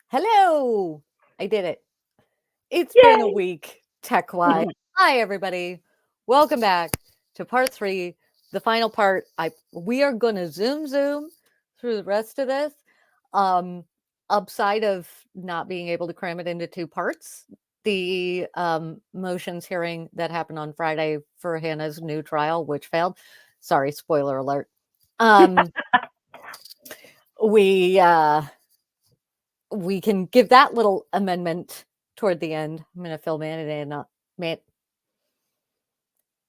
Hello! I did it. It's been a Yay! week, tech-wise. Hi, everybody. Welcome back to part 3, the final part. We are going to zoom through the rest of this. Upside of not being able to cram it into 2 parts, the motions hearing that happened on Friday for Hannah's new trial, which failed. Sorry, spoiler alert. We can give that little amendment toward the end. I'm going to fill Manny in.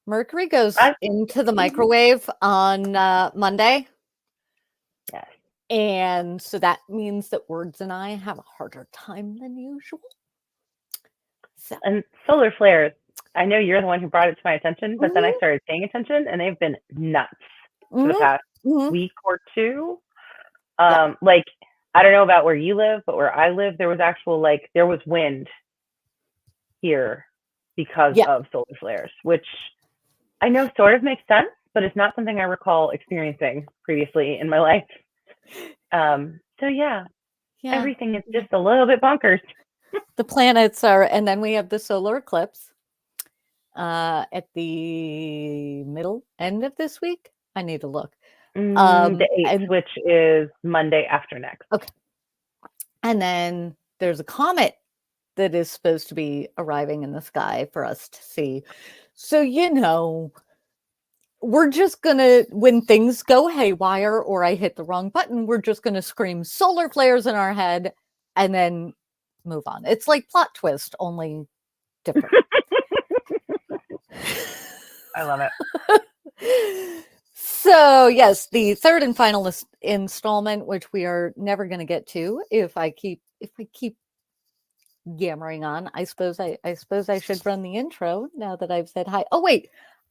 Mercury goes into the microwave on Monday. Yes. And so that means that Words and I have a harder time than usual. So. And solar flares, I know you're the one who brought it to my attention, but then I started paying attention and they've been nuts for the past week or two. Like, I don't know about where you live, but where I live, there was there was wind here because of solar flares, which I know sort of makes sense, but it's not something I recall experiencing previously in my life. So yeah, everything is just a little bit bonkers. The planets are, and then we have the solar eclipse at the middle end of this week. I need to look. The 8th, which is Monday after next. Okay. And then there's a comet that is supposed to be arriving in the sky for us to see. So, we're just going to, when things go haywire or I hit the wrong button, we're just going to scream solar flares in our head and then move on. It's like plot twist, only different. I love it. So, yes, the third and final installment, which we are never going to get to if I keep yammering on. I suppose I should run the intro now that I've said hi. Oh, wait.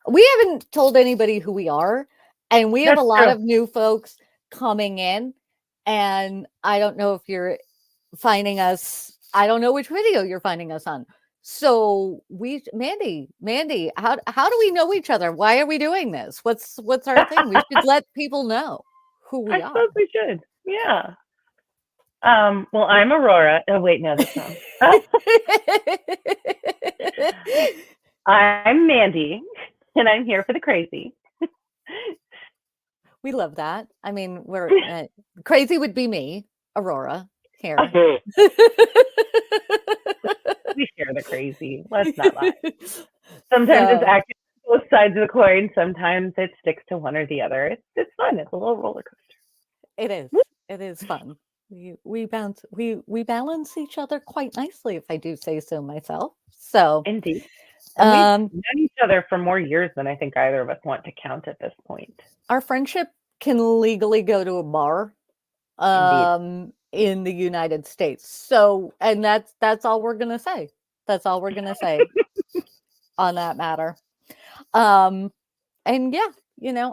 We haven't told anybody who we are, and we have a lot of new folks coming in, and I don't know if you're finding us. I don't know which video you're finding us on. So Mandy, how do we know each other? Why are we doing this? What's our thing? We should let people know who we are. I suppose we should. Yeah. Well, I'm Aurora. Oh, wait, no, that's wrong. I'm Mandy, and I'm here for the crazy. We love that. I mean, we're crazy would be me, Aurora, here. We share the crazy. Let's not lie. Sometimes it's actually both sides of the coin. Sometimes it sticks to one or the other. It's fun. It's a little roller coaster. It is. It is fun. We balance each other quite nicely, if I do say so myself. So indeed. And we've known each other for more years than I think either of us want to count at this point. Our friendship can legally go to a bar in the United States. So, and that's all we're going to say. That's all we're going to say on that matter. And yeah,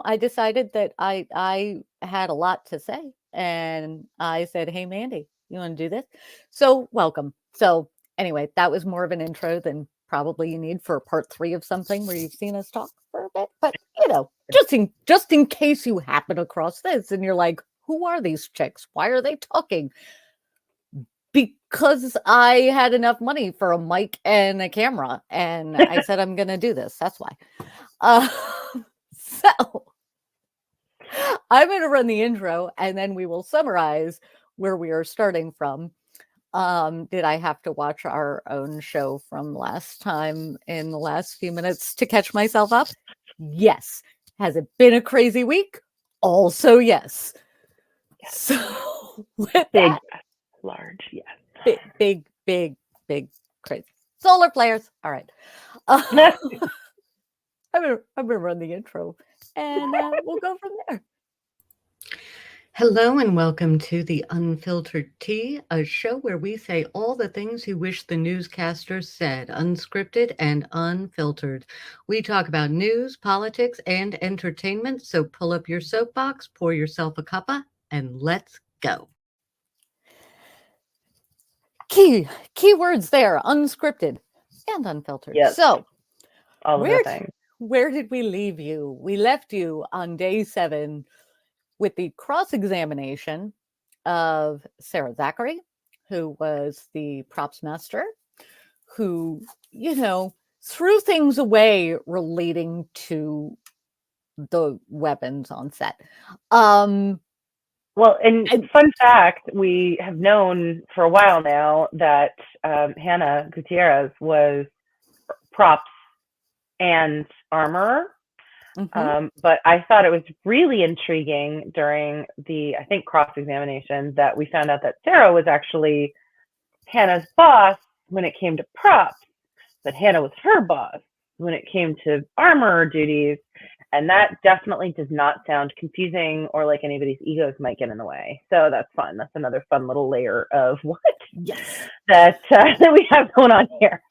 I decided that I had a lot to say, and I said, "Hey, Mandy, you want to do this?" So welcome. So anyway, that was more of an intro than probably you need for part 3 of something where you've seen us talk for a bit. But just in case you happen across this and you're like, "Who are these chicks? Why are they talking?" Because I had enough money for a mic and a camera, and I said I'm going to do this. That's why. So I'm going to run the intro, and then we will summarize where we are starting from. Did I have to watch our own show from last time in the last few minutes to catch myself up? Yes. Has it been a crazy week? Also, yes. So big, large, yes. Big, crazy. Solar flares. All right. I'm gonna run the intro, and we'll go from there. Hello and welcome to the Unfiltered Tea, a show where we say all the things you wish the newscasters said, unscripted and unfiltered. We talk about news, politics, and entertainment, so pull up your soapbox, pour yourself a cuppa, and let's go. Key words there, unscripted and unfiltered. Yes. So, all of the things. Where did we leave you? We left you on day 7 with the cross-examination of Sarah Zachry, who was the props master, who, threw things away relating to the weapons on set. Well, and fun fact, we have known for a while now that Hannah Guiterrez was props and armor. But I thought it was really intriguing during the, I think, cross-examination that we found out that Sarah was actually Hannah's boss when it came to props, but Hannah was her boss when it came to armor duties. And that definitely does not sound confusing or like anybody's egos might get in the way. So that's fun. That's another fun little layer of what that we have going on here.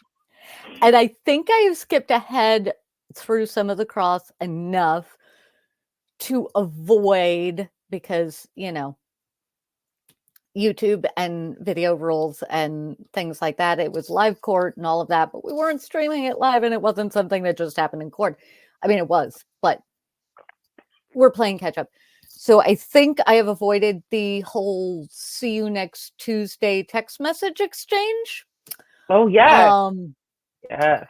And I think I have skipped ahead through some of the cross enough to avoid, because, YouTube and video rules and things like that. It was live court and all of that, but we weren't streaming it live, and it wasn't something that just happened in court. I mean, it was, but we're playing catch up. So I think I have avoided the whole "see you next Tuesday" text message exchange. Oh yeah. Yeah.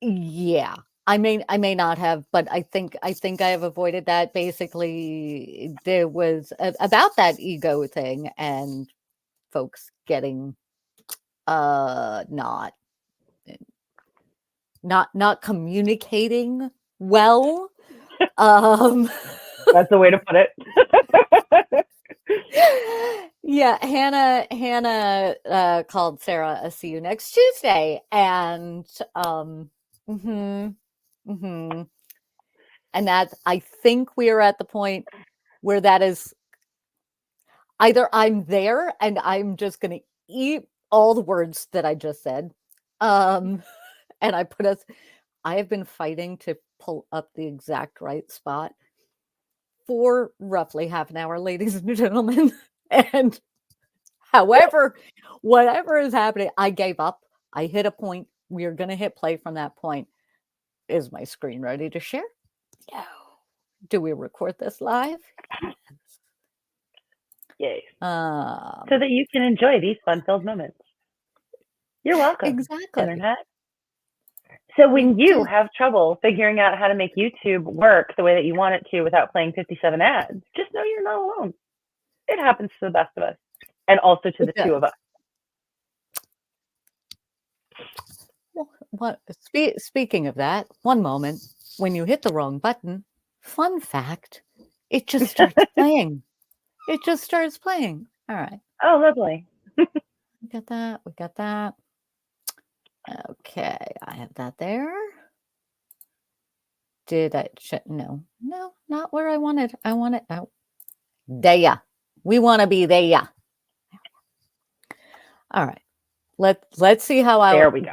Yeah. I may not have, but I think I have avoided that. Basically, there was about that ego thing and folks getting not communicating well. That's the way to put it. Yeah, Hannah called Sarah a "see you next Tuesday," and and that, I think we are at the point where that is either I'm there and I'm just going to eat all the words that I just said, and I have been fighting to pull up the exact right spot for roughly half an hour, ladies and gentlemen. And whatever is happening, I gave up. I hit a point. We are going to hit play from that point. Is my screen ready to share? No. Do we record this live? Yay. So that you can enjoy these fun-filled moments. You're welcome. Exactly. Internet. So when you have trouble figuring out how to make YouTube work the way that you want it to without playing 57 ads, just know you're not alone. It happens to the best of us, and also to the two of us. What? Speaking of that, one moment, when you hit the wrong button, fun fact, it just starts playing. It just starts playing. All right. Oh, lovely. We got that. Okay, I have that there. Did I? No, not where I wanted. I want it out. There. We want to be there. All right. Let's see how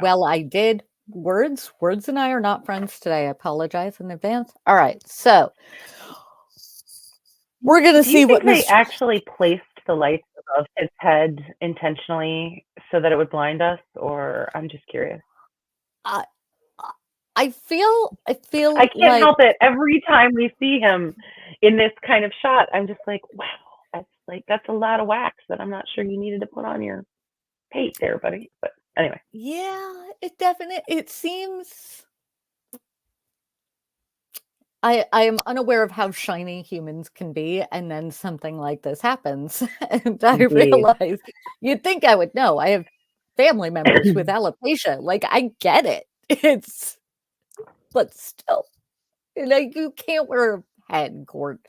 well I did. Words and I are not friends today. I apologize in advance. All right, so we're gonna see what they actually placed the lights above his head intentionally so that it would blind us, or I'm just curious. I feel I can't help it. Every time we see him in this kind of shot, I'm just like, wow, that's a lot of wax that I'm not sure you needed to put on your pate there, buddy. But anyway. Yeah, it seems. I am unaware of how shiny humans can be, and then something like this happens, and I realize you'd think I would know. I have family members with alopecia. Like, I get it. But still, you can't wear a hat in court.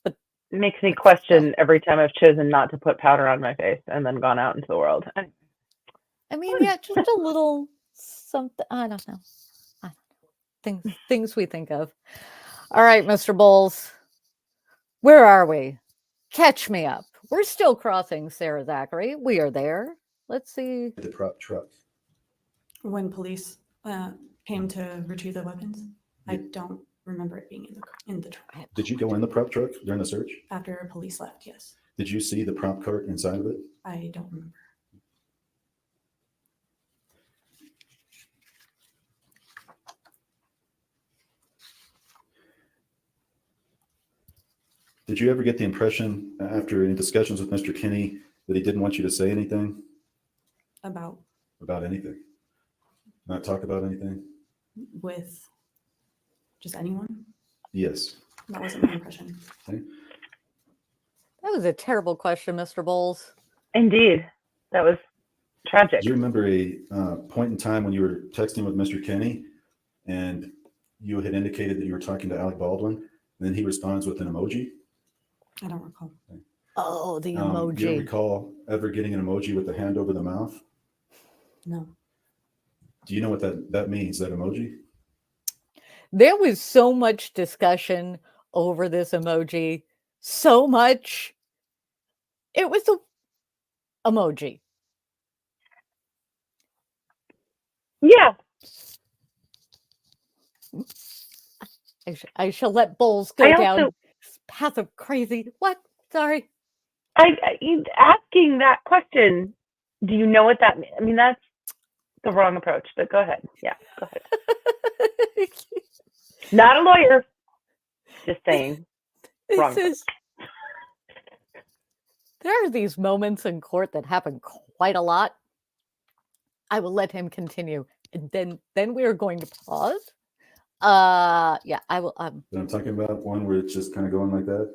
But it makes me question every time I've chosen not to put powder on my face and then gone out into the world. I mean, yeah, just a little something. I don't know. Things we think of. All right, Mr. Bowles, where are we? Catch me up. We're still crossing Sarah Zachry. We are there. Let's see. The prop truck. When police came to retrieve the weapons, I don't remember it being in the truck. Did you go in the prop truck during the search? After police left, yes. Did you see the prop cart inside of it? I don't remember. Did you ever get the impression after any discussions with Mr. Kenny that he didn't want you to say anything About anything? Not talk about anything? with just anyone? Yes. That wasn't my impression. Okay. That was a terrible question, Mr. Bowles. Indeed. That was tragic. Do you remember a point in time when you were texting with Mr. Kenny and you had indicated that you were talking to Alec Baldwin, and then he responds with an emoji? I don't recall. Oh, the Do you emoji. recall ever getting an emoji with the hand over the mouth? No. Do you know what that means, that emoji? There was so much discussion over this emoji. So much. It was a emoji. Yeah. I shall let Bowles go down this path of crazy. What? Sorry. Asking that question, do you know what that means? I mean, that's the wrong approach, but go ahead. Yeah, go ahead. Not a lawyer. Just saying. Wrong approach. There are these moments in court that happen quite a lot. I will let him continue. And then we are going to pause. Yeah, I will. That I'm talking about one where it's just kind of going like that?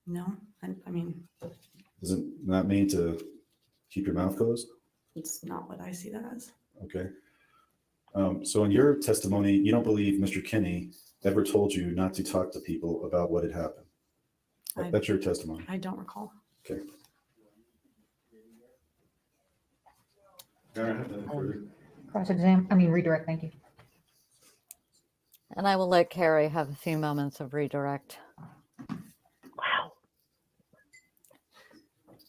No. I mean, Doesn't that mean to keep your mouth closed? it's not what I see that as. Okay. So in your testimony, you don't believe Mr. Kenny ever told you not to talk to people about what had happened. That's your testimony. I don't recall. Okay. Redirect, thank you. And I will let Carrie have a few moments of redirect. Wow.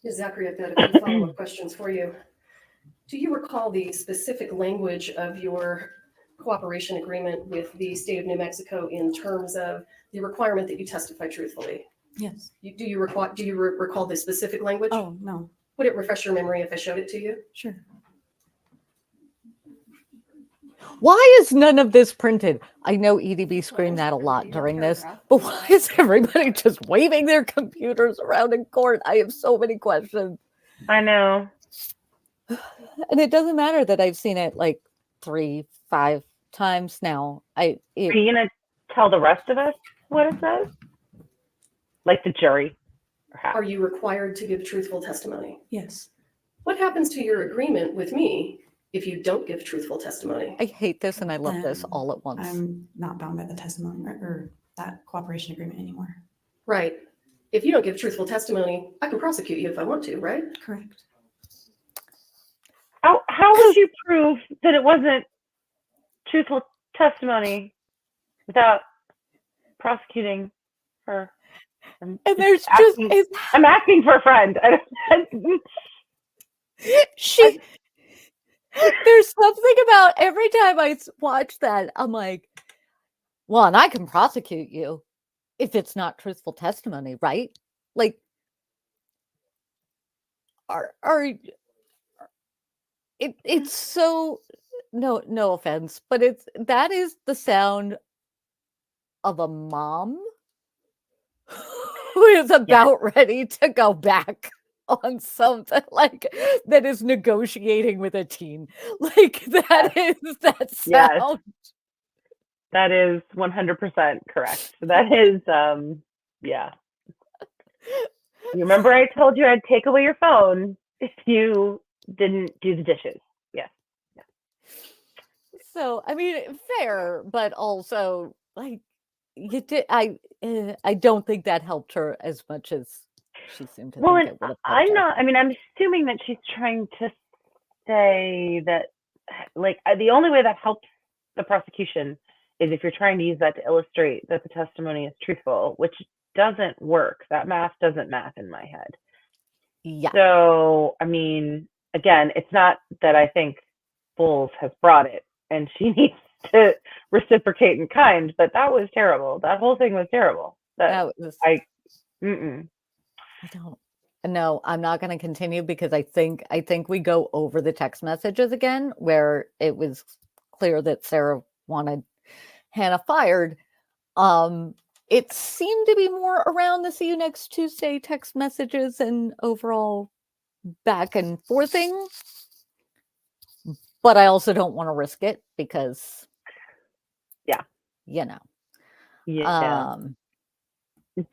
Zachry, I've got a few follow-up questions for you. Do you recall the specific language of your cooperation agreement with the state of New Mexico in terms of the requirement that you testify truthfully? Yes. Do you recall the specific language? Oh, no. Would it refresh your memory if I showed it to you? Sure. Why is none of this printed? I know EDB screamed that a lot during this, but why is everybody just waving their computers around in court? I have so many questions. I know. And it doesn't matter that I've seen it like 3-5 times now. Are you going to tell the rest of us what it says? Like the jury? Are you required to give truthful testimony? Yes. What happens to your agreement with me if you don't give truthful testimony? I hate this and I love this all at once. I'm not bound by the testimony or that cooperation agreement anymore. Right. If you don't give truthful testimony, I can prosecute you if I want to, right? Correct. How would you prove that it wasn't truthful testimony without prosecuting her? And there's I'm asking for a friend. There's something about every time I watch that, I'm like, well, and I can prosecute you if it's not truthful testimony, right? Like, it's so no offense, but that is the sound of a mom who is about ready to go back on something like that is negotiating with a teen. Like that is that sound. Yes. That is 100% correct. That is yeah. You remember I told you I'd take away your phone if you didn't do the dishes. Yes. Yeah. So I mean, fair, but also like you did. I don't think that helped her as much as she seemed to think it would have. I'm not. I mean, I'm assuming that she's trying to say that, like, the only way that helps the prosecution is if you're trying to use that to illustrate that the testimony is truthful, which doesn't work. That math doesn't math in my head. Yeah. So, I mean, again, it's not that I think Bowles has brought it and she needs to reciprocate in kind, but that was terrible. That whole thing was terrible. I don't. No, I'm not going to continue because I think we go over the text messages again where it was clear that Sarah wanted Hannah fired. it seemed to be more around the see you next Tuesday text messages and overall back and forthing. But I also don't want to risk it because, Yeah. you know. Yeah.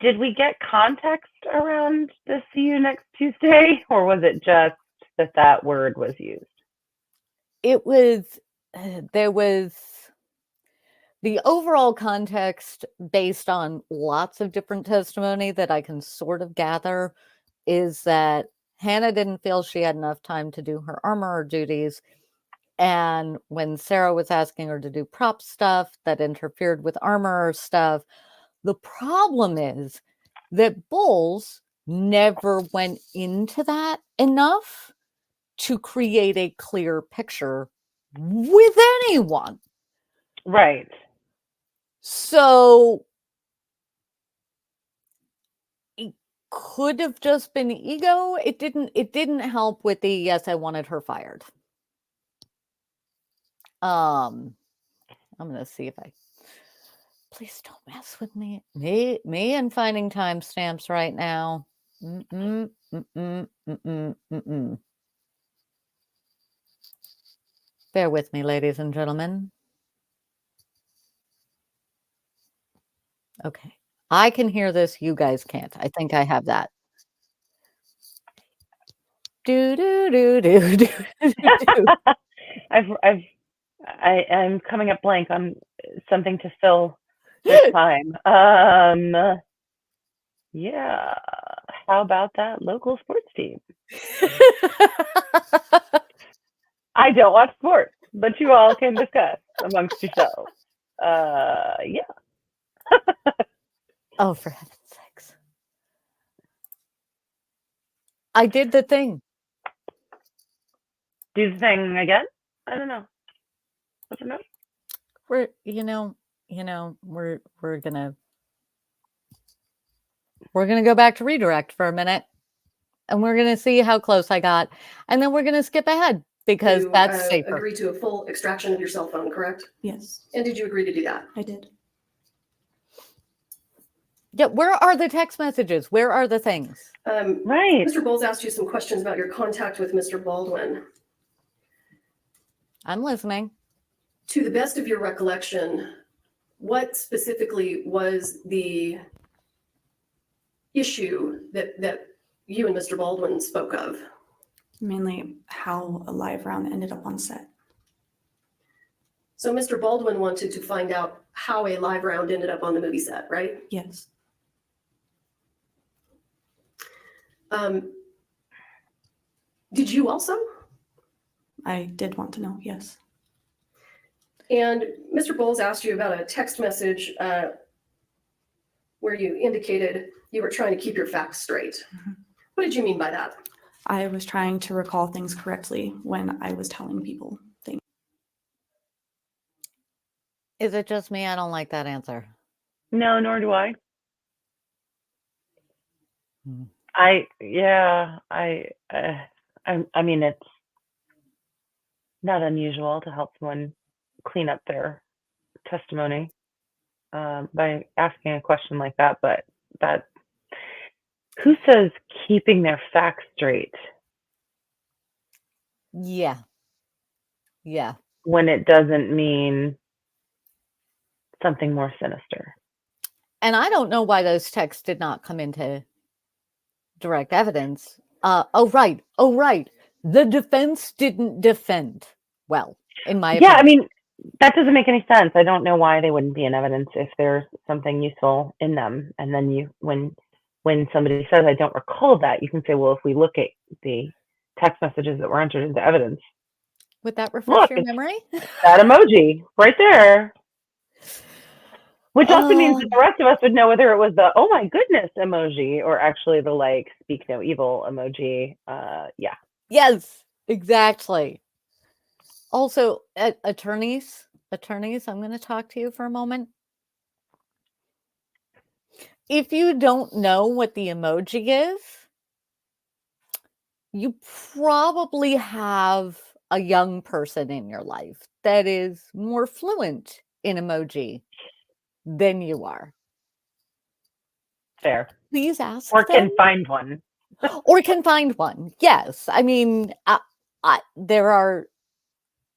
Did we get context around the see you next Tuesday, or was it just that word was used? It was, there was the overall context based on lots of different testimony that I can sort of gather is that Hannah didn't feel she had enough time to do her armorer duties. And when Sarah was asking her to do prop stuff that interfered with armorer stuff, the problem is that Bowles never went into that enough to create a clear picture with anyone. Right. So it could have just been ego. It didn't help with the yes, I wanted her fired. I'm gonna see if I please don't mess with me. Me and finding timestamps right now. Bear with me, ladies and gentlemen. Okay. I can hear this. You guys can't. I think I have that. Do do do do do do. I'm coming up blank on something to fill this time. Yeah. How about that local sports team? I don't watch sports, but you all can discuss amongst yourselves. Yeah. Oh, for heaven's sakes. I did the thing. Do the thing again? I don't know. What's it mean? We're gonna go back to redirect for a minute, and we're gonna see how close I got, and then we're gonna skip ahead because You that's safer. agree to a full extraction of your cell phone, correct? Yes, And did you agree to do that? I did. Yeah, where are the text messages? Where are the things? Right. Mr. Bowles asked you some questions about your contact with Mr. Baldwin. I'm listening. To the best of your recollection, what specifically was the issue that you and Mr. Baldwin spoke of? Mainly how a live round ended up on set. So Mr. Baldwin wanted to find out how a live round ended up on the movie set, right? Yes. Did you also? I did want to know, yes. And Mr. Bowles asked you about a text message where you indicated you were trying to keep your facts straight. Mm-hmm. What did you mean by that? I was trying to recall things correctly when I was telling people things. Is it just me? I don't like that answer. No, nor do I. Hmm. I mean, it's not unusual to help someone clean up their testimony by asking a question like that, but who says keeping their facts straight? Yeah. When it doesn't mean something more sinister. And I don't know why those texts did not come into direct evidence. Oh, right. The defense didn't defend well, in my opinion. Yeah, I mean, that doesn't make any sense. I don't know why they wouldn't be in evidence if there's something useful in them. And then when somebody says, I don't recall that, you can say, well, if we look at the text messages that were entered into evidence, Would that refresh your memory? that emoji right there. Which also means that the rest of us would know whether it was the oh my goodness emoji or actually the like speak no evil emoji. Yeah. Yes, exactly. Also, attorneys, I'm going to talk to you for a moment. If you don't know what the emoji is, you probably have a young person in your life that is more fluent in emoji than you are. Fair. Please ask Or them. can find one. Or can find one. Yes. I mean,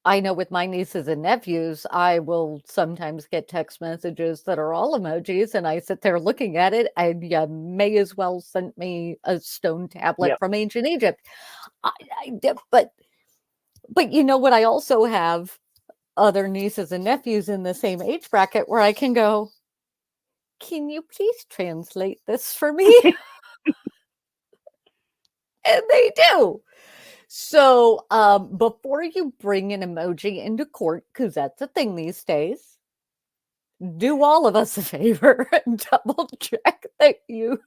I know with my nieces and nephews, I will sometimes get text messages that are all emojis, and I sit there looking at it, and you may as well send me a stone tablet from ancient Egypt. But you know what? I also have other nieces and nephews in the same age bracket where I can go, can you please translate this for me? And they do. So before you bring an emoji into court, because that's a thing these days, do all of us a favor and double check that you.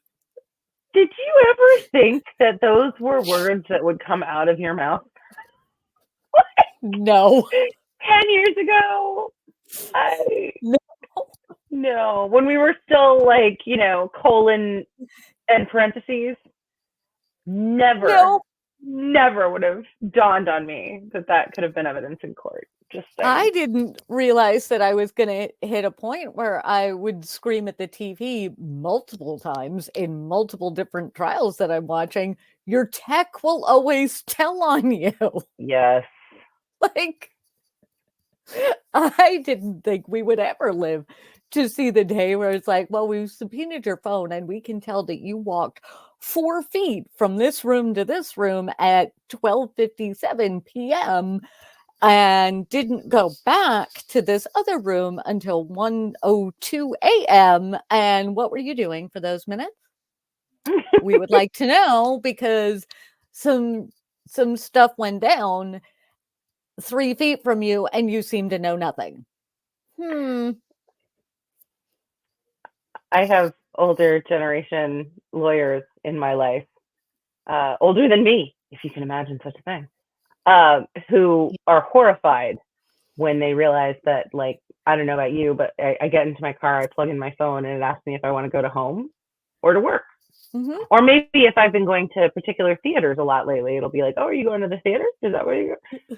Did you ever think that those were words that would come out of your mouth? No. 10 years ago? No. No. When we were still like, colon and parentheses, never would have dawned on me that could have been evidence in court. Just saying. I didn't realize that I was going to hit a point where I would scream at the TV multiple times in multiple different trials that I'm watching. Your tech will always tell on you. Yes. Like, I didn't think we would ever live to see the day where it's like, well, we've subpoenaed your phone and we can tell that you walked 4 feet from this room to this room at 12:57 p.m. and didn't go back to this other room until 1:02 a.m. And what were you doing for those minutes? We would like to know, because some stuff went down 3 feet from you and you seem to know nothing. I have older generation lawyers in my life, older than me, if you can imagine such a thing, who are horrified when they realize that, like, I don't know about you, but I get into my car, I plug in my phone, and it asks me if I want to go to home or to work. Mm-hmm. Or maybe if I've been going to particular theaters a lot lately, it'll be like, oh, are you going to the theater? Is that where you go?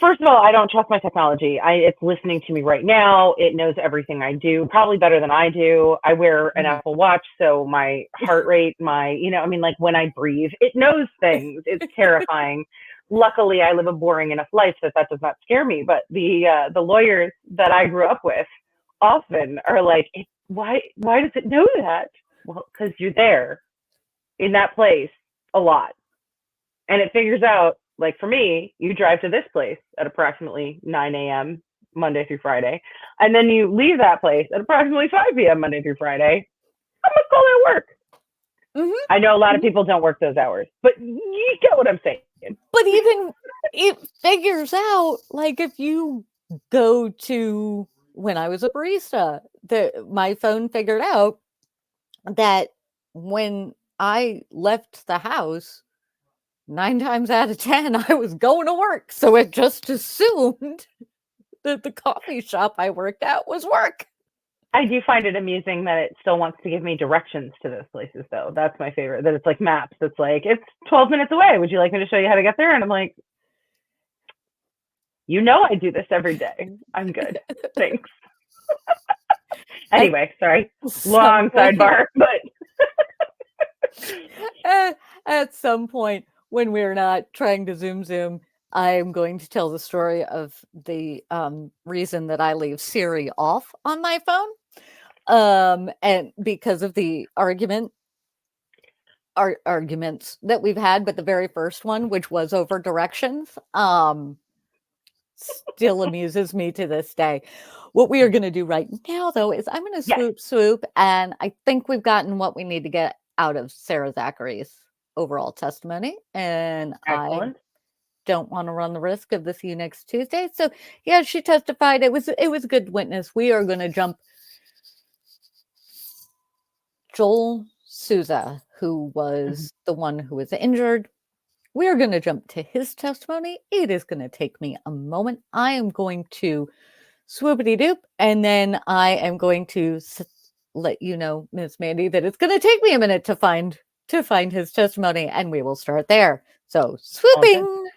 First of all, I don't trust my technology. It's listening to me right now. It knows everything I do, probably better than I do. I wear an Apple Watch, so my heart rate, when I breathe, it knows things. It's terrifying. Luckily, I live a boring enough life that does not scare me. But the lawyers that I grew up with often are like, why does it know that? Well, because you're there in that place a lot. And it figures out, like for me, you drive to this place at approximately 9 a.m. Monday through Friday, and then you leave that place at approximately 5 p.m. Monday through Friday. I must call that work. Mm-hmm. I know a lot of people don't work those hours, but you get what I'm saying. But even it figures out, like, if you go to, when I was a barista, my phone figured out that when I left the house, 9 times out of 10, I was going to work. So it just assumed that the coffee shop I worked at was work. I do find it amusing that it still wants to give me directions to those places, though. That's my favorite. That it's like maps. It's like, it's 12 minutes away. Would you like me to show you how to get there? And I'm like, I do this every day. I'm good. Thanks. Anyway, sorry. Long sidebar, but at some point when we're not trying to zoom, I'm going to tell the story of the reason that I leave Siri off on my phone. And because of the arguments that we've had, but the very first one, which was over directions, still amuses me to this day. What we are going to do right now, though, is I'm going to swoop, and I think we've gotten what we need to get out of Sarah Zachry's overall testimony, and excellent. I don't want to run the risk of the see you next Tuesday. So yeah, she testified. It was a good witness. We are going to jump Joel Souza, who was the one who was injured. We are going to jump to his testimony. It is going to take me a moment. I am going to swoopity doop, and then I am going to let you know, Miss Mandy, that it's going to take me a minute to find his testimony, and we will start there. So swooping. Okay.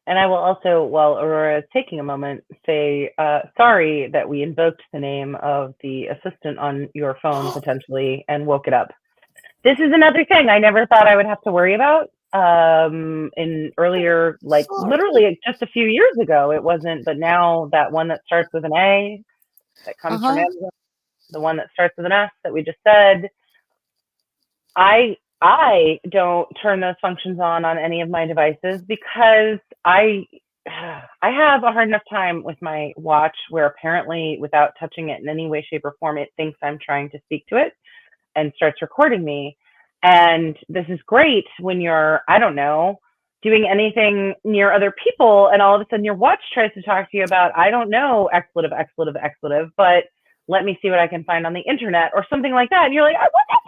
And I will also, while Aurora is taking a moment, say sorry that we invoked the name of the assistant on your phone potentially and woke it up. This is another thing I never thought I would have to worry about. In earlier, like literally just a few years ago, it wasn't, but now that one that starts with an A that comes from Amazon, the one that starts with an S that we just said, I don't turn those functions on any of my devices because I have a hard enough time with my watch where apparently without touching it in any way, shape, or form, it thinks I'm trying to speak to it and starts recording me. And this is great when you're, I don't know, doing anything near other people and all of a sudden your watch tries to talk to you about, I don't know, expletive, but let me see what I can find on the internet or something like that. And you're like, what the heck?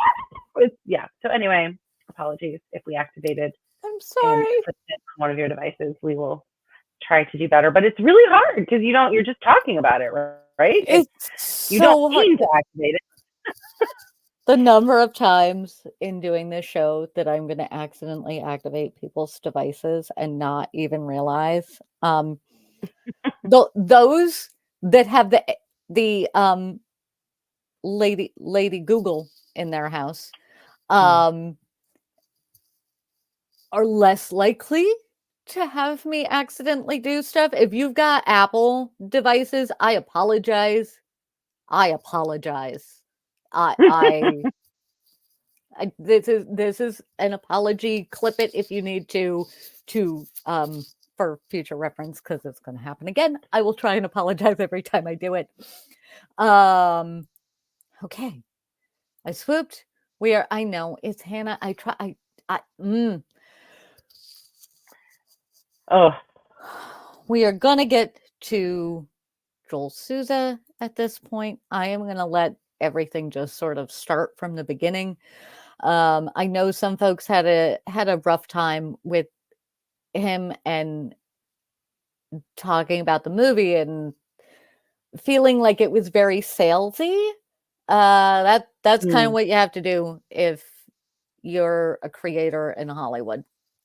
Yeah. So anyway, apologies if we activated I'm sorry. one of your devices. We will try to do better, but it's really hard because you're just talking about it, right? It's you so don't hard. mean to activate it. The number of times in doing this show that I'm going to accidentally activate people's devices and not even realize. Those that have the Lady Google in their house are less likely to have me accidentally do stuff. If you've got Apple devices, I apologize. This is an apology. Clip it if you need to for future reference because it's going to happen again. I will try and apologize every time I do it. Okay, I swooped. I know it's Hannah. Oh, we are gonna get to Joel Souza at this point. I am gonna let everything just sort of start from the beginning. I know some folks had a rough time with him and talking about the movie and feeling like it was very salesy. That's kind of what you have to do if you're a creator in Hollywood.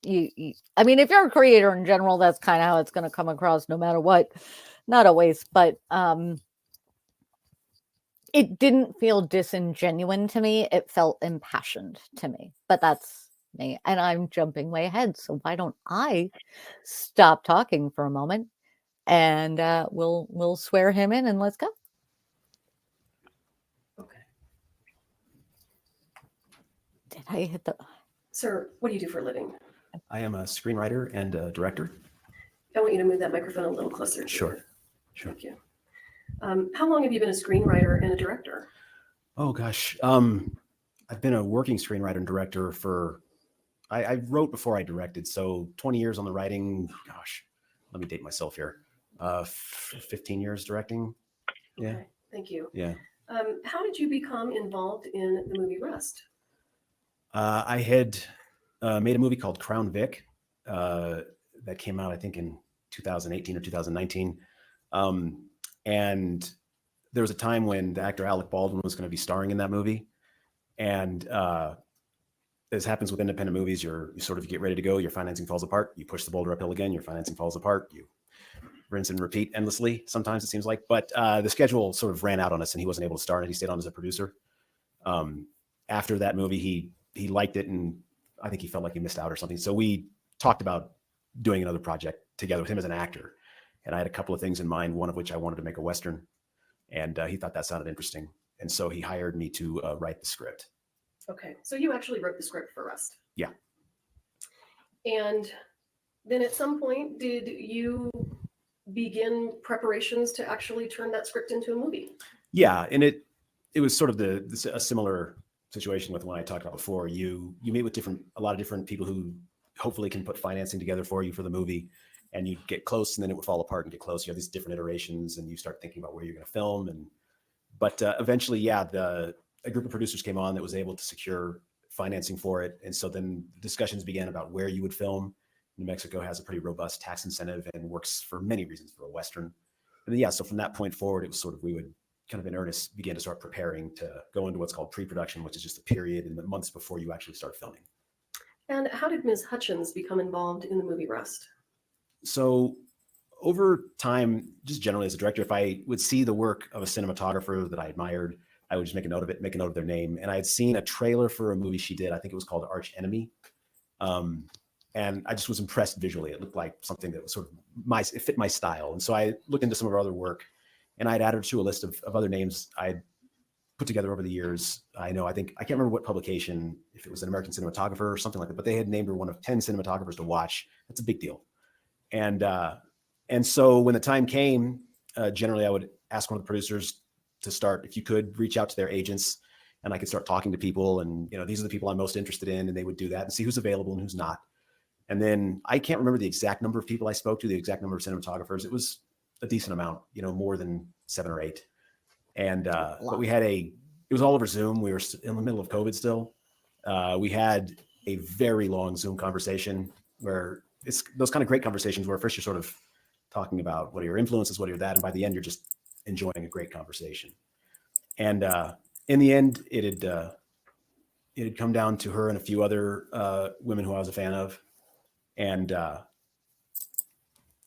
I mean, if you're a creator in general, that's kind of how it's going to come across no matter what. Not always, but it didn't feel disingenuous to me. It felt impassioned to me, but that's me. And I'm jumping way ahead. So why don't I stop talking for a moment and we'll swear him in and let's go. Okay. Did I hit the... Sir, what do you do for a living? I am a screenwriter and a director. I want you to move that microphone a little closer. Sure. Thank you. How long have you been a screenwriter and a director? Oh gosh, I've been a working screenwriter and director for. I wrote before I directed, so 20 years on the writing. Gosh, let me date myself here. 15 years directing. Yeah. Okay, thank you. Yeah. How did you become involved in the movie Rust? I had made a movie called Crown Vic that came out, I think, in 2018 or 2019. And there was a time when the actor Alec Baldwin was going to be starring in that movie. And as happens with independent movies, you sort of get ready to go, your financing falls apart, you push the boulder uphill again, your financing falls apart, you rinse and repeat endlessly, sometimes it seems like. But the schedule sort of ran out on us and he wasn't able to star in it. He stayed on as a producer. After that movie, he liked it and I think he felt like he missed out or something. So we talked about doing another project together with him as an actor. And I had a couple of things in mind, one of which I wanted to make a Western. And he thought that sounded interesting. And so he hired me to write the script. Okay, so you actually wrote the script for Rust. Yeah. And then at some point, did you begin preparations to actually turn that script into a movie? Yeah, and it was sort of a similar situation with when I talked about before. You meet with a lot of different people who hopefully can put financing together for you for the movie. And you get close and then it would fall apart and get close. You have these different iterations and you start thinking about where you're going to film. But eventually, yeah, a group of producers came on that was able to secure financing for it. And so then discussions began about where you would film. New Mexico has a pretty robust tax incentive and works for many reasons for a Western. And then, yeah, so from that point forward, it was sort of, we would kind of in earnest begin to start preparing to go into what's called pre-production, which is just a period in the months before you actually start filming. And how did Ms. Hutchins become involved in the movie Rust? So over time, just generally as a director, if I would see the work of a cinematographer that I admired, I would just make a note of it, make a note of their name. And I had seen a trailer for a movie she did. I think it was called Arch Enemy. And I just was impressed visually. It looked like something that was sort of it fit my style. And so I looked into some of her other work, and I'd added her to a list of other names I'd put together over the years. I can't remember what publication, if it was an American cinematographer or something like that, but they had named her one of 10 cinematographers to watch. That's a big deal. And so when the time came, generally I would ask one of the producers to start, if you could reach out to their agents, and I could start talking to people, and these are the people I'm most interested in, and they would do that and see who's available and who's not. And then I can't remember the exact number of people I spoke to, the exact number of cinematographers. It was a decent amount, more than 7 or 8. And but we had it was all over Zoom. We were in the middle of COVID still. We had a very long Zoom conversation where it's those kind of great conversations where first you're sort of talking about what are your influences, what are your that, and by the end you're just enjoying a great conversation. And in the end, it had come down to her and a few other women who I was a fan of, and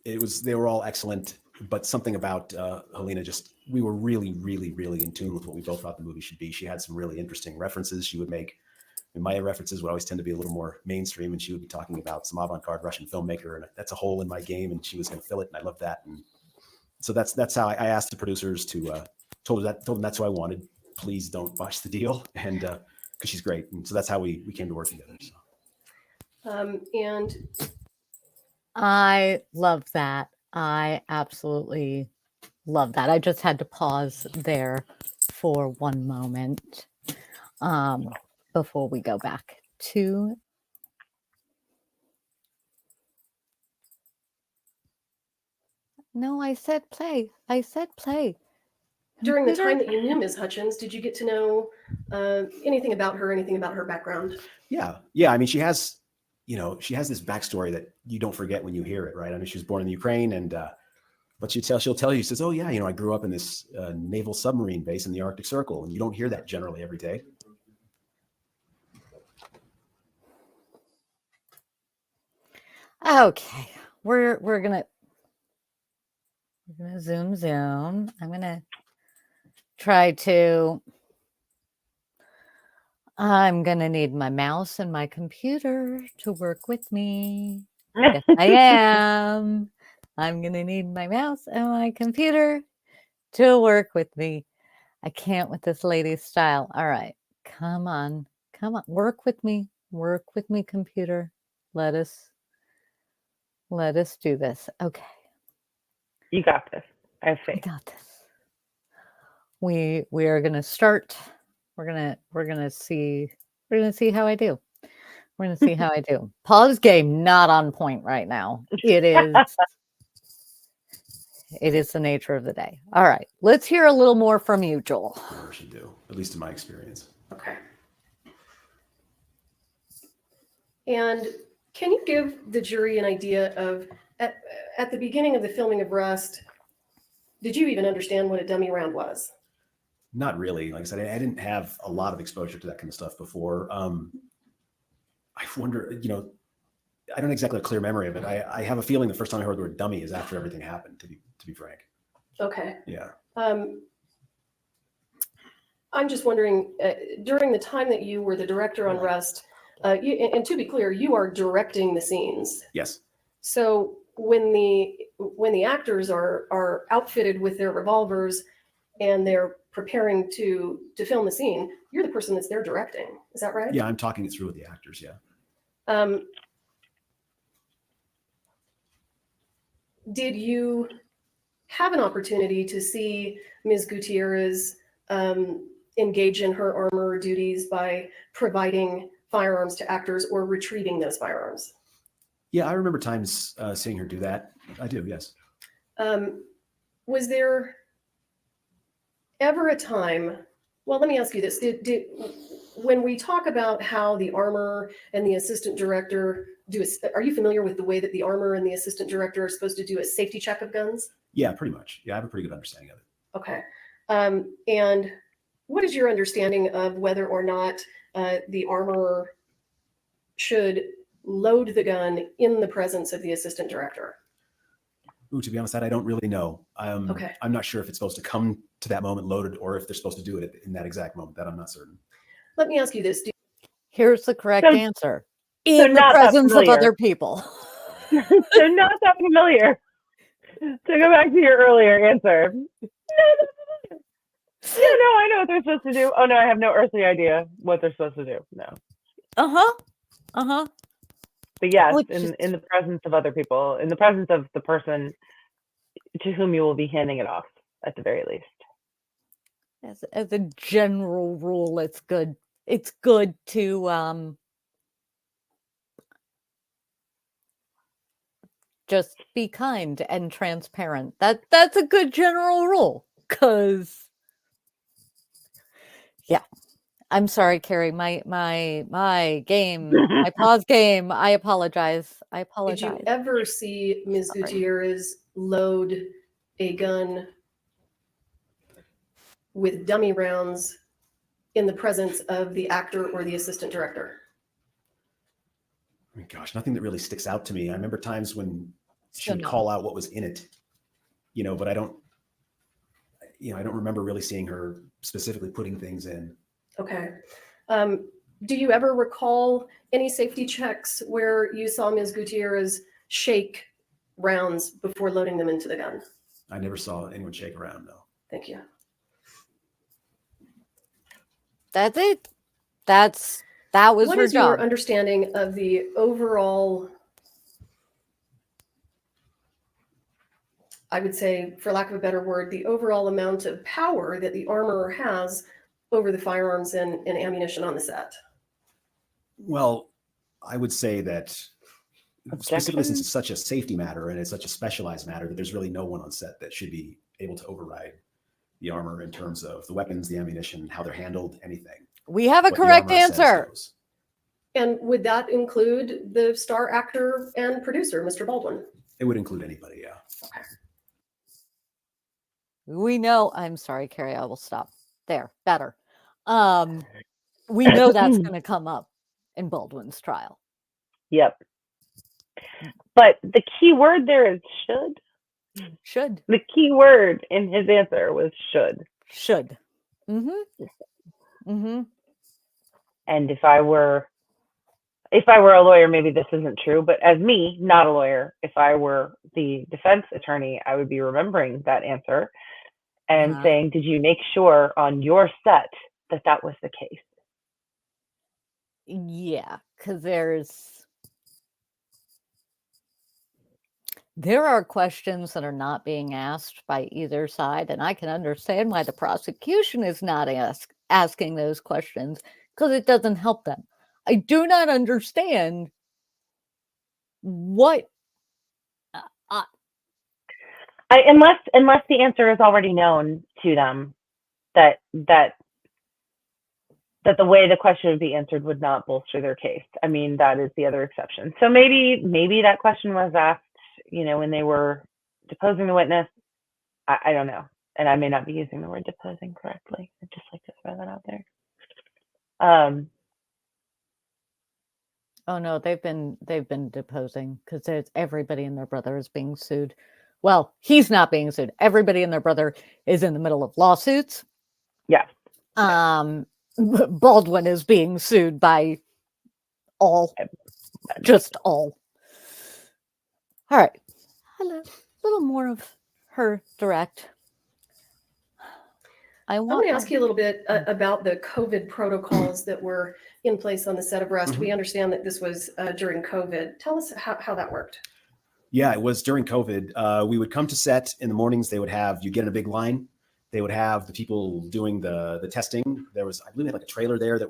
they were all excellent. But something about Helena, we were really, really, really in tune with what we both thought the movie should be. She had some really interesting references she would make. And my references would always tend to be a little more mainstream, and she would be talking about some avant-garde Russian filmmaker, and that's a hole in my game, and she was going to fill it, and I love that. And so that's how I asked the producers to told them that's who I wanted. Please don't botch the deal, and because she's great, and so that's how we came to work together. So. And I love that. I absolutely love that. I just had to pause there for one moment before we go back to. No, I said play. I said play. During the time that you knew Ms. Hutchins, did you get to know anything about her background? Yeah. I mean, she has this backstory that you don't forget when you hear it, right? I mean, she was born in the Ukraine, and but she'll tell you, she says, "Oh yeah, I grew up in this naval submarine base in the Arctic Circle," and you don't hear that generally every day. Okay, we're gonna zoom. I'm gonna try to. I'm gonna need my mouse and my computer to work with me. Yes, I am. I'm gonna need my mouse and my computer to work with me. I can't with this lady's style. All right, come on, work with me, computer. Let us do this. Okay. You got this. I have faith. I got this. We are gonna start. We're gonna see how I do. We're gonna see how I do. Pause game not on point right now. It is the nature of the day. All right, let's hear a little more from you, Joel. Never should do, at least in my experience. Okay. And can you give the jury an idea of, at the beginning of the filming of Rust, did you even understand what a dummy round was? Not really. Like I said, I didn't have a lot of exposure to that kind of stuff before. I wonder, I don't exactly have a clear memory of it. I have a feeling the first time I heard the word dummy is after everything happened, to be frank. Okay. Yeah. I'm just wondering, during the time that you were the director on Rust, and to be clear, you are directing the scenes. Yes. So when the actors are outfitted with their revolvers and they're preparing to film the scene, you're the person that's there directing. Is that right? Yeah, I'm talking it through with the actors. Yeah. Did you have an opportunity to see Ms. Guiterrez engage in her armor duties by providing firearms to actors or retrieving those firearms? Yeah, I remember times seeing her do that. I do, yes. Was there ever a time, well, let me ask you this. When we talk about how the armor and the assistant director are you familiar with the way that the armor and the assistant director are supposed to do a safety check of guns? Yeah, pretty much. Yeah, I have a pretty good understanding of it. Okay. And what is your understanding of whether or not the armorer should load the gun in the presence of the assistant director? Ooh, to be honest, that I don't really know. Okay. I'm not sure if it's supposed to come to that moment loaded or if they're supposed to do it in that exact moment. That I'm not certain. Let me ask you this. Here's the correct So- answer. In the not that presence of familiar. other people. So not that familiar. To go back to your earlier answer. Yeah, no, I know what they're supposed to do. Oh no, I have no earthly idea what they're supposed to do. No. Uh-huh. Uh-huh. But yes, Which in is- the presence of other people, in the presence of the person to whom you will be handing it off, at the very least. As a general rule, it's good. It's good to just be kind and transparent. That's a good general rule. Cause yeah. I'm sorry, Carrie. My game, my pause game. I apologize. I Did apologize. you ever see Ms. Sorry. Gutierrez load a gun with dummy rounds in the presence of the actor or the assistant director? I mean, gosh, nothing that really sticks out to me. I remember times when she So would no. call out what was in it, but I don't remember really seeing her specifically putting things in. Okay. Do you ever recall any safety checks where you saw Ms. Gutierrez shake rounds before loading them into the gun? I never saw anyone shake around, no. Thank you. That's it. That was What her is your job. understanding of the overall, I would say, for lack of a better word, the overall amount of power that the armorer has over the firearms and ammunition on the set? Well, I would say that specifically since Objection? it's such a safety matter and it's such a specialized matter, that there's really no one on set that should be able to override the armor in terms of the weapons, the ammunition, how they're handled, anything. We have a What the correct armor says answer. goes. And would that include the star actor and producer, Mr. Baldwin? It would include anybody, yeah. Okay. We know. I'm sorry, Carrie. I will stop there. Better. We know that's going to come up in Baldwin's trial. Yep. But the key word there is should. Should. The key word in his answer was should. Should. Mm-hmm. Mm-hmm. And if I were a lawyer, maybe this isn't true, but as me, not a lawyer, if I were the defense attorney, I would be remembering that answer and saying, did you make sure on your set that that was the case? Yeah, because there are questions that are not being asked by either side, and I can understand why the prosecution is not asking those questions, because it doesn't help them. I do not understand what unless the answer is already known to them, that the way the question would be answered would not bolster their case. I mean, that is the other exception. So maybe that question was asked, when they were deposing the witness. I don't know. And I may not be using the word deposing correctly. I'd just like to throw that out there. Oh no, they've been deposing, because there's everybody and their brother is being sued. Well, he's not being sued. Everybody and their brother is in the middle of lawsuits. Yeah. Baldwin is being sued by all, just all. All right. A little more of her direct. I want to ask you a little bit about the COVID protocols that were in place on the set of Rest. We understand that this was during COVID. Tell us how that worked. Yeah, it was during COVID. We would come to set in the mornings. You get in a big line. They would have the people doing the testing. There was, I believe, they had like a trailer there there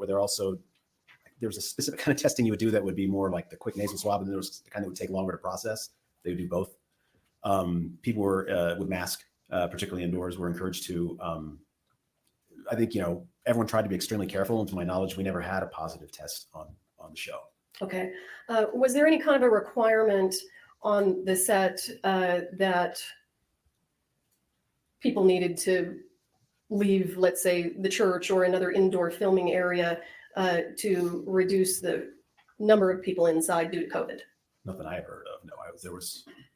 was a specific kind of testing you would do that would be more like the quick nasal swab, and there was the kind that would take longer to process. They would do both. People were with mask, particularly indoors, were encouraged to. I think everyone tried to be extremely careful, and to my knowledge, we never had a positive test on the show. Okay. Was there any kind of a requirement on the set that people needed to leave, let's say, the church or another indoor filming area to reduce the number of people inside due to COVID? Nothing I have heard of. No,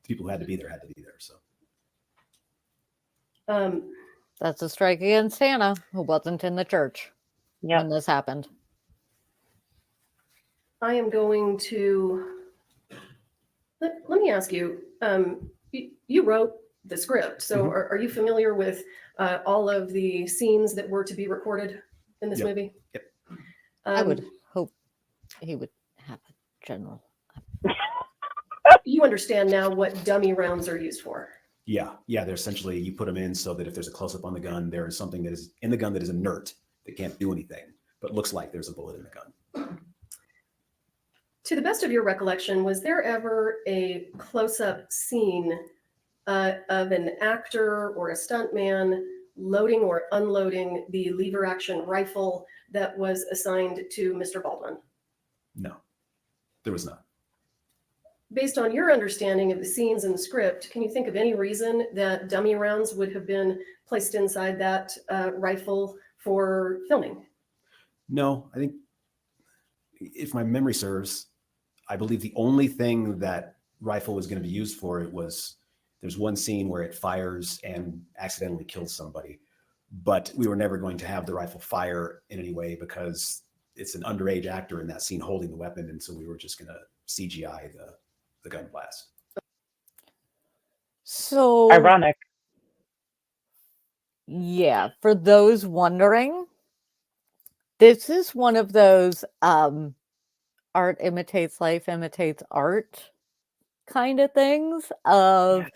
to people who had to be there had to be there. So That's a strike against Hannah, who wasn't in the church when this happened. I am going to let me ask you. You wrote the script, so are you familiar with all of the scenes that were to be recorded in this movie? Yep. I would hope he would have a general. You understand now what dummy rounds are used for. Yeah. They're essentially, you put them in so that if there's a close up on the gun, there is something that is in the gun that is inert, that can't do anything, but looks like there's a bullet in the gun. To the best of your recollection, was there ever a close-up scene of an actor or a stuntman loading or unloading the lever action rifle that was assigned to Mr. Baldwin? No, there was not. Based on your understanding of the scenes in the script, can you think of any reason that dummy rounds would have been placed inside that rifle for filming? No, I think if my memory serves, I believe the only thing that rifle was going to be used for there's one scene where it fires and accidentally kills somebody, but we were never going to have the rifle fire in any way because it's an underage actor in that scene holding the weapon. And so we were just going to CGI the gun blast. So ironic. Yeah, for those wondering, this is one of those art imitates life, imitates art kind of things of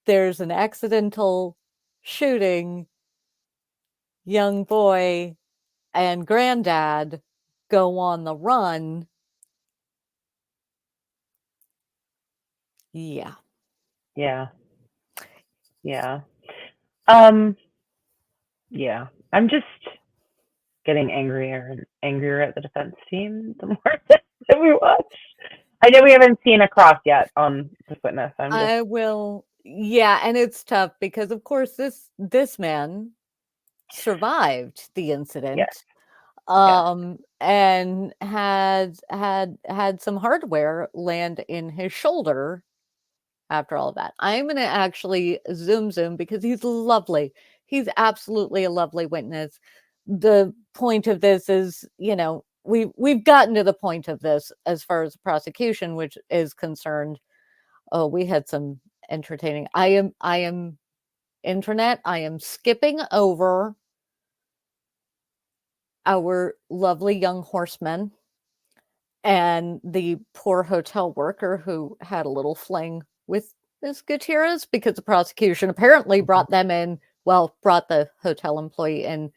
there's an accidental shooting, young boy and granddad go on the run. Yeah. I'm just getting angrier and angrier at the defense team the more that we watch. I know we haven't seen a cross yet on this witness. I will. Yeah, and it's tough because, of course, this man survived the incident, and had some hardware land in his shoulder. After all of that, I'm going to actually zoom because he's lovely. He's absolutely a lovely witness. The point of this is, we've gotten to the point of this as far as the prosecution, which is concerned. Oh, we had some entertaining. I am internet. I am skipping over our lovely young horseman and the poor hotel worker who had a little fling with Ms. Gutierrez because the prosecution apparently brought them in. Well, brought the hotel employee in.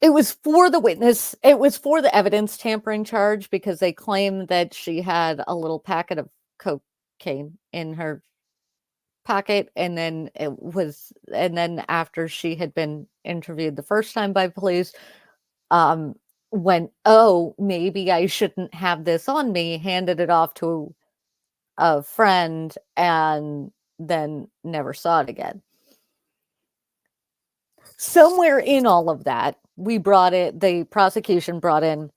It was for the witness. It was for the evidence tampering charge because they claimed that she had a little packet of cocaine in her pocket. And then after she had been interviewed the first time by police, went, oh, maybe I shouldn't have this on me, handed it off to a friend, and then never saw it again. Somewhere in all of that, the prosecution brought in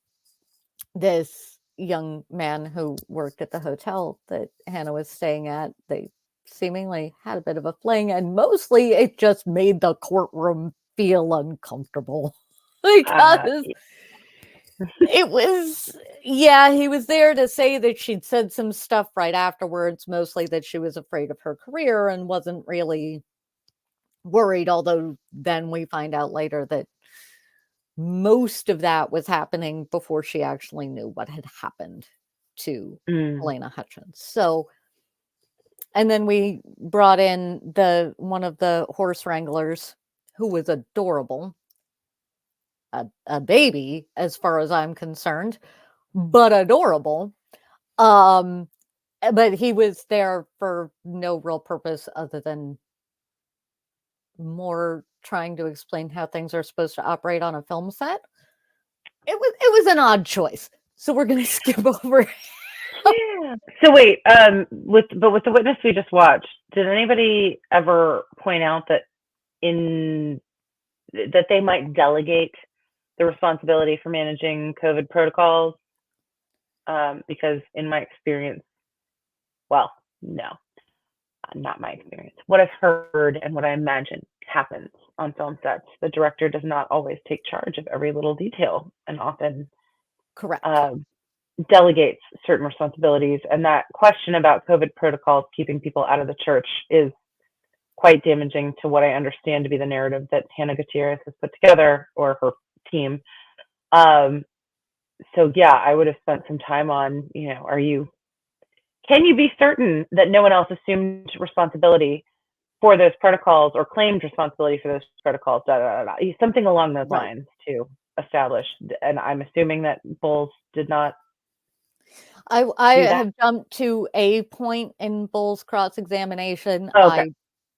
this young man who worked at the hotel that Hannah was staying at. They seemingly had a bit of a fling, and mostly it just made the courtroom feel uncomfortable because it was, he was there to say that she'd said some stuff right afterwards, mostly that she was afraid of her career and wasn't really worried, although then we find out later that most of that was happening before she actually knew what had happened to Helena Hutchins. So, and then we brought in one of the horse wranglers who was adorable. A baby, as far as I'm concerned, but adorable. But he was there for no real purpose other than more trying to explain how things are supposed to operate on a film set. It was an odd choice, so we're going to skip over. So wait, with the witness we just watched, did anybody ever point out that that they might delegate the responsibility for managing COVID protocols? Because in my experience, well, no. not my experience. What I've heard and what I imagine happens on film sets, the director does not always take charge of every little detail and often Correct. delegates certain responsibilities. And that question about COVID protocols keeping people out of the church is quite damaging to what I understand to be the narrative that Hannah Guiterrez has put together, or her team. So yeah, I would have spent some time on, can you be certain that no one else assumed responsibility for those protocols or claimed responsibility for those protocols, something along those lines to establish. And I'm assuming that Bowles did not. I have jumped to a point in Bowles' cross-examination. Oh, okay. I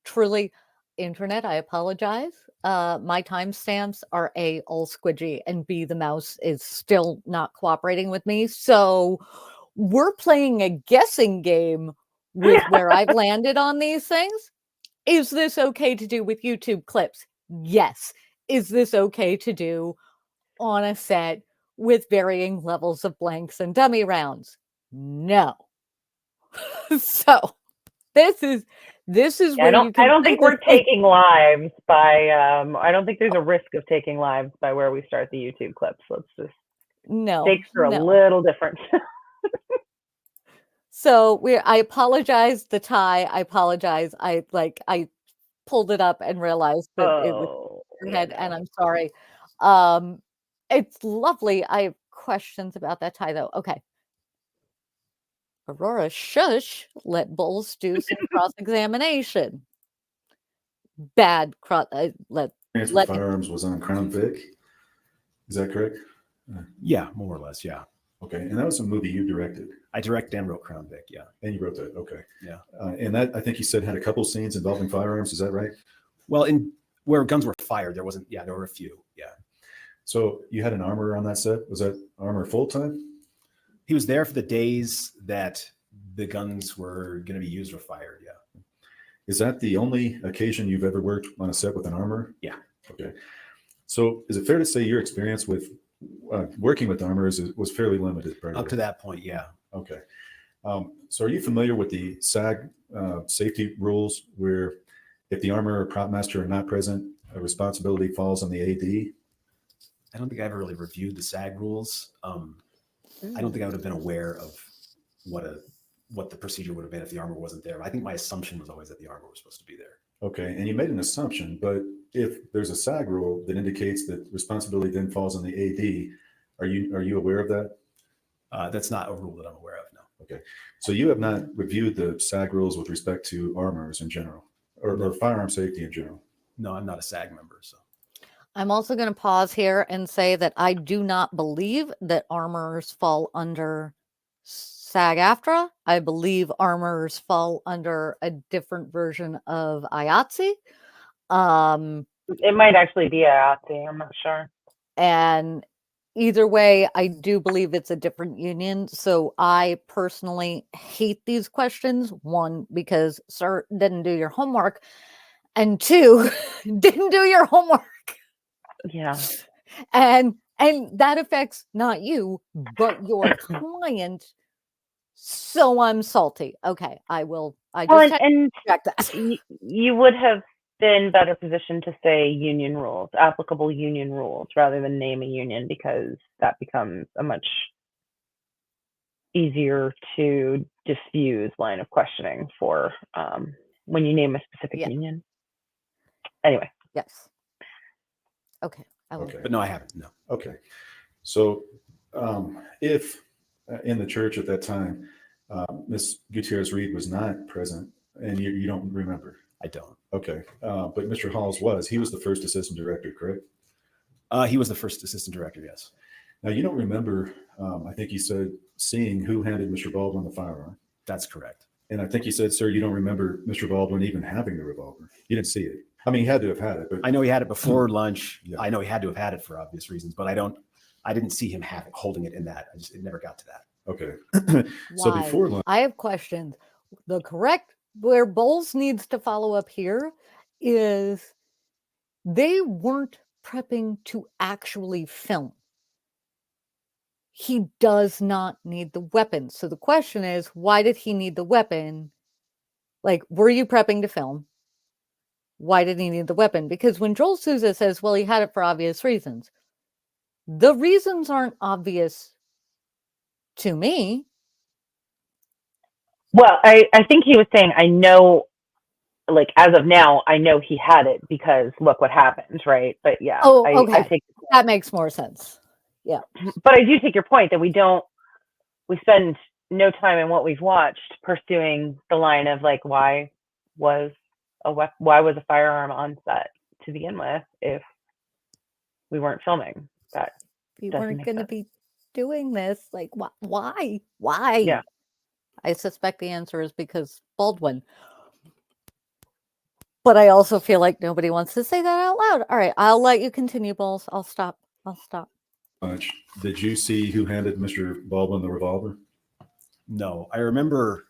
truly, internet, I apologize. My timestamps are A, all squidgy, and B, the mouse is still not cooperating with me. So we're playing a guessing game with where I've landed on these things. Is this okay to do with YouTube clips? Yes. Is this okay to do on a set with varying levels of blanks and dummy rounds? No. So this is where you can. I don't think we're taking lives by. I don't think there's a risk of taking lives by where we start the YouTube clips. Let's just. Stakes are a little different. So I apologize. The tie. I apologize. I pulled it up and realized that it was your head, and I'm sorry. It's lovely. I have questions about that tie, though. Okay. Aurora, shush. Let Bowles do some cross-examination. Bad cross. Let Firearms was on Crown Vic. Is that correct? Yeah, more or less. Yeah. Okay, and that was a movie you directed. I directed and wrote Crown Vic. Yeah. And you wrote that. Okay. Yeah. And that, I think you said, had a couple scenes involving firearms. Is that right? Well, in where guns were fired, there wasn't. Yeah, there were a few. Yeah. So you had an armorer on that set. Was that armorer full time? He was there for the days that the guns were going to be used or fired. Yeah. Is that the only occasion you've ever worked on a set with an armorer? Yeah. Okay. So is it fair to say your experience with working with armorers was fairly limited? Up to that point, yeah. Okay. So are you familiar with the SAG safety rules where if the armorer or prop master are not present, a responsibility falls on the AD? I don't think I ever really reviewed the SAG rules. I don't think I would have been aware of what the procedure would have been if the armor wasn't there. I think my assumption was always that the armor was supposed to be there. Okay, and you made an assumption, but if there's a SAG rule that indicates that responsibility then falls on the AD, are you aware of that? That's not a rule that I'm aware of, no. Okay, so you have not reviewed the SAG rules with respect to armors in general, or firearm safety in general? No, I'm not a SAG member, so. I'm also going to pause here and say that I do not believe that armors fall under SAG-AFTRA. I believe armors fall under a different version of IATSE. It might actually be IATSE. I'm not sure. And either way, I do believe it's a different union. So I personally hate these questions. One, because sir didn't do your homework. And two, didn't do your homework. Yeah. And that affects not you, but your client. So I'm salty. Okay, I just check that. You would have been better positioned to say union rules, applicable union rules, rather than name a union, because that becomes a much easier to diffuse line of questioning for when you name a specific union. Anyway. Yes. Okay. Okay. But no, I haven't. No. Okay. So if in the church at that time, Ms. Guiterrez Reed was not present, and you don't remember? I don't. Okay. But Mr. Halls was. He was the first assistant director, correct? He was the first assistant director, yes. Now, you don't remember, I think you said, seeing who handed Mr. Baldwin the firearm. That's correct. And I think you said, sir, you don't remember Mr. Baldwin even having the revolver. You didn't see it. I mean, he had to have had it. But I know he had it before lunch. Yeah. I know he had to have had it for obvious reasons, but I didn't see him holding it in that. It never got to that. Okay. So before lunch. I have questions. The correct, where Bowles needs to follow up here is they weren't prepping to actually film. He does not need the weapon. So the question is, why did he need the weapon Like, were you prepping to film? Why did he need the weapon? Because when Joel Souza says, well, he had it for obvious reasons, the reasons aren't obvious to me. Well, I think he was saying, I know, like, as of now, I know he had it because look what happened, right? But yeah. Oh, okay. I take that makes more sense. Yeah. But I do take your point that we spend no time in what we've watched pursuing the line of, like, why was a firearm on set to begin with if we weren't filming? That We doesn't weren't make going to sense. be doing this. Like, why? Why? Yeah. I suspect the answer is because Baldwin. But I also feel like nobody wants to say that out loud. All right, I'll let you continue, Bowles. I'll stop. Did you see who handed Mr. Baldwin the revolver? No, I remember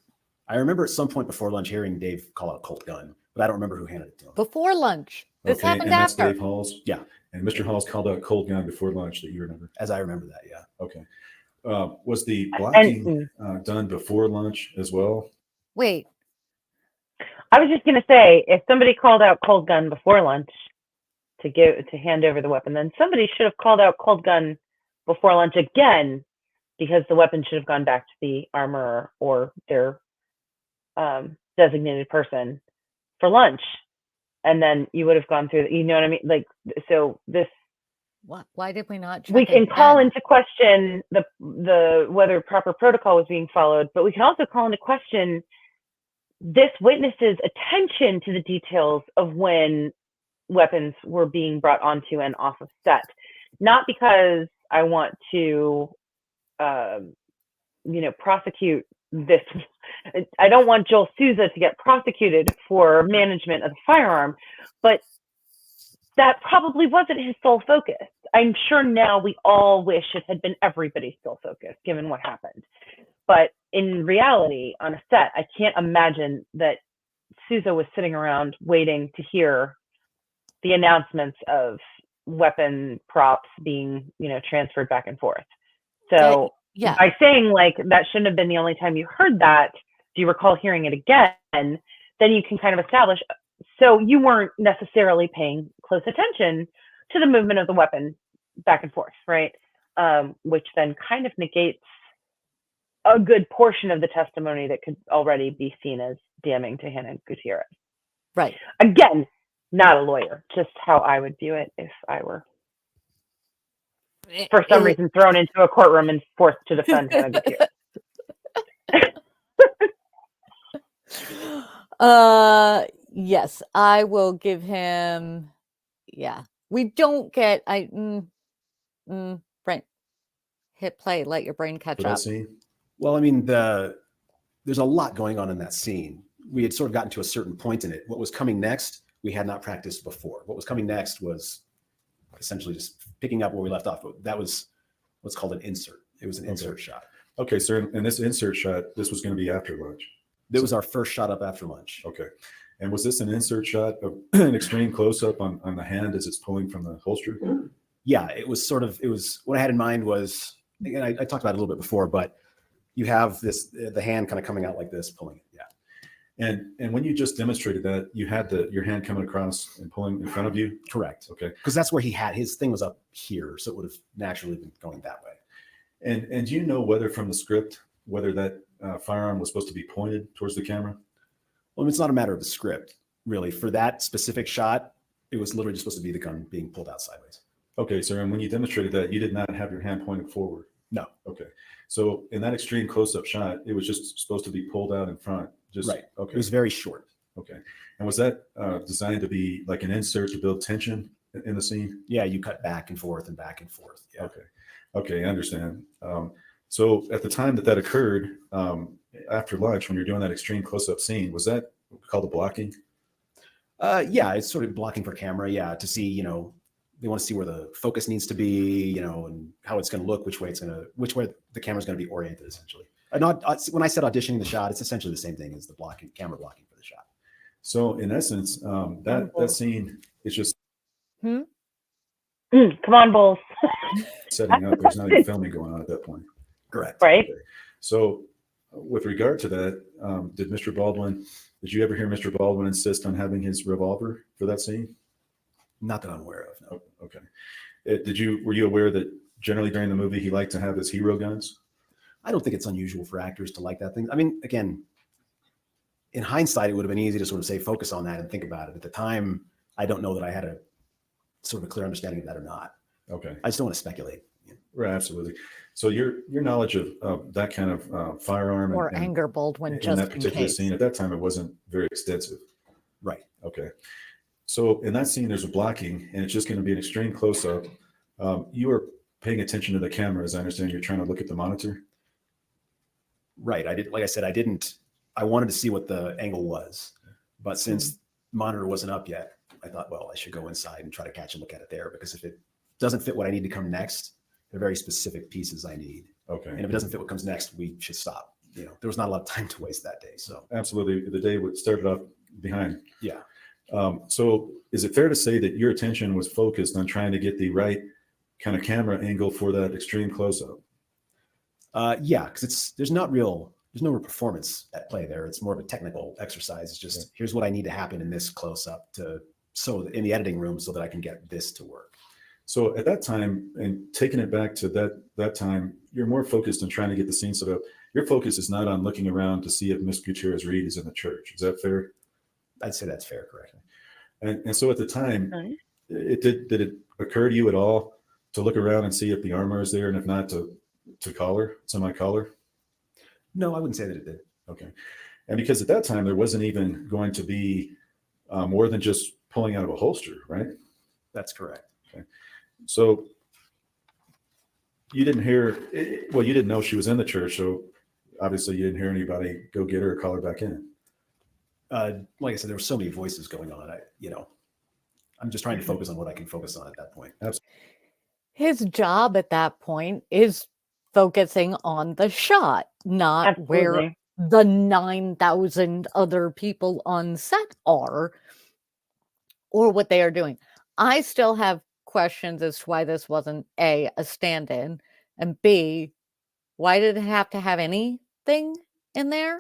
at some point before lunch hearing Dave call out Colt gun, but I don't remember who handed it to him. Before lunch. This happened and that's after. Dave Halls? Yeah. And Mr. Halls called out Colt gun before lunch that you remember? As I remember that, yeah. Okay. Was the blocking done before lunch as well? Wait. I was just going to say, if somebody called out cold gun before lunch to hand over the weapon, then somebody should have called out cold gun before lunch again, because the weapon should have gone back to the armorer or their designated person for lunch. And then you would have gone through, you know what I mean? Like, so this. Why did we not? We can call into question the whether proper protocol was being followed, but we can also call into question this witness's attention to the details of when weapons were being brought onto and off of set. Not because I want to, prosecute this. I don't want Joel Souza to get prosecuted for management of the firearm, but that probably wasn't his sole focus. I'm sure now we all wish it had been everybody's sole focus, given what happened. But in reality, on a set, I can't imagine that Souza was sitting around waiting to hear the announcements of weapon props being, transferred back and forth. So yeah. By saying, like, that shouldn't have been the only time you heard that, do you recall hearing it again? Then you can kind of establish, so you weren't necessarily paying close attention to the movement of the weapon back and forth, right? Which then kind of negates a good portion of the testimony that could already be seen as damning to Hannah Guiterrez. Right. Again, not a lawyer, just how I would view it if I were, for some reason, thrown into a courtroom and forced to defend Hannah Guiterrez. Yes, I will give him. Yeah, we don't get. Brain hit play. Let your brain catch up. Well, I mean, there's a lot going on in that scene. We had sort of gotten to a certain point in it. What was coming next, we had not practiced before. What was coming next was essentially just picking up where we left off. But that was what's called an insert. It was an insert shot. Okay, sir. And this insert shot, this was going to be after lunch. This was our first shot up after lunch. Okay. And was this an insert shot of an extreme close-up on the hand as it's pulling from the holster? Yeah, it was what I had in mind was, and I talked about it a little bit before, but you have the hand kind of coming out like this, pulling it. Yeah. And when you just demonstrated that, you had your hand coming across and pulling in front of you? Correct. Okay. Because that's where his thing was up here, so it would have naturally been going that way. And do you know whether from the script, whether that firearm was supposed to be pointed towards the camera? Well, it's not a matter of the script, really. For that specific shot, it was literally just supposed to be the gun being pulled out sideways. Okay, sir. And when you demonstrated that, you did not have your hand pointed forward? No. Okay. So in that extreme close-up shot, it was just supposed to be pulled out in front? Right. Okay. It was very short. Okay. And was that designed to be like an insert to build tension in the scene? Yeah, you cut back and forth and back and forth. Yeah. Okay, I understand. So at the time that occurred, after lunch, when you're doing that extreme close-up scene, was that called the blocking? Yeah, it's sort of blocking for camera. Yeah, to see, they want to see where the focus needs to be, and how it's going to look, which way the camera's going to be oriented, essentially. When I said auditioning the shot, it's essentially the same thing as the camera blocking for the shot. So in essence, that scene is just come on, Bulls. setting up. There's not even filming going on at that point. Correct. Right. Okay. So with regard to that, did Mr. Baldwin Did you ever hear Mr. Baldwin insist on having his revolver for that scene? Not that I'm aware of. No. Oh, okay. Were you aware that generally during the movie he liked to have his hero guns? I don't think it's unusual for actors to like that thing. I mean, again, in hindsight, it would have been easy to sort of say, focus on that and think about it. At the time, I don't know that I had a sort of a clear understanding of that or not. Okay. I just don't want to speculate. Right, absolutely. So your knowledge of that kind of firearm or anger Baldwin in just that in particular case. scene, at that time, it wasn't very extensive. Right. Okay. So in that scene, there's a blocking, and it's just going to be an extreme close-up. You are paying attention to the camera, as I understand. You're trying to look at the monitor. Right. Like I said, I wanted to see what the angle was, but since monitor wasn't up yet, I thought, well, I should go inside and try to catch a look at it there, because if it doesn't fit what I need to come next, they're very specific pieces I need. Okay. And if it doesn't fit what comes next, we should stop. There was not a lot of time to waste that day. So Absolutely. The day would started off behind. yeah. So is it fair to say that your attention was focused on trying to get the right kind of camera angle for that extreme close-up? Yeah, because there's no real performance at play there. It's more of a technical exercise. It's just, here's what I need to happen in this close-up so in the editing room so that I can get this to work. So at that time, and taking it back to that time, you're more focused on trying to get the scene set up. Your focus is not on looking around to see if Miss Gutierrez Reed is in the church. Is that fair? I'd say that's fair, correct. And so at the time, did it occur to you at all to look around and see if the armor is there, and if not, to semi-call her? No, I wouldn't say that it did. Okay. And because at that time, there wasn't even going to be more than just pulling out of a holster, right? That's correct. Okay. So you didn't know she was in the church, so obviously you didn't hear anybody go get her or call her back in. Like I said, there were so many voices going on. I'm just trying to focus on what I can focus on at that point. Absolutely. His job at that point is focusing on the shot, not where the 9,000 other people on set are or what they are doing. I still have questions as to why this wasn't a stand-in, and B, why did it have to have anything in there?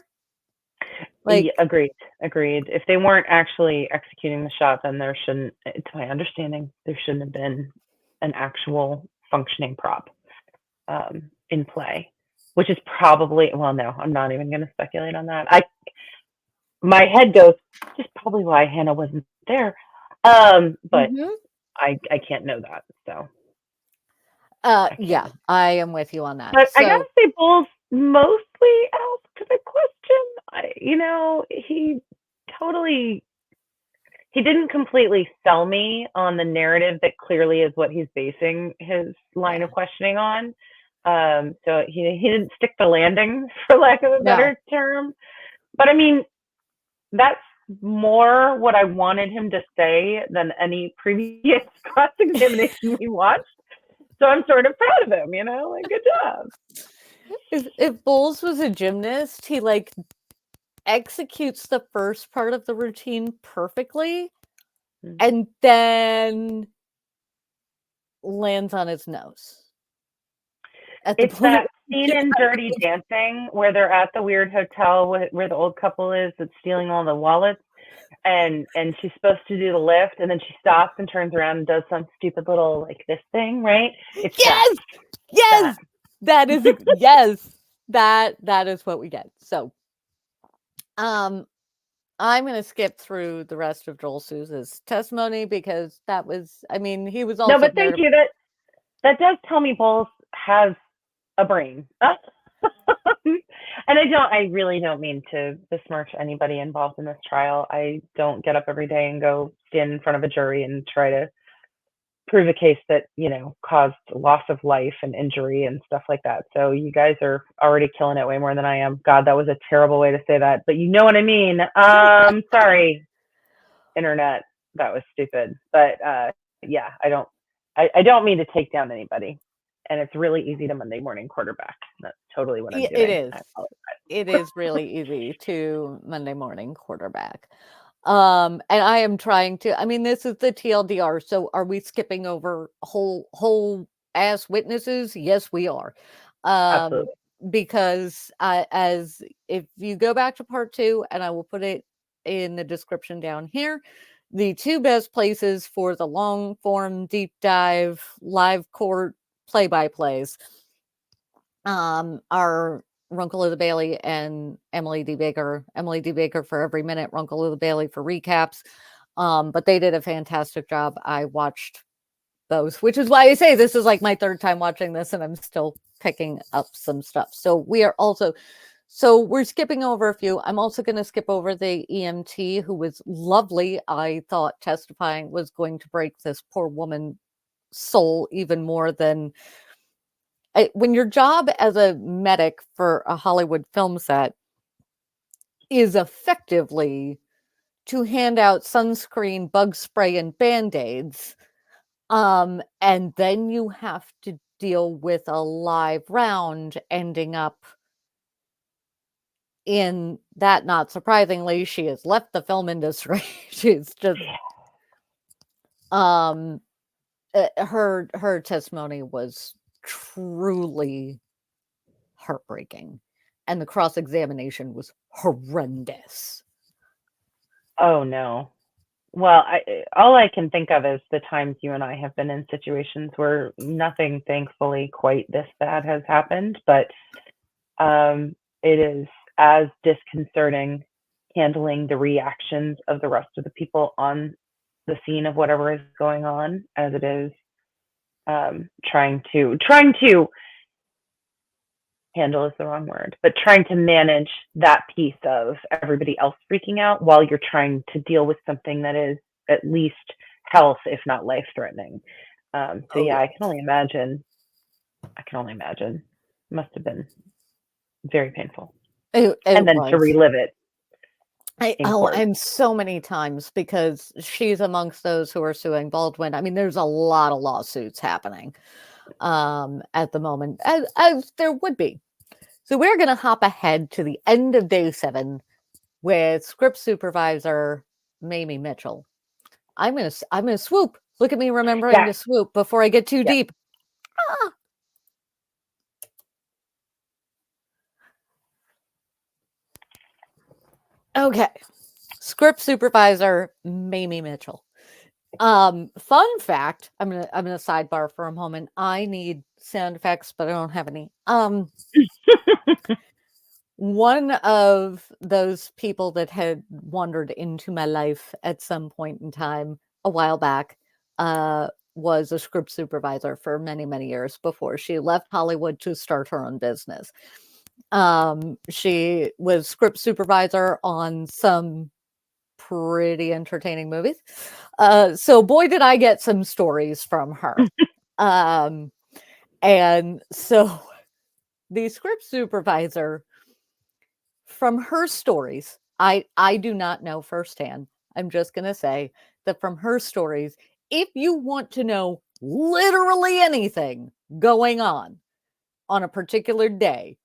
Yeah, agreed. If they weren't actually executing the shot, then there shouldn't, to my understanding, there shouldn't have been an actual functioning prop in play, which is probably, well, no, I'm not even going to speculate on that. My head goes, just probably why Hannah wasn't there. But I can't know that. So. Yeah, I am with you on that. But I gotta say, Bulls mostly asked the question. He didn't completely sell me on the narrative that clearly is what he's basing his line of questioning on. So he didn't stick the landing, for lack of a better term. But I mean, that's more what I wanted him to say than any previous cross-examination we watched. So I'm sort of proud of him, good job. If Bowles was a gymnast, he executes the first part of the routine perfectly and then lands on his nose. It's that scene in Dirty Dancing where they're at the weird hotel where the old couple is that's stealing all the wallets, and she's supposed to do the lift, and then she stops and turns around and does some stupid little this thing, right? It's yes, that is yes, that is what we get. So, I'm going to skip through the rest of Joel Souza's testimony because that was, he was also. No, but thank you. That does tell me Bowles has a brain. And I really don't mean to besmirch anybody involved in this trial. I don't get up every day and go stand in front of a jury and try to prove a case that, caused loss of life and injury and stuff like that. So you guys are already killing it way more than I am. God, that was a terrible way to say that, but you know what I mean. Sorry, internet. That was stupid. But yeah, I don't mean to take down anybody. And it's really easy to Monday morning quarterback. That's totally what I'm doing. It is. It is really easy to Monday morning quarterback. And I am trying to, this is the TLDR. So are we skipping over whole ass witnesses? Yes, we are. Absolutely. Because as if you go back to part 2, and I will put it in the description down here. The two best places for the long form, deep dive, live court play-by-plays are Runkle of the Bailey and Emily D. Baker. Emily D. Baker for Every Minute, Runkle of the Bailey for recaps. But they did a fantastic job. I watched both, which is why I say this is like my third time watching this, and I'm still picking up some stuff. So we're skipping over a few. I'm also going to skip over the EMT, who was lovely. I thought testifying was going to break this poor woman's soul even more than when your job as a medic for a Hollywood film set is effectively to hand out sunscreen, bug spray, and Band-Aids. And then you have to deal with a live round ending up in that. Not surprisingly, she has left the film industry. She's just her testimony was truly heartbreaking, and the cross-examination was horrendous. Oh no. Well, all I can think of is the times you and I have been in situations where nothing, thankfully, quite this bad has happened, but it is as disconcerting handling the reactions of the rest of the people on the scene of whatever is going on as it is trying to handle is the wrong word, but trying to manage that piece of everybody else freaking out while you're trying to deal with something that is at least health, if not life threatening. I can only imagine. It must have been very painful. And then to relive it. And so many times, because she's amongst those who are suing Baldwin. I mean, there's a lot of lawsuits happening at the moment, as there would be. So we're going to hop ahead to the end of day 7 with script supervisor Mamie Mitchell. I'm gonna swoop. Look at me remembering to swoop before I get too deep. Okay. Script supervisor Mamie Mitchell. Fun fact, I'm gonna sidebar for a moment. I need sound effects, but I don't have any. One of those people that had wandered into my life at some point in time a while back was a script supervisor for many, many years before she left Hollywood to start her own business. She was script supervisor on some pretty entertaining movies. So boy, did I get some stories from her. And so the script supervisor, from her stories, I do not know firsthand. I'm just going to say that from her stories, if you want to know literally anything going on a particular day,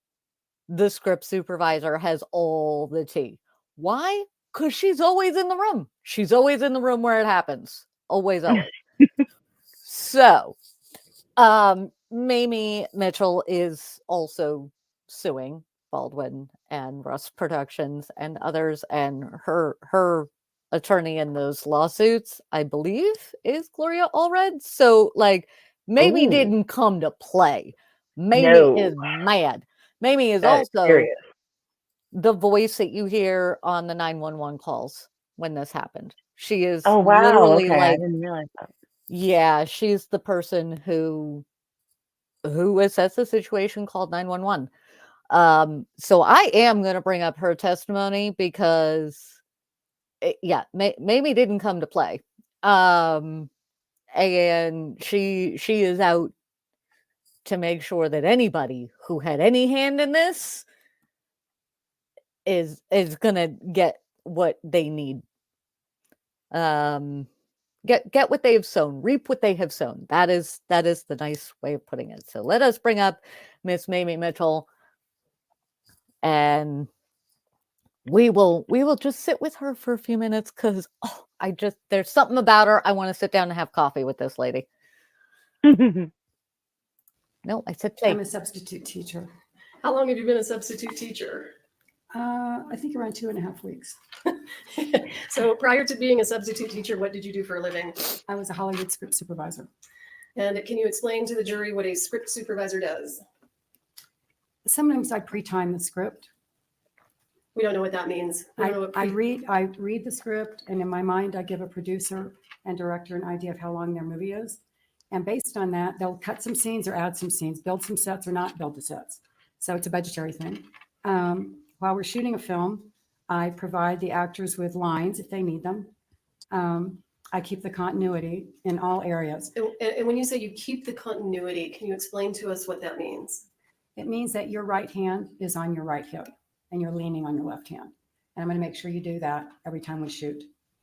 the script supervisor has all the tea. Why? Because she's always in the room. She's always in the room where it happens. Always, always. So, Mamie Mitchell is also suing Baldwin and Russ Productions and others, and her attorney in those lawsuits, I believe, is Gloria Allred. So, like, Mamie didn't come to play. Mamie is mad. Mamie is also the voice that you hear on the 911 calls when this happened. She is literally like, I didn't realize that. Yeah, she's the person who assessed the situation, called 911. So I am going to bring up her testimony because, Mamie didn't come to play. And she is out to make sure that anybody who had any hand in this is going to get what they need. Get what they have sown, reap what they have sown. That is the nice way of putting it. So let us bring up Miss Mamie Mitchell, and we will just sit with her for a few minutes because there's something about her. I want to sit down and have coffee with this lady. No, I said I'm a substitute teacher. How long have you been a substitute teacher? I think around 2.5 weeks. So prior to being a substitute teacher, what did you do for a living? I was a Hollywood script supervisor. And can you explain to the jury what a script supervisor does? Sometimes I pre-time the script. We don't know what that means. We don't know what I read the script, and in my mind, I give a producer and director an idea of how long their movie is. And based on that, they'll cut some scenes or add some scenes, build some sets or not build the sets. So it's a budgetary thing. While we're shooting a film, I provide the actors with lines if they need them. I keep the continuity in all areas. And when you say you keep the continuity, can you explain to us what that means? It means that your right hand is on your right hip and you're leaning on your left hand. And I'm going to make sure you do that every time we shoot.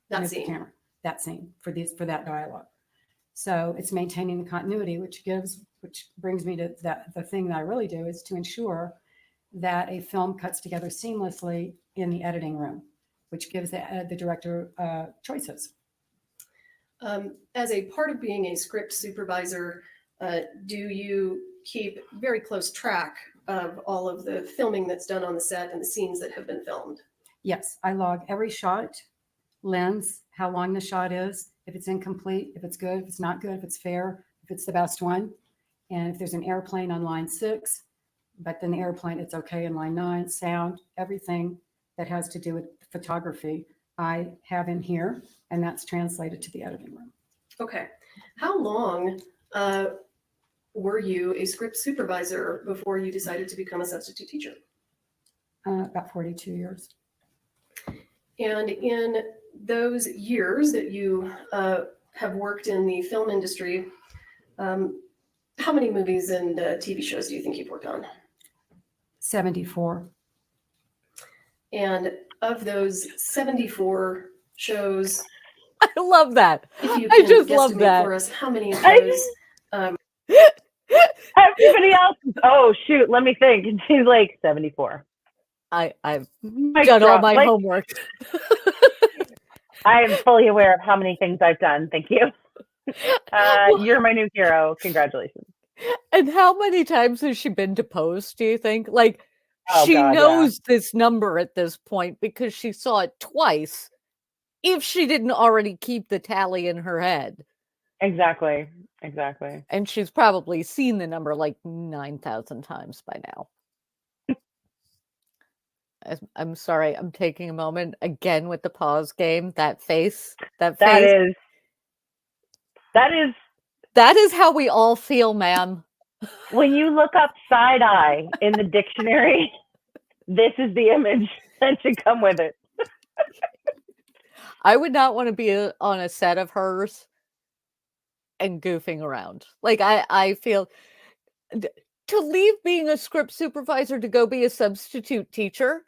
That Move the scene. camera, that scene for that dialogue. So it's maintaining the continuity, which brings me to the thing that I really do is to ensure that a film cuts together seamlessly in the editing room, which gives the director choices. As a part of being a script supervisor, do you keep very close track of all of the filming that's done on the set and the scenes that have been filmed? Yes, I log every shot, lens, how long the shot is, if it's incomplete, if it's good, if it's not good, if it's fair, if it's the best one. And if there's an airplane on line 6, but then the airplane, it's okay in line 9, sound, everything that has to do with photography, I have in here, and that's translated to the editing room. Okay. How long were you a script supervisor before you decided to become a substitute teacher? About 42 years. And in those years that you have worked in the film industry, how many movies and TV shows do you think you've worked on? 74. And of those 74 shows, I love that. if you I can just love guesstimate that. for us, how many of those? Everybody else, oh shoot, let me think. And she's like 74. I've Mic done all drop. my Like, homework. I am fully aware of how many things I've done. Thank you. You're my new hero. Congratulations. And how many times has she been deposed, do you think? Like, Oh, she God, knows this number at this point because she saw it twice, if she didn't already keep the tally in her head. Exactly. And she's probably seen the number like 9,000 times by now. I'm sorry, I'm taking a moment again with the pause game. That face. That is how we all feel, ma'am. when you look up side eye in the dictionary, this is the image that should come with it. I would not want to be on a set of hers and goofing around. Like, I feel to leave being a script supervisor to go be a substitute teacher.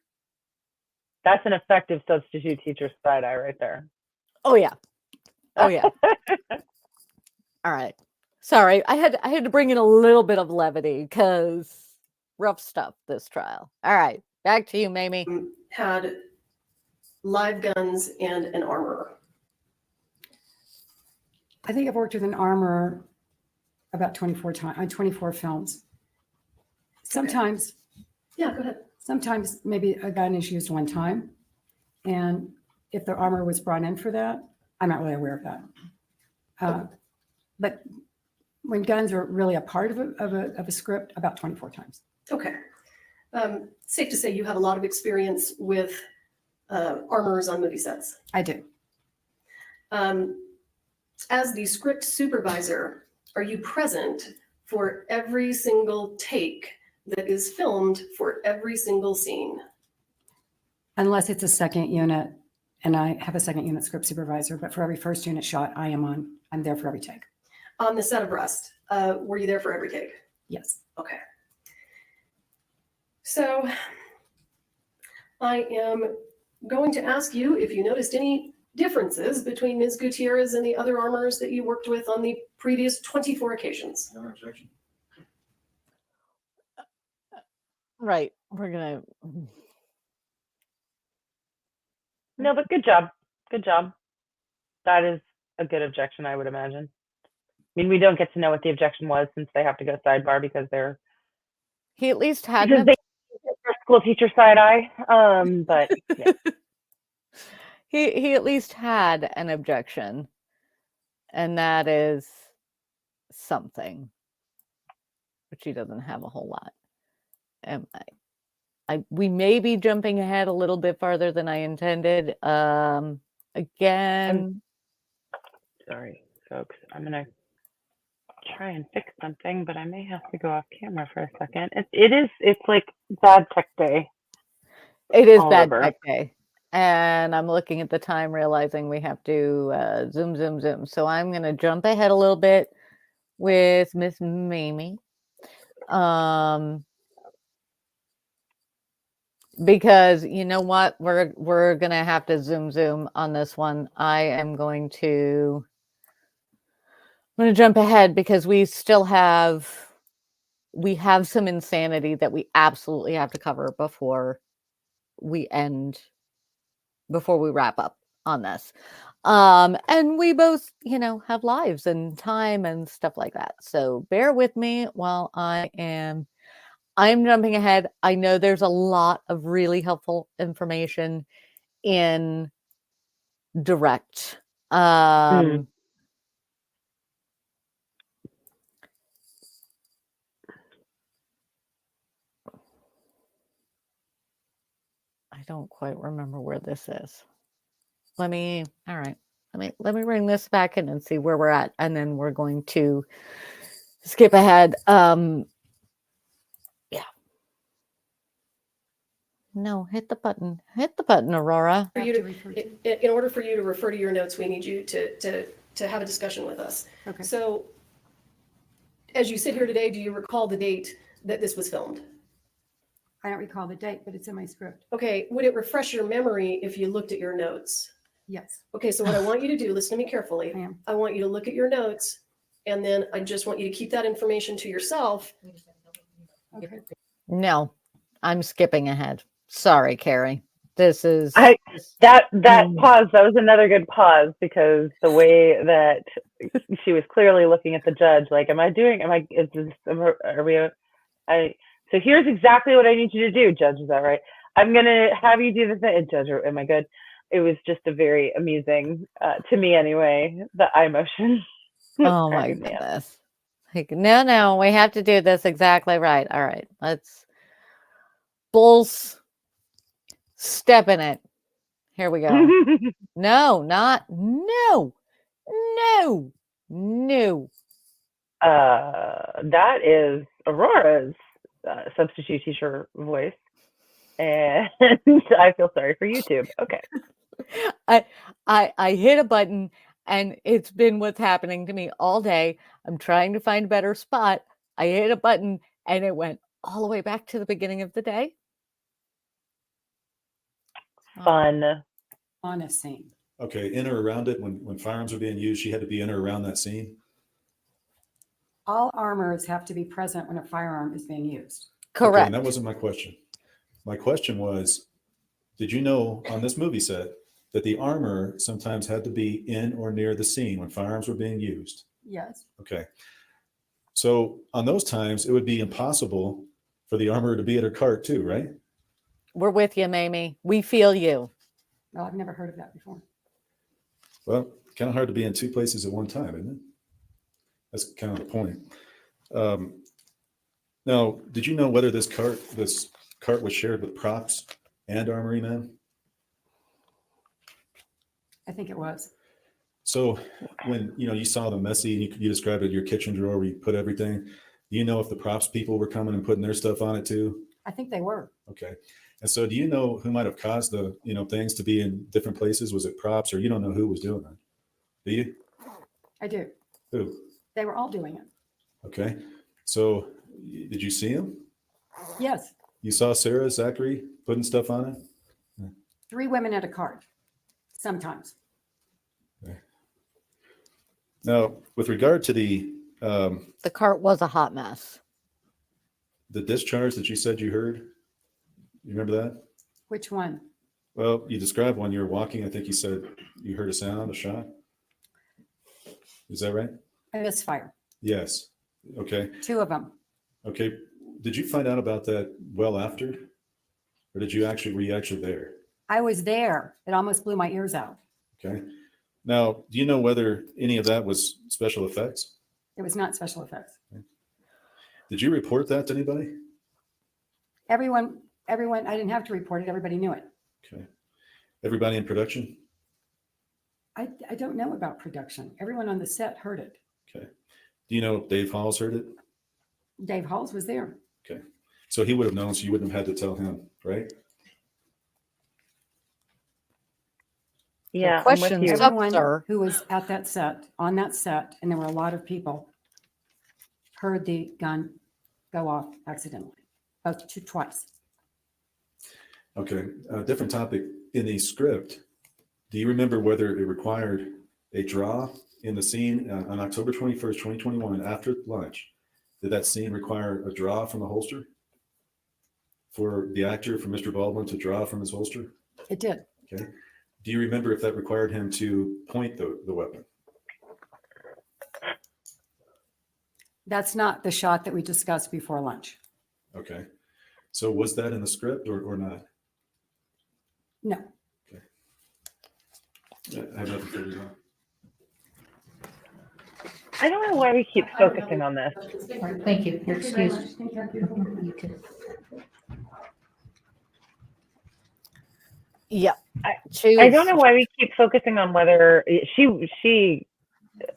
That's an effective substitute teacher side eye right there. Oh yeah. All right. Sorry, I had to bring in a little bit of levity because rough stuff this trial. All right, back to you, Mamie. Had live guns and an armorer. I think I've worked with an armorer about 24 times on 24 films. Sometimes, Yeah, go ahead. sometimes maybe a gun is used one time, and if the armor was brought in for that, I'm not really aware of that. But when guns are really a part of a script, about 24 times. Okay. Safe to say you have a lot of experience with armorers on movie sets. I do. As the script supervisor, are you present for every single take that is filmed for every single scene? Unless it's a second unit, and I have a second unit script supervisor, but for every first unit shot, I'm there for every take. On the set of Rust, were you there for every take? Yes. Okay. So I am going to ask you if you noticed any differences between Ms. Guiterrez and the other armorers that you worked with on the previous 24 occasions. No objection. Right, we're gonna. No, but good job. Good job. That is a good objection, I would imagine. I mean, we don't get to know what the objection was since they have to go sidebar because they're He at least had because an they teach at their school teacher side eye. But yeah. He at least had an objection, and that is something, which he doesn't have a whole lot. And we may be jumping ahead a little bit farther than I intended. Again, Sorry, folks. I'm gonna try and fix something, but I may have to go off camera for a second. It's like bad tech day. it is all bad over. tech day. And I'm looking at the time, realizing we have to zoom. So I'm going to jump ahead a little bit with Miss Mamie. Because you know what? We're going to have to zoom on this one. I'm going to jump ahead because we have some insanity that we absolutely have to cover before we wrap up on this. And we both, have lives and time and stuff like that. So bear with me while I'm jumping ahead. I know there's a lot of really helpful information in direct. I don't quite remember where this is. Let me bring this back in and see where we're at, and then we're going to skip ahead. No, hit the button, Aurora. For you in order for you to refer to your notes, we need you to have a discussion with us. Okay. So, as you sit here today, do you recall the date that this was filmed? I don't recall the date, but it's in my script. Okay, would it refresh your memory if you looked at your notes? Yes, Okay, so what I want you to do, listen to me carefully. I am. I want you to look at your notes, and then I just want you to keep that information to yourself. Okay. No, I'm skipping ahead. Sorry, Carrie. This is that pause. That was another good pause, because the way that she was clearly looking at the judge, like, are we? So here's exactly what I need you to do, Judge. Is that right? I'm gonna have you do the thing, Judge. Am I good? It was just a very amusing, to me anyway, the eye motion. Oh my goodness. Like, no, we have to do this exactly right. All right, let's bulls step in it. Here we go. No. That is Aurora's substitute teacher voice, and I feel sorry for YouTube. Okay. I hit a button, and it's been what's happening to me all day. I'm trying to find a better spot. I hit a button, and it went all the way back to the beginning of the day. Fun. On a scene. Okay, in or around it, when firearms are being used, she had to be in or around that scene? All armors have to be present when a firearm is being used. Correct. Okay, and that wasn't my question. My question was, did you know on this movie set that the armor sometimes had to be in or near the scene when firearms were being used? Yes. Okay. So on those times, it would be impossible for the armor to be at her cart too, right? We're with you, Mamie. We feel you. Well, I've never heard of that before. Well, kind of hard to be in two places at one time, isn't it? That's kind of the point. Now, did you know whether this cart was shared with props and armory men? I think it was. So when you saw the messy, you described it, your kitchen drawer where you put everything. Do you know if the props people were coming and putting their stuff on it too? I think they were. Okay. And so do you know who might have caused the things to be in different places? Was it props, or you don't know who was doing that? Do you? I do. Who? They were all doing it. Okay. So did you see him? Yes. You saw Sarah, Zachry putting stuff on it? 3 women at a cart. Sometimes. Okay. Now, with regard to the cart was a hot mess. The discharge that you said you heard, you remember that? Which one? Well, you described when you were walking. I think you said you heard a sound, a shot. Is that right? A misfire. Yes. Okay. 2 of them. Okay. Did you find out about that well after? or were you actually there? I was there. It almost blew my ears out. Okay. Now, do you know whether any of that was special effects? It was not special effects. Did you report that to anybody? Everyone, I didn't have to report it. Everybody knew it. Okay. Everybody in production? I don't know about production. Everyone on the set heard it. Okay. Do you know if Dave Halls heard it? Dave Halls was there. Okay. So he would have known, so you wouldn't have had to tell him, right? Yeah, I'm with Questions you. up, Everyone sir. who was at that set, on that set, and there were a lot of people, heard the gun go off accidentally, twice. Okay. Different topic. In the script, do you remember whether it required a draw in the scene on October 21st, 2021, after lunch? Did that scene require a draw from the holster? For the actor, for Mr. Baldwin to draw from his holster? It did. Okay. Do you remember if that required him to point the weapon? That's not the shot that we discussed before lunch. Okay. So was that in the script or not? No. I have nothing further on. I don't know why we keep focusing on this. Thank you. You're excused. Yeah. I don't know why we keep focusing on whether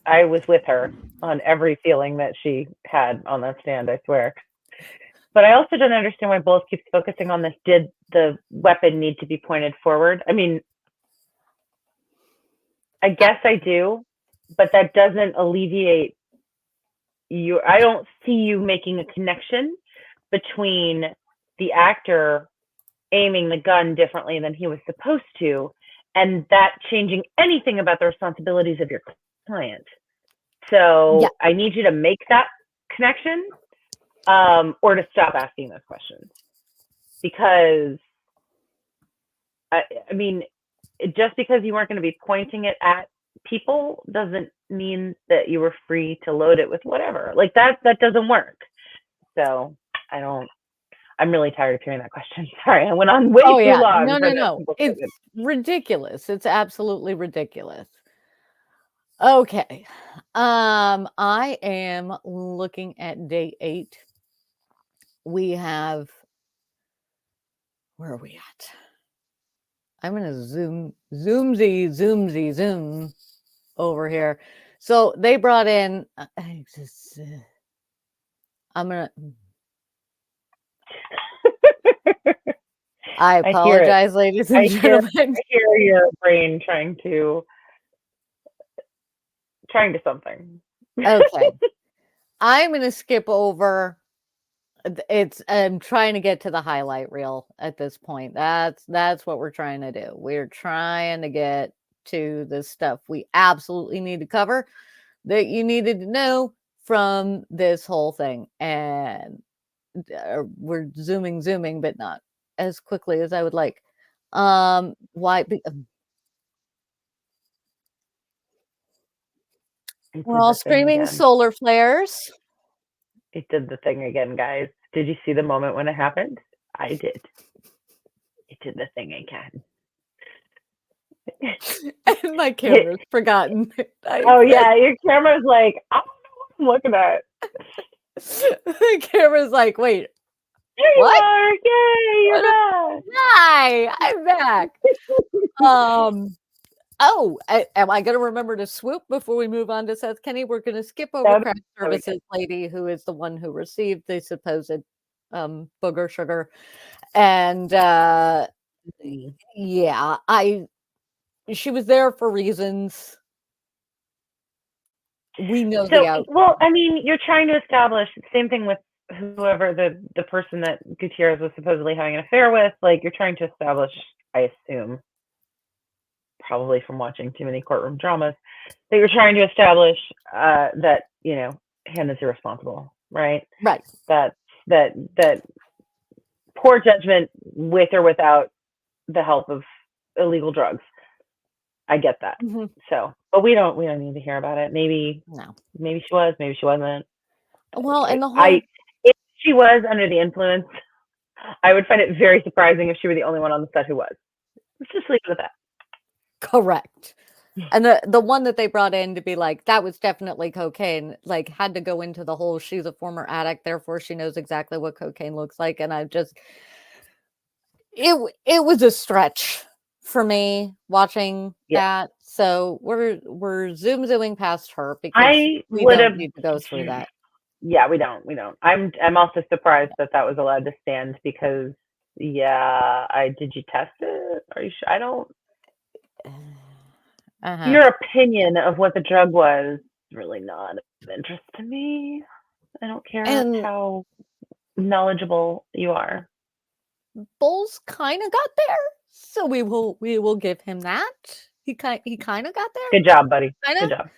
I was with her on every feeling that she had on that stand, I swear. But I also don't understand why Bulls keeps focusing on this. Did the weapon need to be pointed forward? I mean, I guess I do, but that doesn't alleviate you. I don't see you making a connection between the actor aiming the gun differently than he was supposed to, and that changing anything about the responsibilities of your client. So Yeah. I need you to make that connection, or to stop asking those questions. Because, I mean, just because you weren't going to be pointing it at people doesn't mean that you were free to load it with whatever. Like that doesn't work. So I'm really tired of hearing that question. Sorry, I went on way too long. No. It's ridiculous. It's absolutely ridiculous. Okay. I am looking at day 8. We have, where are we at? I'm going to zoom over here. So they brought in, I'm going to, I apologize, ladies and gentlemen. I hear your brain trying to something. Okay. I'm going to skip over. I'm trying to get to the highlight reel at this point. That's what we're trying to do. We're trying to get to the stuff we absolutely need to cover that you needed to know from this whole thing. And we're zooming, but not as quickly as I would like. Why? We're all screaming solar flares. It did the thing again, guys. Did you see the moment when it happened? I did. It did the thing again. And my camera's forgotten. Yeah, your camera's like, I don't know what I'm looking at. The camera's like, wait. There you what? are. Yay, you're back. Hi, I'm back. Am I going to remember to swoop before we move on to Seth Kenny? We're going to skip over craft services lady, who is the one who received the supposed booger sugar. And yeah, she was there for reasons. We know the outcome. Well, I mean, you're trying to establish, same thing with whoever the person that Guiterrez was supposedly having an affair with, like you're trying to establish, I assume, probably from watching too many courtroom dramas, that you're trying to establish that, you know, Hannah's irresponsible, right? Right. That poor judgment with or without the help of illegal drugs. I get that. Mm-hmm. So, but we don't need to hear about it. Maybe she was, maybe she wasn't. Well, and the whole if she was under the influence, I would find it very surprising if she were the only one on the set who was. Let's just leave it at that. Correct. And the one that they brought in to be like, that was definitely cocaine, like had to go into the whole, she's a former addict, therefore she knows exactly what cocaine looks like. And I just, it was a stretch for me watching that. So we're zooming past her because we don't need to go through that. Yeah, we don't. I'm also surprised that was allowed to stand because did you test it? Are you sure? I don't. Your opinion of what the drug was is really not of interest to me. I don't care how knowledgeable you are. Bulls kind of got there, so we will give him that. He kind of got there. Good job, buddy. Kinda. Good job.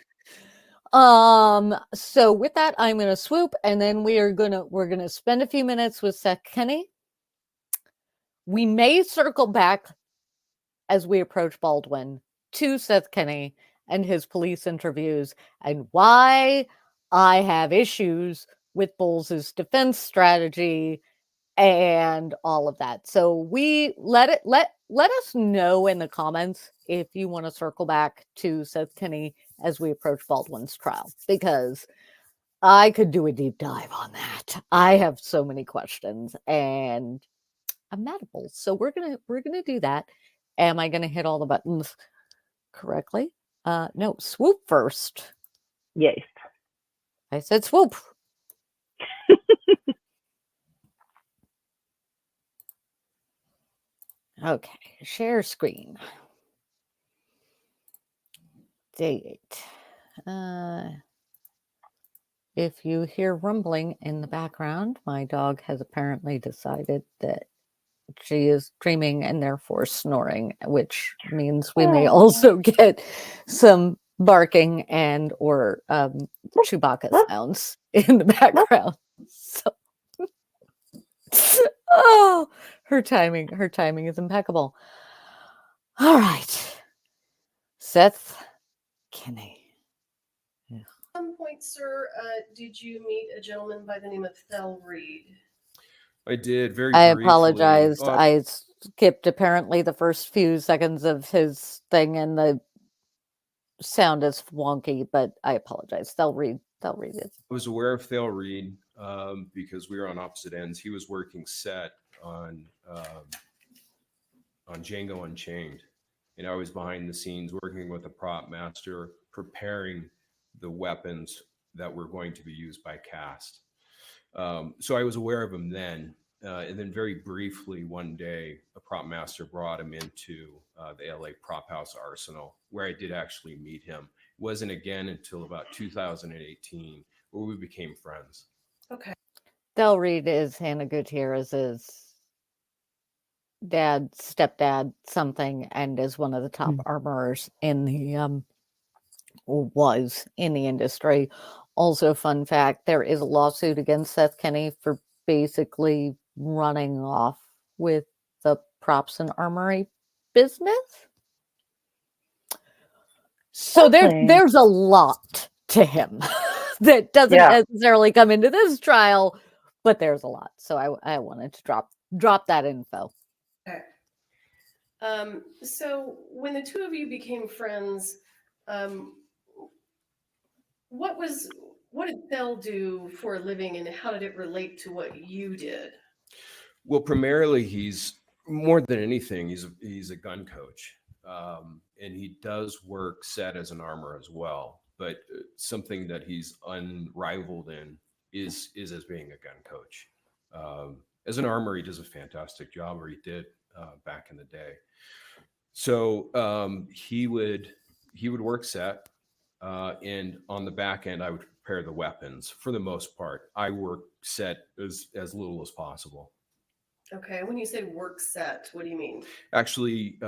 So with that, I'm gonna swoop, and then we're gonna spend a few minutes with Seth Kenny. We may circle back as we approach Baldwin to Seth Kenny and his police interviews and why I have issues with Bull's defense strategy and all of that. So we let us know in the comments if you want to circle back to Seth Kenny as we approach Baldwin's trial, because I could do a deep dive on that. I have so many questions and I'm mad at Bull. So we're gonna do that. Am I gonna hit all the buttons correctly? No, swoop first. Yes. I said swoop. Okay, share screen. Date. If you hear rumbling in the background, my dog has apparently decided that she is dreaming and therefore snoring, which means we may also get some barking and or Chewbacca sounds in the background. So, oh, her timing is impeccable. All right, Seth Kenny. At some point, sir, did you meet a gentleman by the name of Thel Reed? I did. Very I briefly. apologized. I skipped apparently the first few seconds of his thing and the sound is wonky, but I apologize. Thel Reed is. I was aware of Thel Reed because we were on opposite ends. He was working set on Django Unchained, and I was behind the scenes working with the prop master, preparing the weapons that were going to be used by Cast. So I was aware of him then. And then very briefly one day, a prop master brought him into the LA Prop House Arsenal, where I did actually meet him. It wasn't again until about 2018 where we became friends. Okay. Thel Reed is Hannah Guiterrez's dad, stepdad, something, and is one of the top armorers in the was in the industry. Also, fun fact, there is a lawsuit against Seth Kenny for basically running off with the props and armory business. So there's a lot to him that doesn't necessarily come into this trial, but there's a lot. So I wanted to drop that info. Okay. So when the two of you became friends, what did Thel do for a living and how did it relate to what you did? Well, primarily he's more than anything, he's a gun coach. And he does work set as an armor as well, but something that he's unrivaled in is as being a gun coach. As an armor, he does a fantastic job, or he did back in the day. So he would work set, and on the back end, I would prepare the weapons. For the most part, I work set as little as possible. Okay. When you say work set, what do you mean? Actually,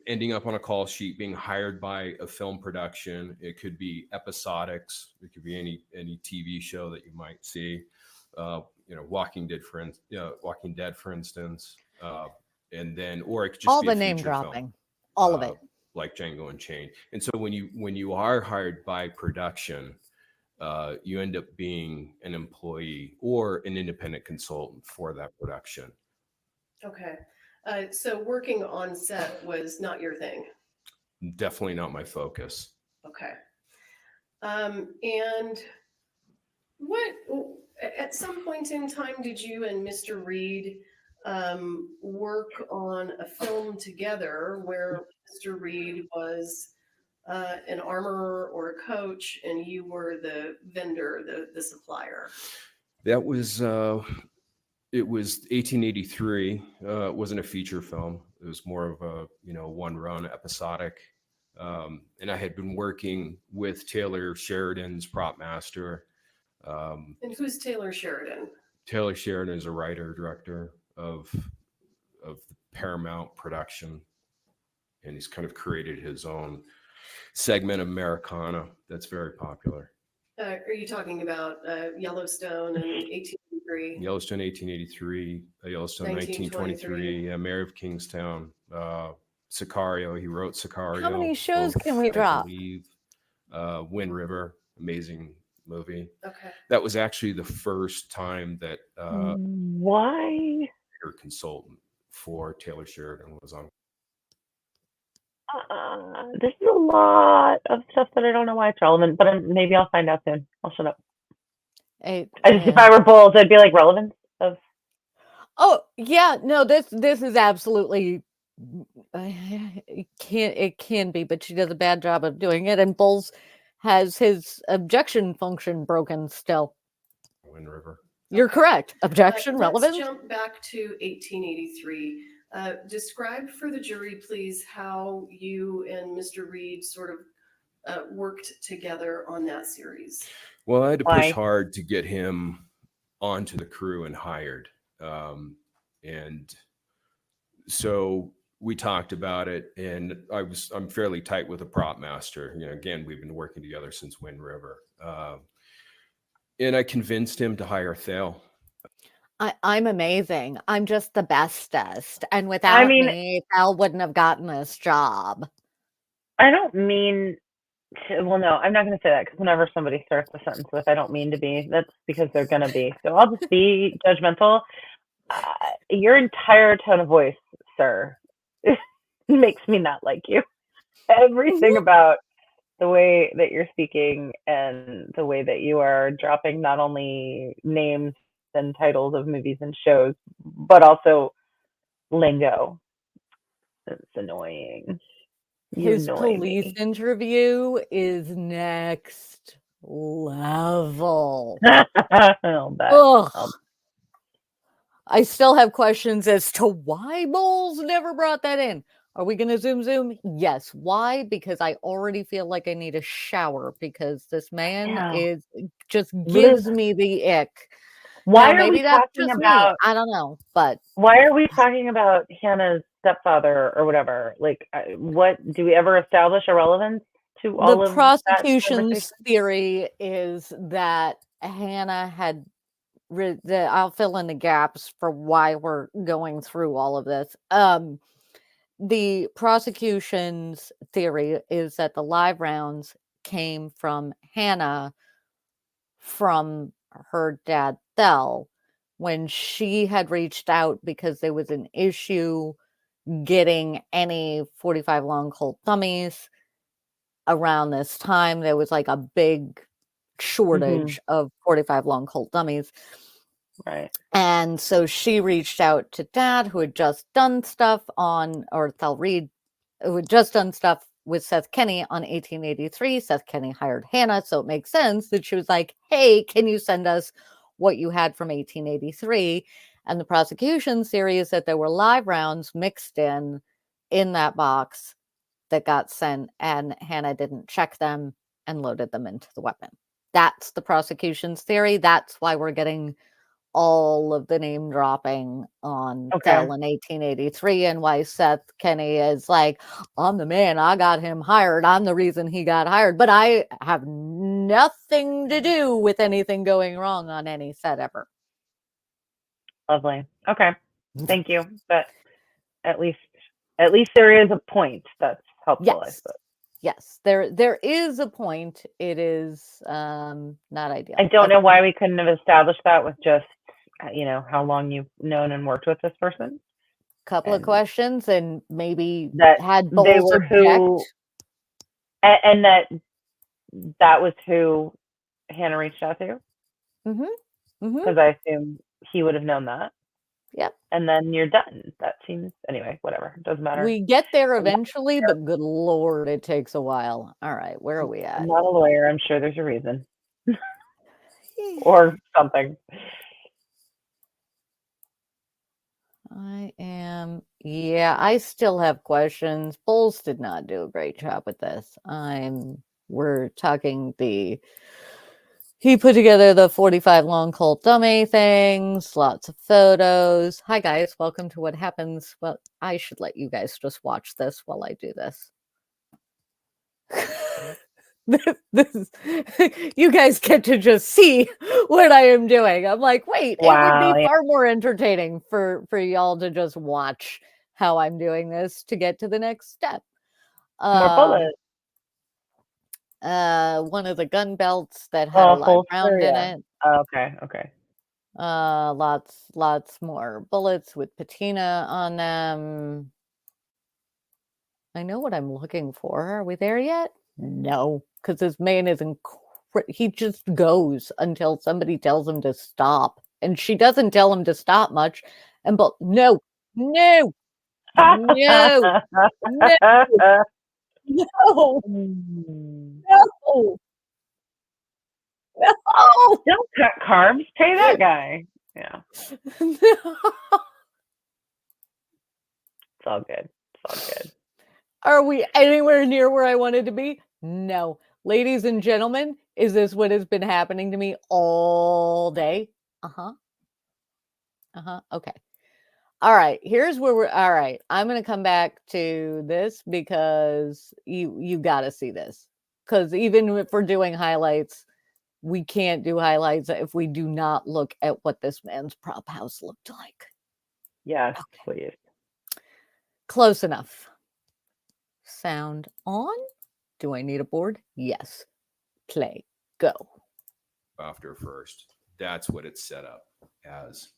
ending up on a call sheet, being hired by a film production. It could be episodics. It could be any TV show that you might see. Walking Dead, for instance. And then, or it could just all be the a name feature dropping, film, all of it, like Django Unchained. And so when you are hired by production, you end up being an employee or an independent consultant for that production. Okay. So working on set was not your thing. Definitely not my focus. Okay. And what, at some point in time, did you and Mr. Reed work on a film together where Mr. Reed was an armorer or a coach and you were the vendor, the supplier? That was it was 1883. It wasn't a feature film. It was more of a one run episodic. And I had been working with Taylor Sheridan's prop master. And who's Taylor Sheridan? Taylor Sheridan is a writer director of the Paramount production, and he's kind of created his own segment of Americana that's very popular. Are you talking about Yellowstone and 1883? Yellowstone 1883, Yellowstone 1923, Mayor of Kingstown, Sicario. He wrote Sicario. How many shows can we drop? I believe Wind River, amazing movie. Okay. That was actually the first time that Why? her consultant for Taylor Sheridan was on. This is a lot of stuff that I don't know why it's relevant, but maybe I'll find out soon. I'll shut up. If I were bold, I'd be like relevance of. Oh yeah, no, this is absolutely it can be, but she does a bad job of doing it, and Bulls has his objection function broken still. Wind River. You're correct. Objection relevant. Let's jump back to 1883. Describe for the jury, please, how you and Mr. Reed sort of worked together on that series. Well, I had to push hard to get him onto the crew and hired. And so we talked about it, and I'm fairly tight with a prop master. Again, we've been working together since Wind River. And I convinced him to hire Thale. I'm amazing. I'm just the bestest. And without me, Thale wouldn't have gotten this job. I don't mean to, well, no, I'm not going to say that, because whenever somebody starts a sentence with, I don't mean to be, that's because they're going to be. So I'll just be judgmental. Your entire tone of voice, sir, makes me not like you. Everything about the way that you're speaking and the way that you are dropping not only names and titles of movies and shows, but also lingo. It's annoying. His police interview is next level. I'll bet. Ugh. I still have questions as to why Bowles never brought that in. Are we going to zoom? Yes. Why? Because I already feel like I need a shower, because this man just gives me the ick. Why now, are we talking about? Me. I don't know, but why are we talking about Hannah's stepfather or whatever? Like, what do we ever establish a relevance to all of the prosecution's theory is that Hannah had. I'll fill in the gaps for why we're going through all of this. The prosecution's theory is that the live rounds came from Hannah from her dad, Thel, when she had reached out because there was an issue getting any 45 long Colt dummies. Around this time, there was like a big shortage of 45 long Colt dummies. Right. And so she reached out to Dad, who had just done stuff or Thel Reed, who had just done stuff with Seth Kenny on 1883. Seth Kenny hired Hannah, so it makes sense that she was like, hey, can you send us what you had from 1883? And the prosecution's theory is that there were live rounds mixed in that box that got sent, and Hannah didn't check them and loaded them into the weapon. That's the prosecution's theory. That's why we're getting all of the name dropping on Thel in 1883, and why Seth Kenny is like, I'm the man, I got him hired, I'm the reason he got hired, but I have nothing to do with anything going wrong on any set ever. Lovely. Okay. Thank you. But at least there is a point that's helpful. Yes. Yes, there is a point. It is not ideal. I don't know why we couldn't have established that with just, how long you've known and worked with this person. couple of And questions and maybe that had they Bowles were who, object. and that was who Hannah reached out to, Mm-hmm. Mm-hmm. because I assume he would have known that. Yep. And then you're done. That seems, anyway, whatever. Doesn't matter. We get there eventually, but good Lord, it takes a while. All right, where are we at? I'm not a lawyer. I'm sure there's a reason. Or something. I still have questions. Bowles did not do a great job with this. We're talking he put together the 45 long Colt dummy things, lots of photos. Hi guys, welcome to What Happens. Well, I should let you guys just watch this while I do this. You guys get to just see what I am doing. I'm like, wait, it would be far more entertaining for y'all to just watch how I'm doing this to get to the next step. More bullets. One of the gun belts that had a live round in it. Oh, okay. Lots more bullets with patina on them. I know what I'm looking for. Are we there yet? No, because this man is he just goes until somebody tells him to stop, and she doesn't tell him to stop much. And but no, no, no, no, no. No! Don't cut carbs. Pay that guy. Yeah. No. It's all good. Are we anywhere near where I wanted to be? No. Ladies and gentlemen, is this what has been happening to me all day? Okay. All right. Here's where we're all right. I'm going to come back to this because you got to see this. Because even if we're doing highlights, we can't do highlights if we do not look at what this man's prop house looked like. Yes, please. Close enough. Sound on? Do I need a board? Yes. Play. Go. After first. That's what it's set up as.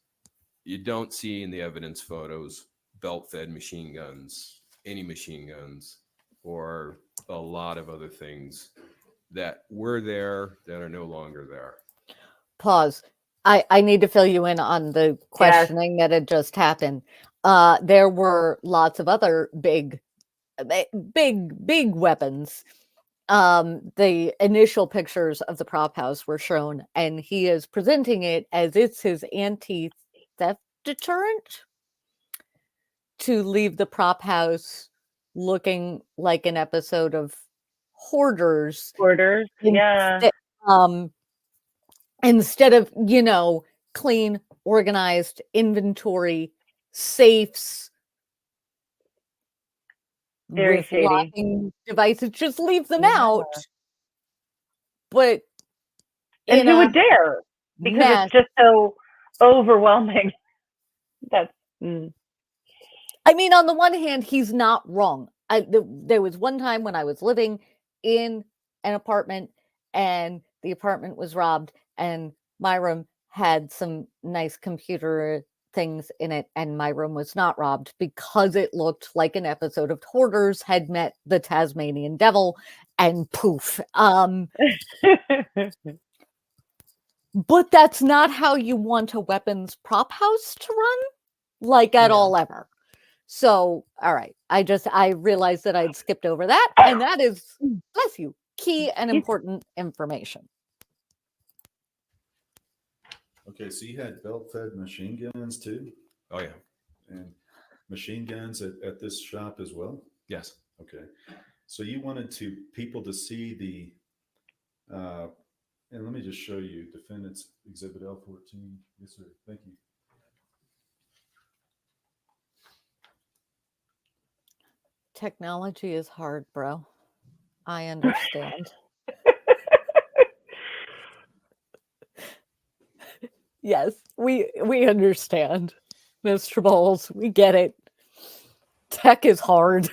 You don't see in the evidence photos belt-fed machine guns, any machine guns, or a lot of other things that were there that are no longer there. Pause. I need to fill you in on the questioning that had just happened. There were lots of other big weapons. The initial pictures of the prop house were shown, and he is presenting it as it's his anti-theft deterrent to leave the prop house looking like an episode of Hoarders. Yeah. Instead of, clean, organized inventory, safes, very shady locking devices, just leave them out. But and who would dare? Because it's just so overwhelming. That's. I mean, on the one hand, he's not wrong. There was one time when I was living in an apartment, and the apartment was robbed, and my room had some nice computer things in it, and my room was not robbed because it looked like an episode of Hoarders had met the Tasmanian devil, and poof. But that's not how you want a weapons prop house to run, at all ever. So, all right. I realized that I'd skipped over that, and that is, bless you, key and important information. Okay, so you had belt-fed machine guns too? Oh, yeah. And machine guns at this shop as well? Yes. Okay. So you wanted people to see the, and let me just show you Defendant's Exhibit L14. Yes, sir. Thank you. Technology is hard, bro. I understand. Yes, we understand, Mr. Bowles. We get it. Tech is hard.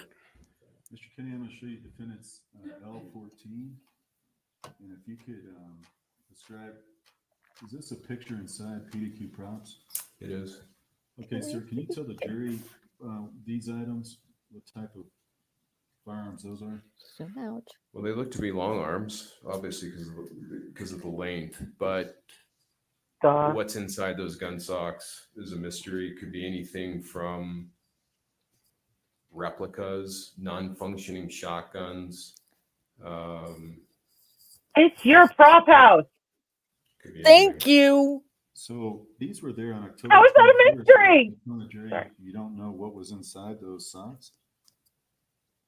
Mr. Kenny, I'm going to show you Defendant's L14. And if you could describe, is this a picture inside PDQ props? It is. Okay, sir, can you tell the jury these items, what type of firearms those are? Zoom out. Well, they look to be long arms, obviously because of the length, but what's inside those gun socks is a mystery. It could be anything from replicas, non-functioning shotguns. It's your prop house. Could be Thank anything. you. So these were there on October. How is that a 21st. mystery? On the jury, Sorry. you don't know what was inside those socks?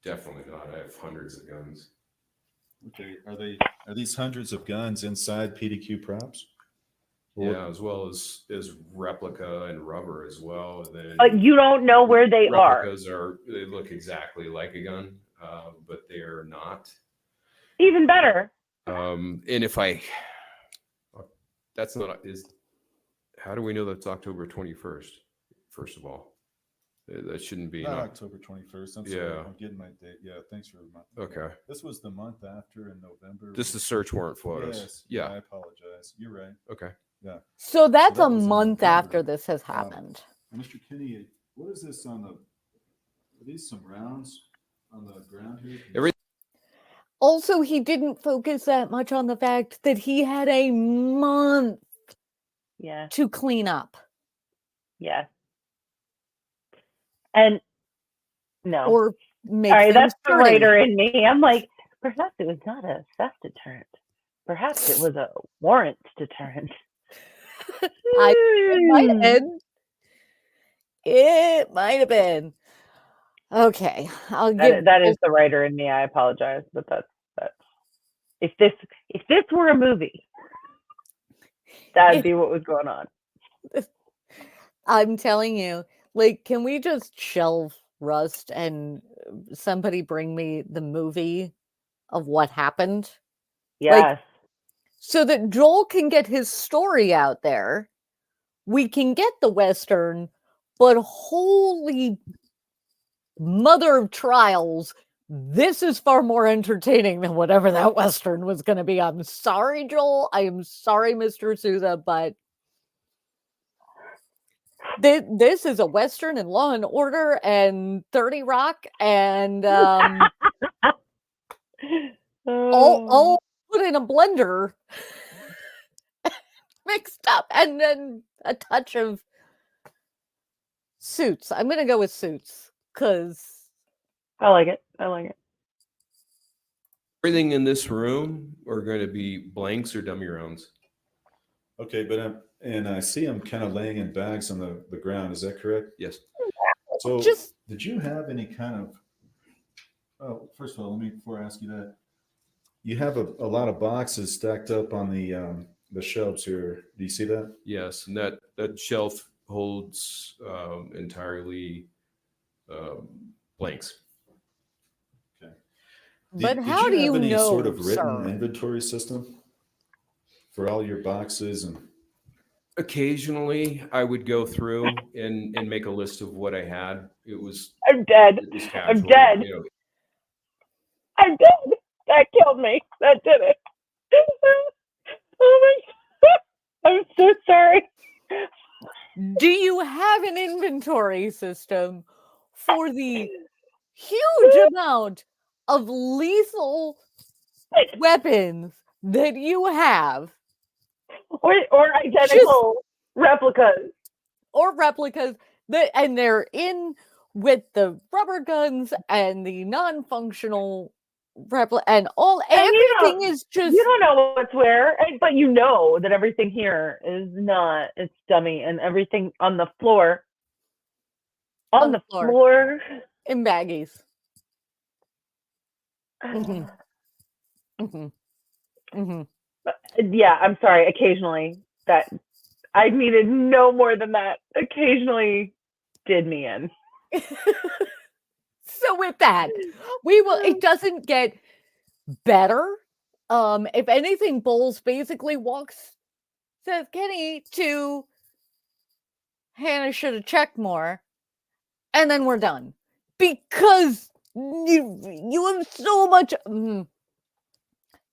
Definitely not. I have hundreds of guns. Okay, are these hundreds of guns inside PDQ props? Or- Yeah, as well as replica and rubber as well. Then But you don't know where they are. replicas they look exactly like a gun, but they are not. Even better. And if that's not how do we know that's October 21st? First of all, that shouldn't be. Not October 21st. I'm sorry, Yeah. I'm getting my date. Yeah, thanks for reminding. Okay. This was the month after in November. Just the search warrant photos. Yes. Yeah. I apologize. You're right. Okay. Yeah. So that's that a was in month November. after this has happened. Mr. Kenny, what is this on the? Are these some rounds on the ground here? Also, he didn't focus that much on the fact that he had a month Yeah. to clean up Yeah. And no. or make All right, things that's the dirty. writer in me. I'm like, perhaps it was not a theft deterrent. Perhaps it was a warrant deterrent. It might have been. It might have been. Okay, I'll give That is the writer in me. I apologize, but that's if this were a movie, that'd be what was going on. I'm telling you, like, can we just shelve Rust and somebody bring me the movie of what happened? Yes. So that Joel can get his story out there. We can get the Western, but holy mother of trials, this is far more entertaining than whatever that Western was going to be. I'm sorry, Joel. I am sorry, Mr. Souza, but this is a Western and Law and Order and 30 Rock and all put in a blender, mixed up, and then a touch of Suits. I'm going to go with Suits because I like it. I like it. Everything in this room are going to be blanks or dummy rounds. Okay, but and I see them kind of laying in bags on the ground. Is that correct? Yes. So did you have any kind of? Oh, first of all, let me before I ask you that. You have a lot of boxes stacked up on the shelves here. Do you see that? Yes, and that shelf holds entirely blanks. Okay. But how do you have any know, sort of written sir? inventory system for all your boxes and? Occasionally, I would go through and make a list of what I had. It was I'm dead. It was I'm casual, dead. you know. I'm dead. That killed me. That did it. Oh my God. I'm so sorry. Do you have an inventory system for the huge amount of lethal weapons that you have? Or identical replicas. Or replicas and they're in with the rubber guns and the non-functional and everything is just you don't know what's where, but you know that everything here is not. It's dummy, and everything on the floor. On the floor in baggies. Mm-hmm. Mm-hmm. Mm-hmm. Yeah, I'm sorry. Occasionally, that I needed no more than that. Occasionally, did me in. So with that, we will. It doesn't get better. If anything, Bowles basically walks Seth Kenny to Hannah should have checked more, and then we're done because you have so much.